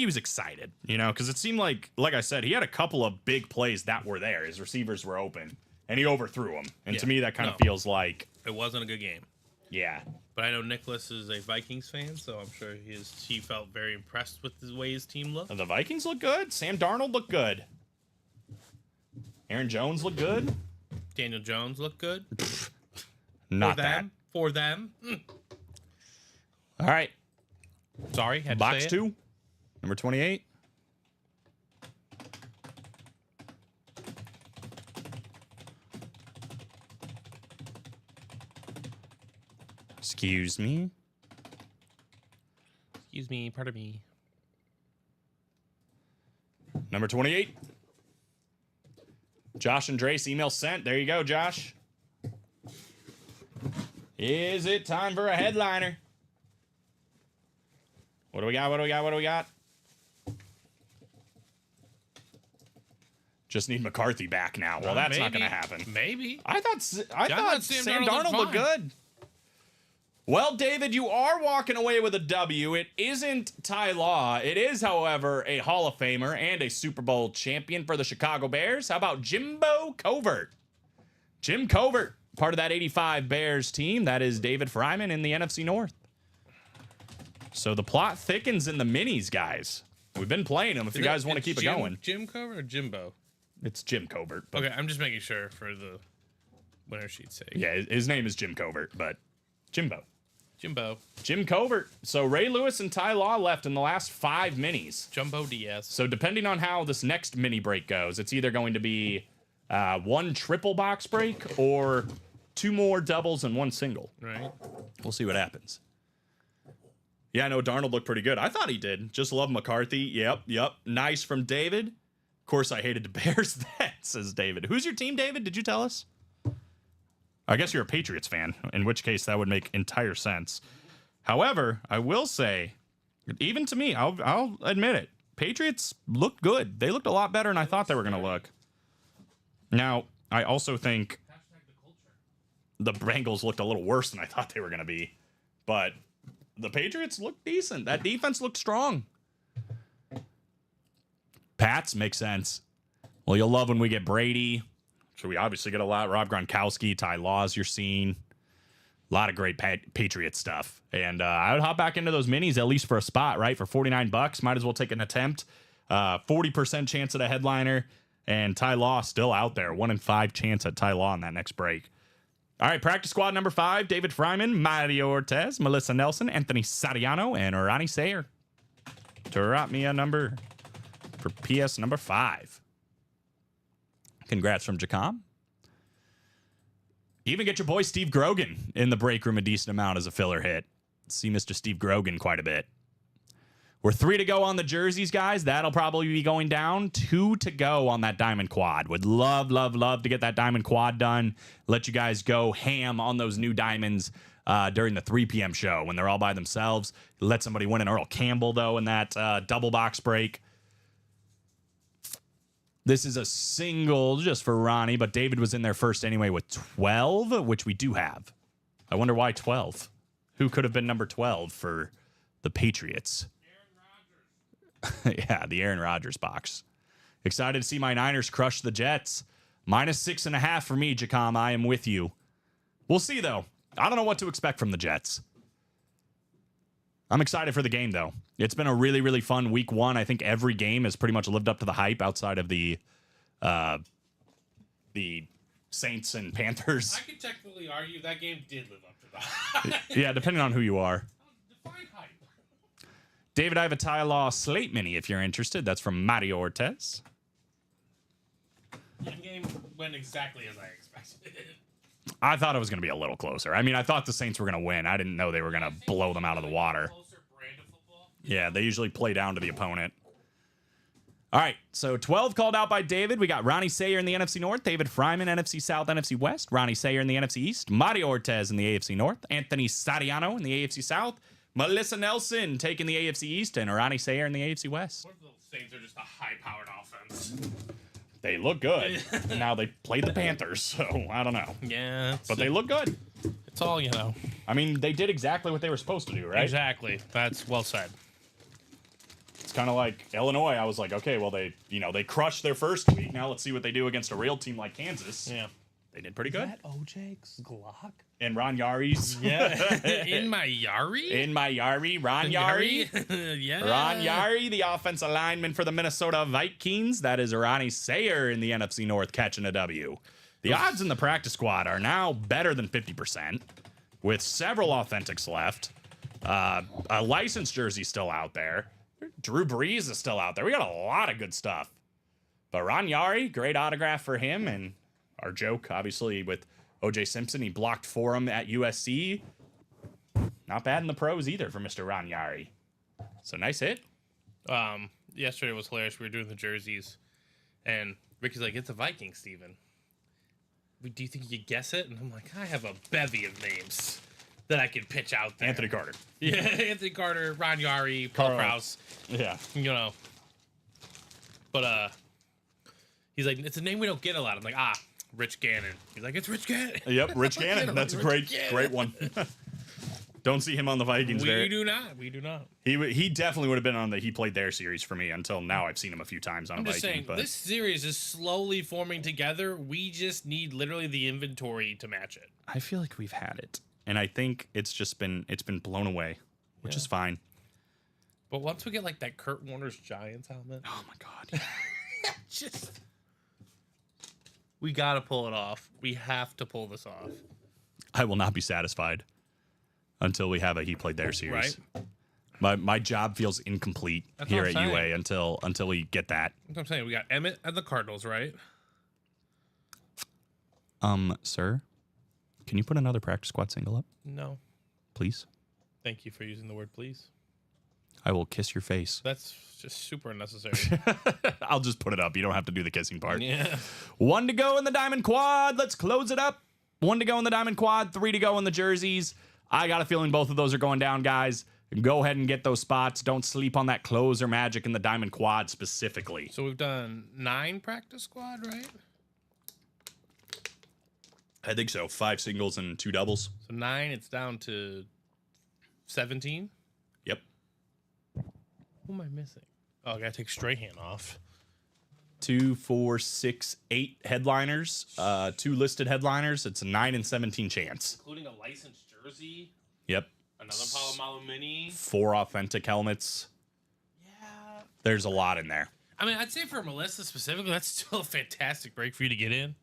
was excited, because it seemed like I said, he had a couple of big plays that were there. His receivers were open, and he overthrew them. And to Yeah. me, that kind of No. feels like, It wasn't a good game. yeah. But I know Nicholas is a Vikings fan, so I'm sure he felt very impressed with the way his team looked. The Vikings look good. Sam Darnold looked good. Aaron Jones looked good. Daniel Jones looked good. Not for that. them. For them. All right. Sorry, had to Box say it. 2, number 28. Excuse me. Excuse me, pardon me. Number 28. Josh and Drace, email sent. There you go, Josh. Is it time for a headliner? What do we got? Just need McCarthy back now. Well, that's not going to happen. Maybe. I thought thought Sam Sam Darnold Darnold looked looked good. Well, David, you are walking away with a W. It isn't Ty Law. It is, however, a Hall of Famer and a Super Bowl champion for the Chicago Bears. How about Jimbo Covert? Jim Covert, part of that 85 Bears team. That is David Fryman in the NFC North. So the plot thickens in the minis, guys. We've been playing them if you guys want to keep it going. Jim Cover or Jimbo? It's Jim Covert. But Okay, I'm just making sure for the winner sheet's sake. yeah, his name is Jim Covert, but Jimbo. Jimbo. Jim Covert. So Ray Lewis and Ty Law left in the last 5 minis. Jumbo Diaz. So depending on how this next mini break goes, it's either going to be 1 triple box break or 2 more doubles and 1 single. Right. We'll see what happens. Yeah, I know Darnold looked pretty good. I thought he did. Just love McCarthy. Yep. Nice from David. Of course, I hated the Bears. That says David. Who's your team, David? Did you tell us? I guess you're a Patriots fan, in which case that would make entire sense. However, I will say, even to me, I'll admit it, Patriots looked good. They looked a lot better than I thought they were going to look. Now, I also think the Bengals looked a little worse than I thought they were going to be. But the Patriots looked decent. That defense looked strong. Pats make sense. Well, you'll love when we get Brady. So we obviously get a lot. Rob Gronkowski, Ty Laws, you're seeing. A lot of great Patriot stuff. And I would hop back into those minis at least for a spot, right? For $49. Might as well take an attempt. 40% chance at a headliner. And Ty Law still out there. 1 in 5 chance at Ty Law in that next break. All right, practice squad number 5. David Fryman, Mario Ortiz, Melissa Nelson, Anthony Sariano, and Ronnie Sayer. Drop me a number for PS number 5. Congrats from Jacom. Even get your boy Steve Grogan in the break room a decent amount as a filler hit. See Mr. Steve Grogan quite a bit. We're 3 to go on the jerseys, guys. That'll probably be going down. 2 to go on that diamond quad. Would love to get that diamond quad done. Let you guys go ham on those new diamonds during the 3 p.m. show when they're all by themselves. Let somebody win an Earl Campbell, though, in that double box break. This is a single just for Ronnie, but David was in there first anyway with 12, which we do have. I wonder why 12. Who could have been number 12 for the Patriots? Yeah, the Aaron Rodgers box. Excited to see my Niners crush the Jets. -6.5 for me, Jacom. I am with you. We'll see, though. I don't know what to expect from the Jets. I'm excited for the game, though. It's been a really, really fun week 1. I think every game has pretty much lived up to the hype outside of the Saints and Panthers. I could technically argue that game did live up to the hype. Yeah, depending on who you are. Define hype. David, I have a Ty Law slate mini if you're interested. That's from Mario Ortiz. The game went exactly as I expected. I thought it was going to be a little closer. I mean, I thought the Saints were going to win. I didn't know they were going to blow them out of the water. Closer brand of football. Yeah, they usually play down to the opponent. All right, so 12 called out by David. We got Ronnie Sayer in the NFC North, David Fryman, NFC South, NFC West, Ronnie Sayer in the NFC East, Mario Ortiz in the AFC North, Anthony Sariano in the AFC South, Melissa Nelson taking the AFC East, and Ronnie Sayer in the AFC West. What if the Saints are just a high-powered offense? They look good. And now they played the Panthers, so I don't know. Yeah, But they look good. it's all, you know. I mean, they did exactly what they were supposed to do, right? Exactly. That's well said. It's kind of like Illinois. I was like, okay, well, they crushed their first week. Now let's see what they do against a real team like Kansas. Yeah. They did pretty good. OJ's Glock? And Ron Yari's. Yeah. In my Yari? In my Yari. Ron Yari. Yeah. Ron Yari, the offensive lineman for the Minnesota Vikings. That is Ronnie Sayer in the NFC North catching a W. The odds in the practice squad are now better than 50%, with several authentics left. A licensed jersey still out there. Drew Brees is still out there. We got a lot of good stuff. But Ron Yari, great autograph for him. And our joke, obviously, with OJ Simpson, he blocked for him at USC. Not bad in the pros either for Mr. Ron Yari. So nice hit. Yesterday was hilarious. We were doing the jerseys, and Ricky's like, "It's a Viking, Steven. Do you think you could guess it?" And I'm like, "I have a bevy of names that I can pitch out there." Anthony Carter. Yeah, Anthony Carter, Ron Yari, Paul Carl. Krause. Yeah. You know. But he's like, "It's a name we don't get a lot." I'm like, Rich Gannon. He's like, "It's Rich Gannon." Yep, Rich Gannon. That's a great one. Don't see him on the Vikings. We do not. He definitely would have been on the He Played There series for me until now. I've seen him a few times on I'm a just Viking. saying, But this series is slowly forming together. We just need literally the inventory to match it. I feel like we've had it, and I think it's been blown away, which is fine. But once we get like that Kurt Warner's Giants helmet, Oh my god. just we gotta pull it off. We have to pull this off, I will not be satisfied until we have a He Played There series. right? My job feels incomplete That's here what at I'm UA until we get that. That's what I'm saying. We got Emmett and the Cardinals, right? Sir, can you put another practice squad single up, No, please? thank you for using the word please. I will kiss your face. That's just super unnecessary. I'll just put it up. You don't have to do the kissing part. Yeah. 1 to go in the Diamond Quad. Let's close it up. 1 to go in the Diamond Quad. 3 to go in the jerseys. I got a feeling both of those are going down, guys. Go ahead and get those spots. Don't sleep on that closer magic in the Diamond Quad specifically. So we've done 9 practice squad, right? I think so. 5 singles and 2 doubles. So 9, it's down to 17. Yep. Who am I missing? Oh, I gotta take Strahan off. 2, 4, 6, 8 headliners. 2 listed headliners. It's a 9 and 17 chance. Including a licensed jersey. jersey, Yep. another Palomalu mini. 4 authentic helmets. Yeah. There's a lot in there. I mean, I'd say for Melissa specifically, that's still a fantastic break for you to get in.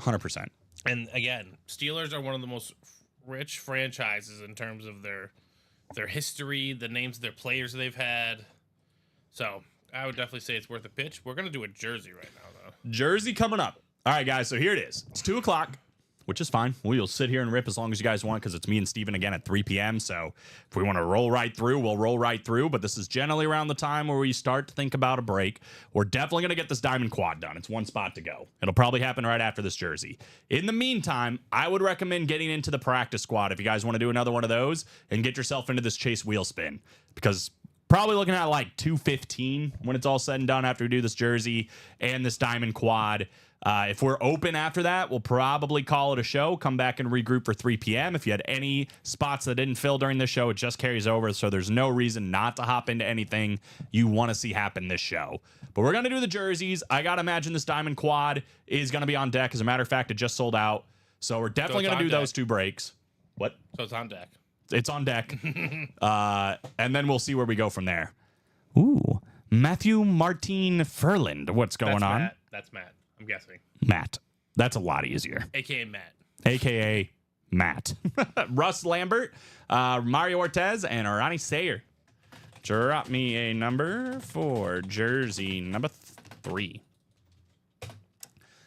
100%. And again, Steelers are one of the most rich franchises in terms of their history, the names of their players they've had. So I would definitely say it's worth a pitch. We're gonna do a jersey right now, though. Jersey coming up. All right, guys. So here it is. It's 2 o'clock, which is fine. We'll sit here and rip as long as you guys want because it's me and Steven again at 3 p.m. So if we want to roll right through, we'll roll right through. But this is generally around the time where we start to think about a break. We're definitely going to get this diamond quad done. It's 1 spot to go. It'll probably happen right after this jersey. In the meantime, I would recommend getting into the practice squad if you guys want to do another one of those and get yourself into this Chase wheel spin because probably looking at like 215 when it's all said and done after we do this jersey and this diamond quad. If we're open after that, we'll probably call it a show, come back and regroup for 3 p.m. If you had any spots that didn't fill during the show, it just carries over. So there's no reason not to hop into anything you want to see happen this show. But we're going to do the jerseys. I got to imagine this diamond quad is going to be on deck. As a matter of fact, it just sold out. So we're definitely going to do those 2 breaks. What? So it's on deck. It's on deck. And then we'll see where we go from there. Ooh, Matthew Martin Furland. What's going on? Matt. That's Matt. I'm guessing. Matt. That's a lot easier. AKA Matt. AKA Matt. Russ Lambert, Mario Ortez, and Ronnie Sayer. Drop me a number for jersey number 3.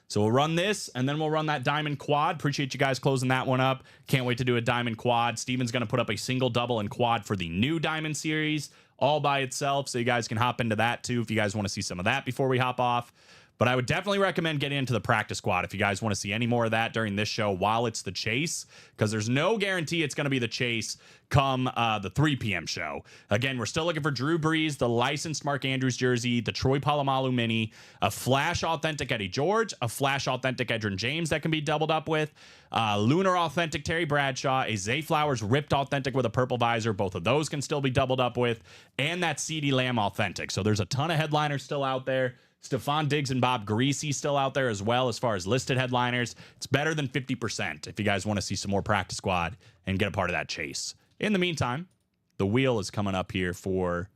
So we'll run this, and then we'll run that diamond quad. Appreciate you guys closing that one up. Can't wait to do a diamond quad. Steven's going to put up a single, double, and quad for the new diamond series all by itself, so you guys can hop into that too if you guys want to see some of that before we hop off. But I would definitely recommend getting into the practice squad if you guys want to see any more of that during this show while it's the chase, because there's no guarantee it's going to be the chase come the 3 p.m. show. Again, we're still looking for Drew Brees, the licensed Mark Andrews jersey, the Troy Polamalu mini, a Flash authentic Eddie George, a Flash authentic Edgerrin James that can be doubled up with, Lunar authentic Terry Bradshaw, a Zay Flowers ripped authentic with a purple visor. Both of those can still be doubled up with, and that CeeDee Lamb authentic. So there's a ton of headliners still out there. Stephon Diggs and Bob Greasy still out there as well as far as listed headliners. It's better than 50% if you guys want to see some more practice squad and get a part of that chase. In the meantime, the wheel is coming up here for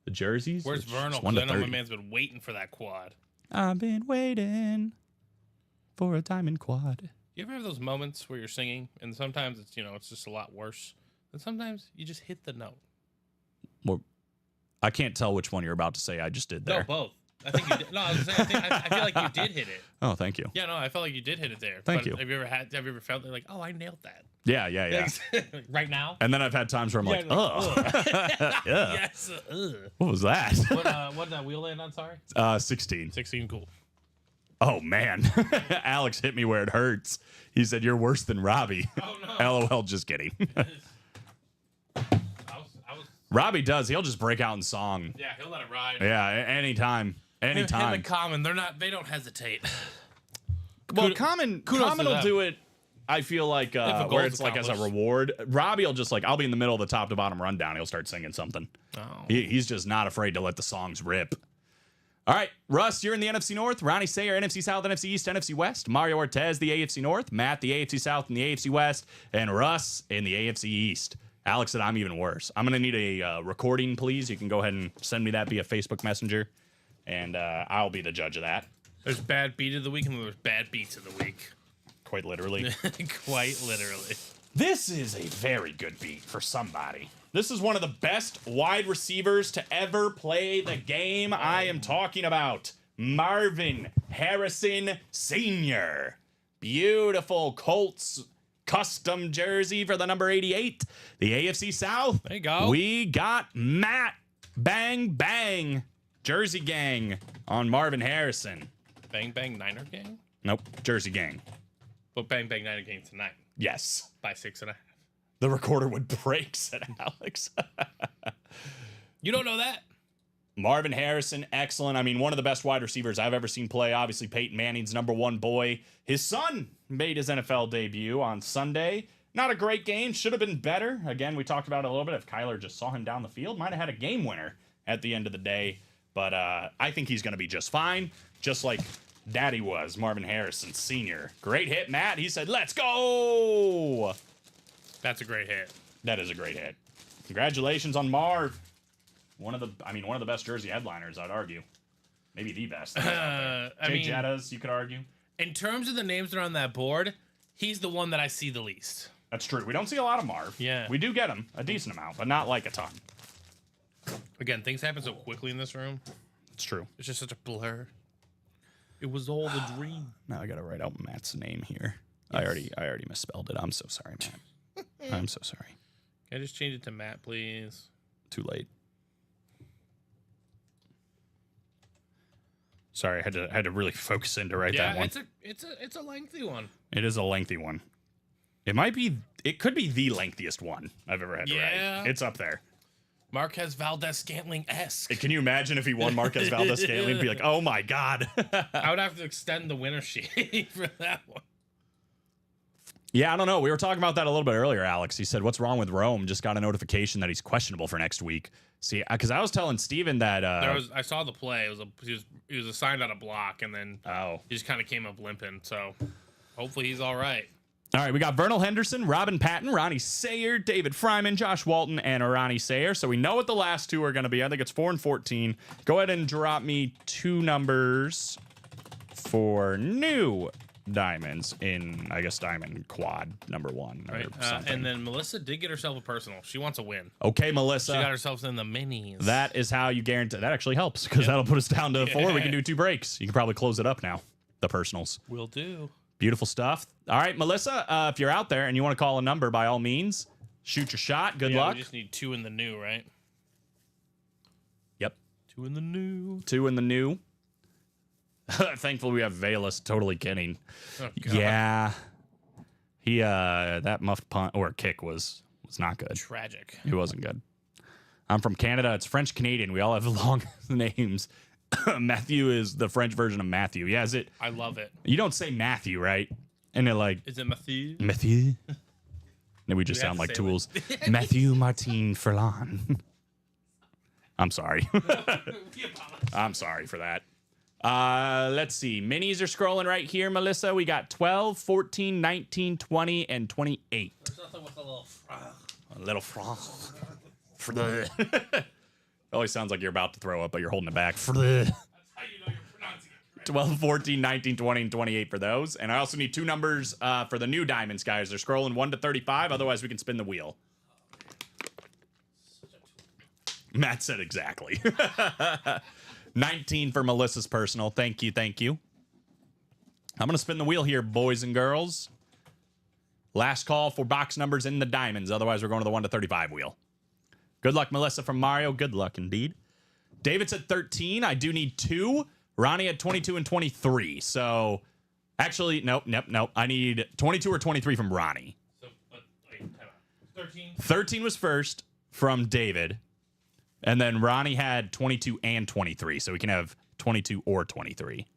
the jerseys. Where's Vernal? Because I know my man's been waiting for that quad. I've been waiting for a diamond quad. You ever have those moments where you're singing and sometimes it's, it's just a lot worse, and sometimes you just hit the note? Well, I can't tell which one you're about to say I just did there. No, both. I think you did. No, I was saying, I feel like you did hit it. Oh, thank you. Yeah, no, I felt like you did hit it there. Thank you. Have you ever felt like, oh, I nailed that? Yeah. Right now? And then I've had times where I'm like, oh. Yeah. Yes. What was that? What did that wheel land on? Sorry? 16. 16, cool. Oh, man. Alex hit me where it hurts. He said, you're worse than Robbie. Oh, no. LOL, just kidding. I was. Robbie does. He'll just break out in song. Yeah, he'll let it ride. Yeah, anytime. Him and Common, they don't hesitate. Well, Common will do it, I feel like, where it's like as a reward. Robbie will just I'll be in the middle of the top to bottom rundown. He'll start singing something. Oh. He's just not afraid to let the songs rip. All right, Russ, you're in the NFC North. Ronnie Sayer, NFC South, NFC East, NFC West. Mario Ortez, the AFC North. Matt, the AFC South and the AFC West. And Russ in the AFC East. Alex said I'm even worse. I'm going to need a recording, please. You can go ahead and send me that via Facebook Messenger, and I'll be the judge of that. There's bad beat of the week and there's bad beats of the week. Quite literally. Quite literally. This is a very good beat for somebody. This is one of the best wide receivers to ever play the game. I am talking about Marvin Harrison Sr. Beautiful Colts custom jersey for the number 88. The AFC South. There you go. We got Matt Bang Bang Jersey Gang on Marvin Harrison. Bang Bang Niner Gang? Nope, Jersey Gang. But Bang Bang Niner Gang tonight. Yes. By 6.5. The recorder would break, said Alex. You don't know that? Marvin Harrison, excellent. I mean, one of the best wide receivers I've ever seen play. Obviously, Peyton Manning's number one boy. His son made his NFL debut on Sunday. Not a great game. Should have been better. Again, we talked about it a little bit. If Kyler just saw him down the field, might have had a game winner at the end of the day. But I think he's going to be just fine, just like Daddy was, Marvin Harrison Sr. Great hit, Matt. He said, let's go. That's a great hit. That is a great hit. Congratulations on Marv. One of the best jersey headliners, I'd argue. Maybe the best. I Jay mean, Jettas, you could argue. in terms of the names that are on that board, he's the one that I see the least. That's true. We don't see a lot of Marv. Yeah. We do get him a decent amount, but not like a ton. Again, things happen so quickly in this room. It's true. It's just such a blur. It was all a dream. Now I gotta write out Matt's name here. I already misspelled it. I'm so sorry, Matt. I'm so sorry. Can I just change it to Matt, please? Too late. Sorry, I had to really focus in to write that one. It's a lengthy one. It is a lengthy one. It could be the lengthiest one I've ever had to write. It's up there. Marquez Valdez Scantling-esque. Can you imagine if he won Marquez Valdez Scantling? Be like, oh my God. I would have to extend the winner sheet for that one. Yeah, I don't know. We were talking about that a little bit earlier, Alex. He said, what's wrong with Rome? Just got a notification that he's questionable for next week. See, because I was telling Steven that... I saw the play. He was assigned on a block, and then he just kind of came up limping. So hopefully he's all right. All right, we got Vernal Henderson, Robin Patton, Ronnie Sayer, David Fryman, Josh Walton, and Ronnie Sayer. So we know what the last two are going to be. I think it's 4 and 14. Go ahead and drop me 2 numbers for new diamonds in, I guess, diamond quad number 1 or something. And then Melissa did get herself a personal. She wants a win. Okay, Melissa. She got herself in the minis. That is how you guarantee. That actually helps because that'll put us down to 4. We can do 2 breaks. You can probably close it up now, the personals. Will do. Beautiful stuff. All right, Melissa, if you're out there and you want to call a number, by all means, shoot your shot. Good luck. We just need 2 in the new, right? Yep. 2 in the new. 2 in the new. Thankfully, we have Valus. Totally kidding. Oh, God. Yeah. He, that muffed punt or kick was not good. Tragic. It wasn't good. I'm from Canada. It's French Canadian. We all have long names. Matthew is the French version of Matthew. Yeah, is it? I love it. You don't say Matthew, right? And they're like, is it Matthew? Matthew? And we just sound like tools. Matthew Martin Furlan. I'm sorry. I'm sorry for that. Let's see. Minis are scrolling right here, Melissa. We got 12, 14, 19, 20, and 28. There's nothing with a little A little franc. Always sounds like you're about to throw up, but you're holding it back. That's how you know you're pronouncing it. 12, 14, 19, 20, and 28 for those. And I also need 2 numbers for the new diamonds, guys. They're scrolling 1 to 35. Otherwise, we can spin the wheel. Matt said exactly. 19 for Melissa's personal. Thank you. Thank you. I'm going to spin the wheel here, boys and girls. Last call for box numbers in the diamonds. Otherwise, we're going to the 1 to 35 wheel. Good luck, Melissa from Mario. Good luck indeed. David's at 13. I do need 2. Ronnie at 22 and 23. So, actually, nope. I need 22 or 23 from Ronnie. So, wait, 13? 13 was first from David. And then Ronnie had 22 and 23. So we can have 22 or 23.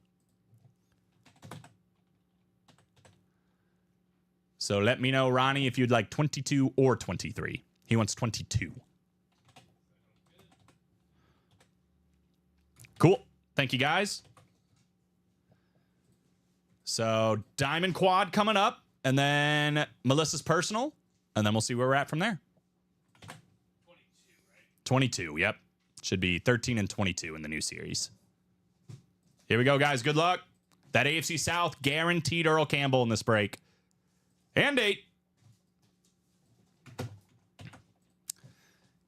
So let me know, Ronnie, if you'd like 22 or 23. He wants 22. Cool. Thank you, guys. So Diamond Quad coming up. And then Melissa's personal. And then we'll see where we're at from there. 22, yep. Should be 13 and 22 in the new series. Here we go, guys. Good luck. That AFC South guaranteed Earl Campbell in this break. And 8.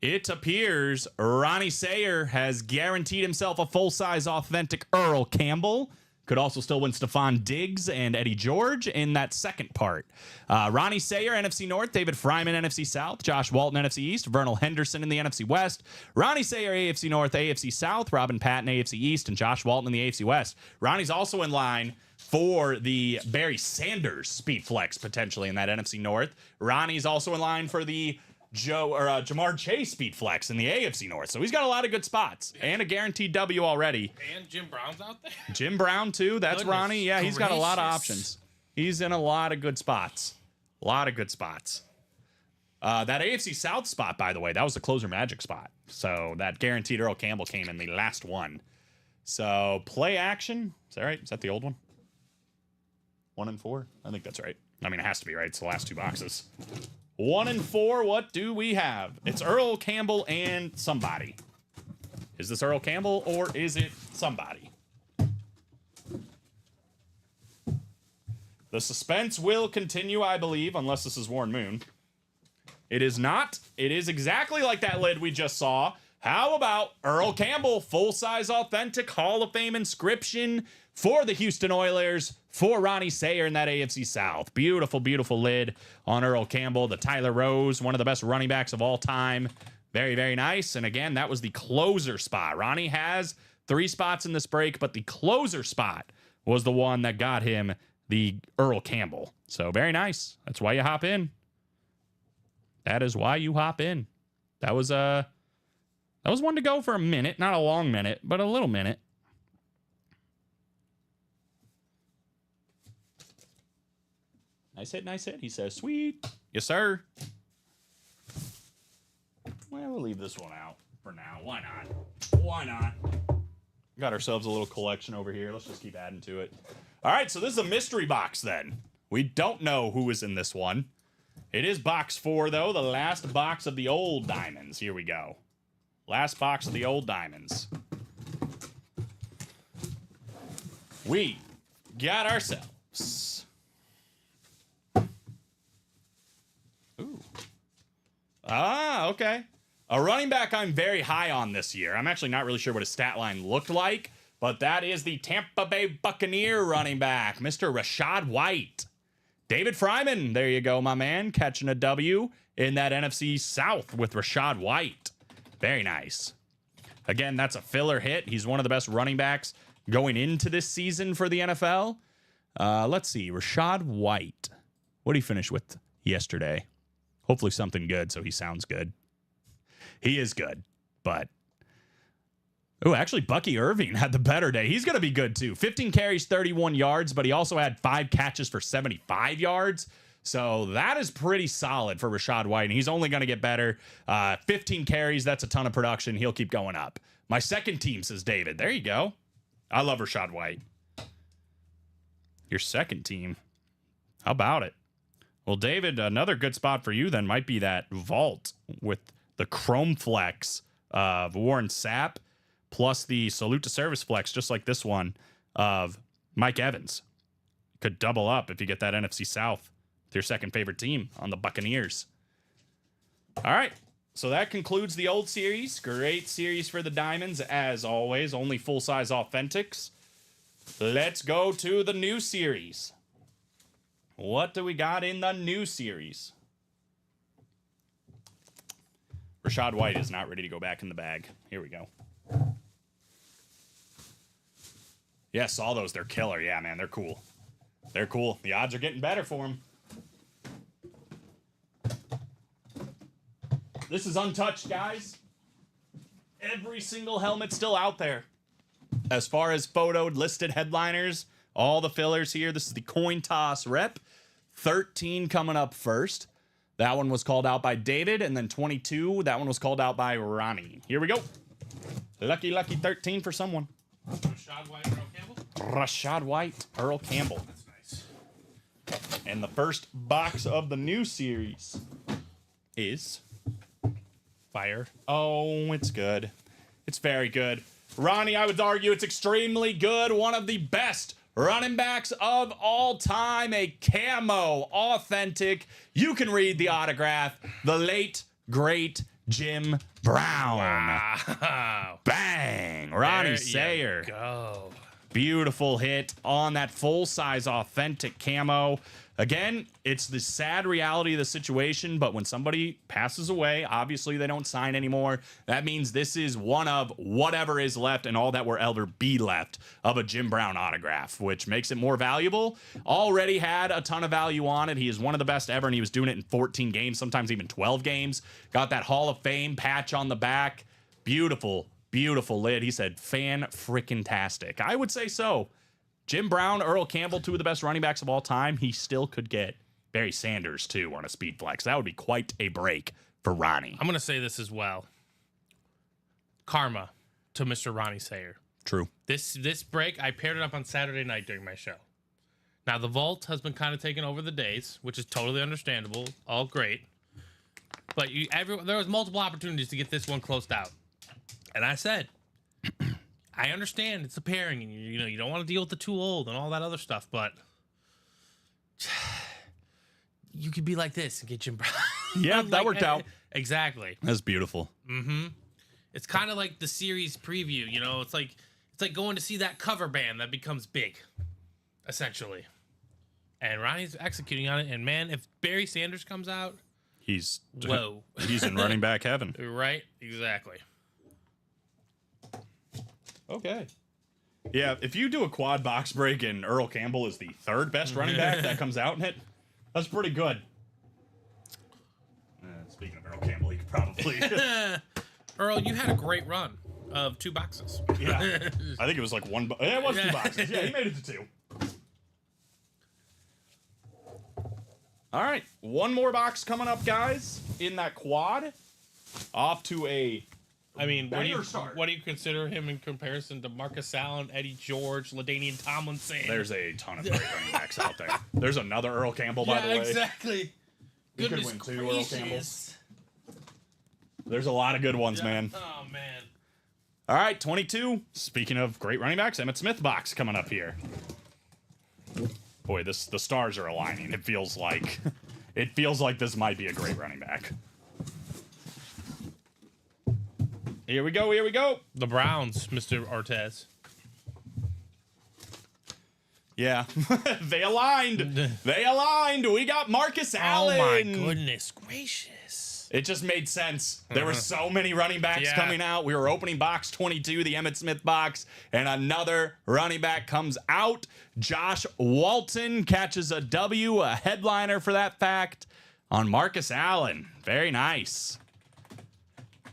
It appears Ronnie Sayer has guaranteed himself a full-size authentic Earl Campbell. Could also still win Stephon Diggs and Eddie George in that second part. Ronnie Sayer, NFC North. David Fryman, NFC South. Josh Walton, NFC East. Vernal Henderson in the NFC West. Ronnie Sayer, AFC North, AFC South. Robin Patton, AFC East. And Josh Walton in the AFC West. Ronnie's also in line for the Barry Sanders Speed Flex, potentially, in that NFC North. Ronnie's also in line for the Jamar Chase Speed Flex in the AFC North. So he's got a lot of good spots and a guaranteed W already. And Jim Brown's out there? Jim Brown, too. That's Goodness Ronnie. Yeah, he's got a lot of gracious. options. He's in a lot of good spots. A lot of good spots. That AFC South spot, by the way, that was the closer magic spot. So that guaranteed Earl Campbell came in the last one. So play action. Is that right? Is that the old one? 1 and 4? I think that's right. I mean, it has to be right. It's the last 2 boxes. 1 and 4, what do we have? It's Earl Campbell and somebody. Is this Earl Campbell or is it somebody? The suspense will continue, I believe, unless this is Warren Moon. It is not. It is exactly like that lid we just saw. How about Earl Campbell, full-size authentic Hall of Fame inscription for the Houston Oilers, for Ronnie Sayer in that AFC South. Beautiful, beautiful lid on Earl Campbell, the Tyler Rose, one of the best running backs of all time. Very, very nice. And again, that was the closer spot. Ronnie has 3 spots in this break, but the closer spot was the one that got him the Earl Campbell. So very nice. That's why you hop in. That is why you hop in. That was one to go for a minute, not a long minute, but a little minute. Nice hit, nice hit. He says, sweet. Yes, sir. Well, we'll leave this one out for now. Why not? Why not? Got ourselves a little collection over here. Let's just keep adding to it. All right, so this is a mystery box then. We don't know who is in this one. It is box 4, though, the last box of the old diamonds. Here we go. Last box of the old diamonds. We got ourselves. Ooh. Ah, okay. A running back I'm very high on this year. I'm actually not really sure what his stat line looked like, but that is the Tampa Bay Buccaneer running back, Mr. Rachaad White. David Fryman, there you go, my man, catching a W in that NFC South with Rachaad White. Very nice. Again, that's a filler hit. He's one of the best running backs going into this season for the NFL. Let's see, Rachaad White. What did he finish with yesterday? Hopefully something good, so he sounds good. He is good, but... Oh, actually, Bucky Irving had the better day. He's going to be good, too. 15 carries, 31 yards, but he also had 5 catches for 75 yards. So that is pretty solid for Rachaad White, and he's only going to get better. 15 carries, that's a ton of production. He'll keep going up. My second team, says David. There you go. I love Rachaad White. Your second team. How about it? Well, David, another good spot for you then might be that vault with the Chrome Flex of Warren Sapp, plus the Salute to Service Flex, just like this one, of Mike Evans. Could double up if you get that NFC South with your second favorite team on the Buccaneers. All right, so that concludes the old series. Great series for the Diamonds, as always. Only full-size authentics. Let's go to the new series. What do we got in the new series? Rachaad White is not ready to go back in the bag. Here we go. Yeah, saw those. They're killer. Yeah, man, they're cool. They're cool. The odds are getting better for them. This is untouched, guys. Every single helmet still out there. As far as photoed listed headliners, all the fillers here. This is the coin toss rep. 13 coming up first. That one was called out by David, and then 22, that one was called out by Ronnie. Here we go. Lucky 13 for someone. Rachaad White, Earl Campbell. Rachaad White, Earl Campbell. That's nice. And the first box of the new series is fire. Oh, it's good. It's very good. Ronnie, I would argue it's extremely good. One of the best running backs of all time. A camo, authentic. You can read the autograph. The late, great Jim Brown. Wow. Bang. Ronnie Sayer. Go. Beautiful hit on that full-size authentic camo. Again, it's the sad reality of the situation, but when somebody passes away, obviously they don't sign anymore. That means this is one of whatever is left and all that will ever be left of a Jim Brown autograph, which makes it more valuable. Already had a ton of value on it. He is one of the best ever, and he was doing it in 14 games, sometimes even 12 games. Got that Hall of Fame patch on the back. Beautiful, beautiful lid. He said, fan-frickin-tastic. I would say so. Jim Brown, Earl Campbell, 2 of the best running backs of all time. He still could get Barry Sanders, too, on a speed flex. That would be quite a break for Ronnie. I'm going to say this as well. Karma to Mr. Ronnie Sayer. True. This break, I paired it up on Saturday night during my show. Now, the vault has been kind of taking over the days, which is totally understandable. All great. But there was multiple opportunities to get this one closed out, and I said, I understand it's a pairing, and you don't want to deal with the too old and all that other stuff, but you could be like this and get Jim Brown. Yeah, that worked out. Exactly. That's beautiful. It's kind of like the series preview, It's like going to see that cover band that becomes big, essentially. And Ronnie's executing on it. And man, if Barry Sanders comes out, he's in running back heaven. Right? Exactly. Okay. Yeah, if you do a quad box break and Earl Campbell is the third best running back that comes out in it, that's pretty good. Speaking of Earl Campbell, he could probably... Earl, you had a great run of 2 boxes. Yeah. I think it was like one... it was 2 boxes. Yeah, he made it to 2. All right, one more box coming up, guys, in that quad. Off to a... I mean, what banger do you consider him in comparison to Marcus Allen, Eddie George, LaDainian Tomlinson? There's a ton of great running backs out there. There's another Earl Campbell, by the way. Exactly. He could win 2 Earl Campbells. There's a lot of good ones, man. Oh, man. All right, 22. Speaking of great running backs, Emmitt Smith box coming up here. Boy, the stars are aligning. It feels like this might be a great running back. Here we go. Here we go. The Browns, Mr. Ortez. Yeah, they aligned. They aligned. We got Marcus Allen. Oh my goodness gracious! It just made sense. There were so many running backs coming out. We were opening box 22, the Emmitt Smith box, and another running back comes out. Josh Walton catches a W, a headliner for that fact, on Marcus Allen. Very nice.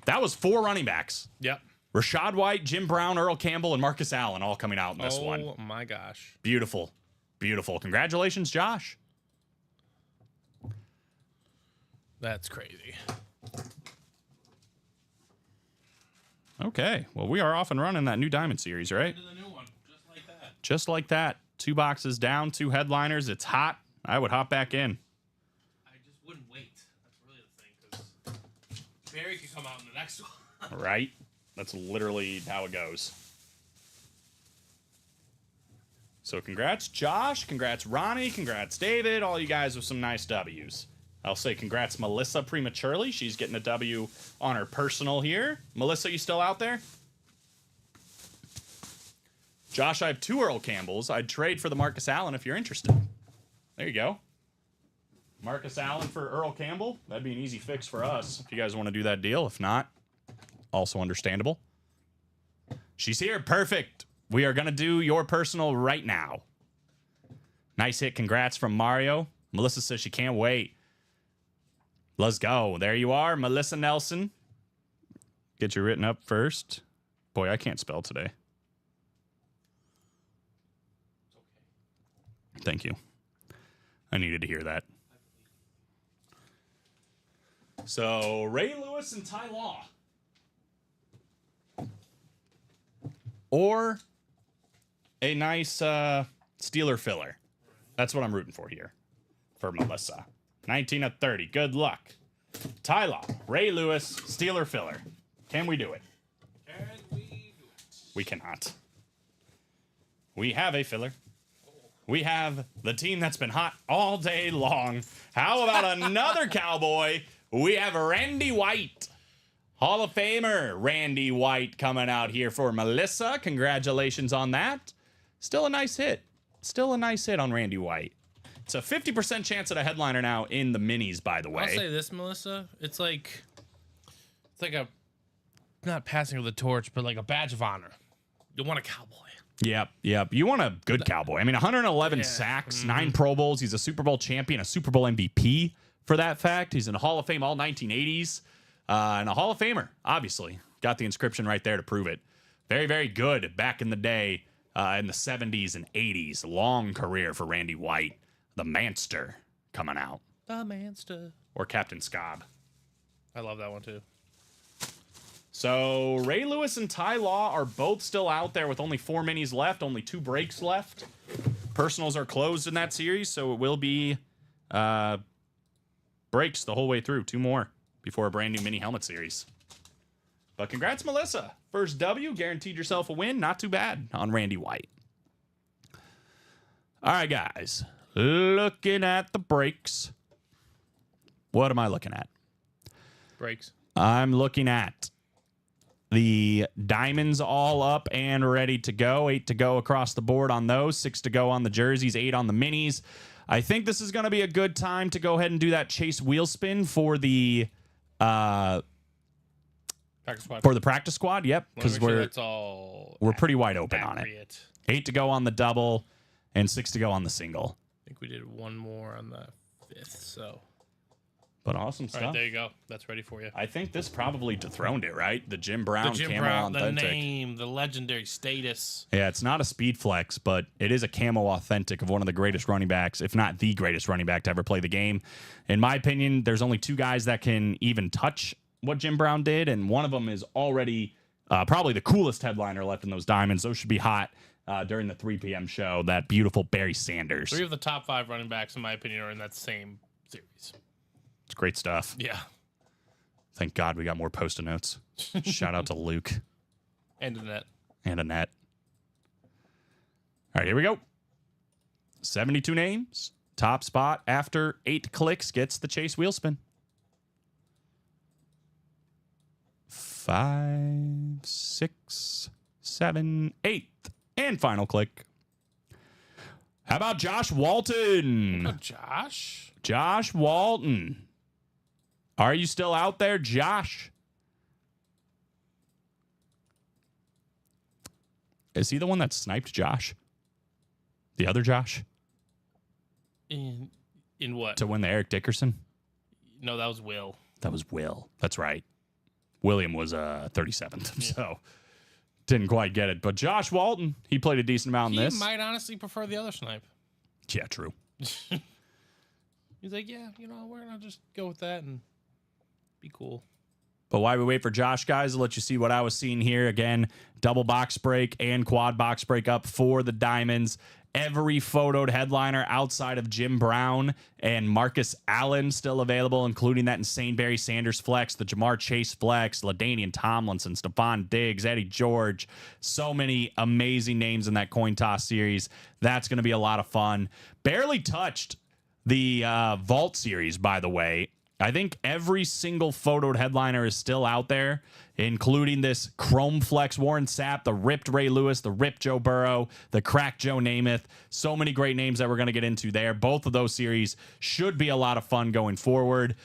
That was 4 running backs. Yep. Rachaad White, Jim Brown, Earl Campbell, and Marcus Allen all coming out in this one. Oh my gosh. Beautiful. Beautiful. Congratulations, Josh. That's crazy. Okay. Well, we are off and running that new Diamond Series, right? Into the new one, just like that. Just like that. 2 boxes down, 2 headliners. It's hot. I would hop back in. I just wouldn't wait. That's really the thing, because Barry could come out in the next one. Right? That's literally how it goes. So congrats, Josh. Congrats, Ronnie. Congrats, David. All you guys with some nice W's. I'll say congrats, Melissa, prematurely. She's getting a W on her personal here. Melissa, you still out there? Josh, I have 2 Earl Campbells. I'd trade for the Marcus Allen if you're interested. There you go. Marcus Allen for Earl Campbell. That'd be an easy fix for us if you guys want to do that deal. If not, also understandable. She's here. Perfect. We are going to do your personal right now. Nice hit. Congrats from Mario. Melissa says she can't wait. Let's go. There you are, Melissa Nelson. Get you written up first. Boy, I can't spell today. Thank you. I needed to hear that. So, Ray Lewis and Ty Law. Or a nice Steeler filler. That's what I'm rooting for here for Melissa. 19 of 30. Good luck. Ty Law, Ray Lewis, Steeler filler. Can we do it? Can we do it? We cannot. We have a filler. We have the team that's been hot all day long. How about another Cowboy? We have Randy White. Hall of Famer Randy White coming out here for Melissa. Congratulations on that. Still a nice hit. Still a nice hit on Randy White. It's a 50% chance at a headliner now in the minis, by the way. I'll say this, Melissa. It's like a, not passing of the torch, but like a badge of honor. You want a Cowboy. Yep. You want a good Cowboy. I mean, 111 sacks, 9 Pro Bowls. He's a Super Bowl champion, a Super Bowl MVP for that fact. He's in the Hall of Fame all 1980s. And a Hall of Famer, obviously. Got the inscription right there to prove it. Very, very good back in the day in the 70s and 80s. Long career for Randy White. The Manster coming out. The Manster. Or Captain Scobb. I love that one, too. So Ray Lewis and Ty Law are both still out there with only 4 minis left, only 2 breaks left. Personals are closed in that series, so it will be breaks the whole way through. 2 more before a brand new mini helmet series. But congrats, Melissa. First W, guaranteed yourself a win. Not too bad on Randy White. All right, guys. Looking at the breaks. What am I looking at? Breaks. I'm looking at the diamonds all up and ready to go. 8 to go across the board on those. 6 to go on the jerseys. 8 on the minis. I think this is going to be a good time to go ahead and do that chase wheel spin for the Practice squad. practice squad. Yep, because that's all. we're pretty wide open on it. accurate. 8 to go on the double and 6 to go on the single. I think we did one more on the 5th. So, But awesome all stuff. right, there you go. That's ready for you. I think this probably dethroned it, right? The Jim Brown The Jim camo Brown, the authentic. name, the legendary status. Yeah, it's not a speed flex, but it is a camo authentic of one of the greatest running backs, if not the greatest running back to ever play the game. In my opinion, there's only 2 guys that can even touch what Jim Brown did, and one of them is already probably the coolest headliner left in those diamonds. Those should be hot during the 3 p.m. show. That beautiful Barry Sanders. 3 of the top 5 running backs, in my opinion, are in that same series. It's great stuff. Yeah. Thank God we got more post-it notes. Shout out to Luke And Annette. and Annette. All right, here we go. 72 names. Top spot after 8 clicks gets the chase wheel spin. 5, 6, 7, 8. And final click. How about Josh Walton? Oh, Josh? Josh Walton. Are you still out there, Josh? Is he the one that sniped Josh? The other Josh? In what? To win the Eric Dickerson? No, that was Will. That was Will. That's right. William was 37th, so didn't quite get it. But Josh Walton, he played a decent amount in He this. might honestly prefer the other snipe. Yeah, true. He's like, yeah, we're going to just go with that and be cool. But while we wait for Josh, guys, I'll let you see what I was seeing here. Again, double box break and quad box break up for the Diamonds. Every photoed headliner outside of Jim Brown and Marcus Allen still available, including that insane Barry Sanders flex, the Jamar Chase flex, LaDainian Tomlinson, Stephon Diggs, Eddie George. So many amazing names in that coin toss series. That's going to be a lot of fun. Barely touched the Vault series, by the way. I think every single photoed headliner is still out there, including this Chrome Flex Warren Sapp, the ripped Ray Lewis, the ripped Joe Burrow, the cracked Joe Namath. So many great names that we're going to get into there. Both of those series should be a lot of fun going forward.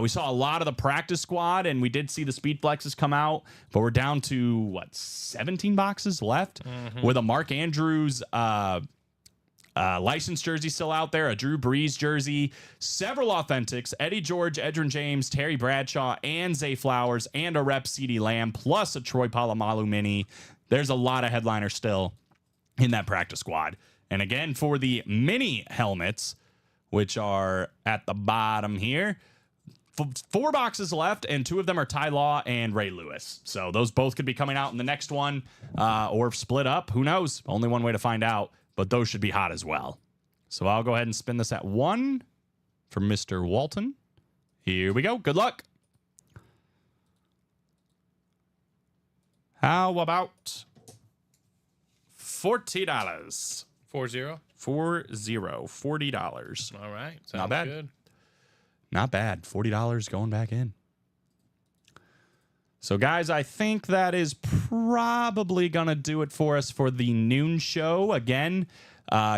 We saw a lot of the practice squad, and we did see the speed flexes come out, but we're down to, 17 boxes left with a Mark Andrews licensed jersey still out there, a Drew Brees jersey, several authentics, Eddie George, Edgerrin James, Terry Bradshaw, and Zay Flowers, and a rep CeeDee Lamb, plus a Troy Polamalu mini. There's a lot of headliners still in that practice squad. And again, for the mini helmets, which are at the bottom here, 4 boxes left, and 2 of them are Ty Law and Ray Lewis. So those both could be coming out in the next one or split up. Who knows? Only one way to find out. But those should be hot as well. So I'll go ahead and spin this at 1 for Mr. Walton. Here we go. Good luck. How about $40? 4-0. $40. All right. Sounds Not bad. good. Not bad. $40 going back in. So, guys, I think that is probably going to do it for us for the noon show. Again,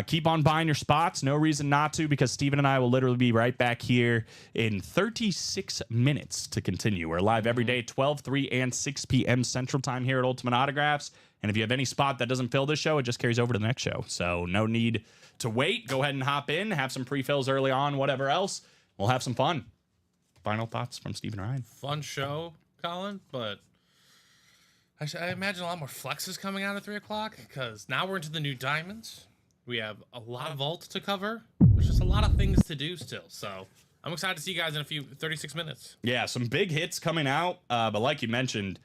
keep on buying your spots. No reason not to, because Steven and I will literally be right back here in 36 minutes to continue. We're live every day, 12, 3, and 6 p.m. Central Time here at Ultimate Autographs. And if you have any spot that doesn't fill this show, it just carries over to the next show. So no need to wait. Go ahead and hop in, have some pre-fills early on, whatever else. We'll have some fun. Final thoughts from Steven Ryan. Fun show, Colin, but I imagine a lot more flexes coming out at 3 o'clock because now we're into the new diamonds. We have a lot of vault to cover. There's just a lot of things to do still. So I'm excited to see you guys in a few 36 minutes. Yeah, some big hits coming out. But like you mentioned,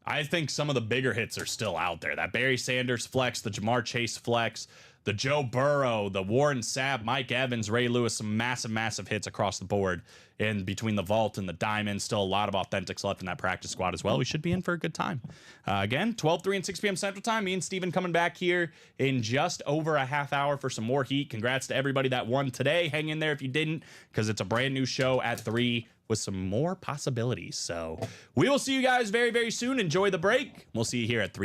I think some of the bigger hits are still out there. That Barry Sanders flex, the Jamar Chase flex, the Joe Burrow, the Warren Sapp, Mike Evans, Ray Lewis, some massive hits across the board. And between the vault and the diamond, still a lot of authentics left in that practice squad as well. We should be in for a good time. Again, 12, 3, and 6 p.m. Central Time. Me and Steven coming back here in just over a half hour for some more heat. Congrats to everybody that won today. Hang in there if you didn't, because it's a brand new show at 3 with some more possibilities. So we will see you guys very, very soon. Enjoy the break. We'll see you here at 3.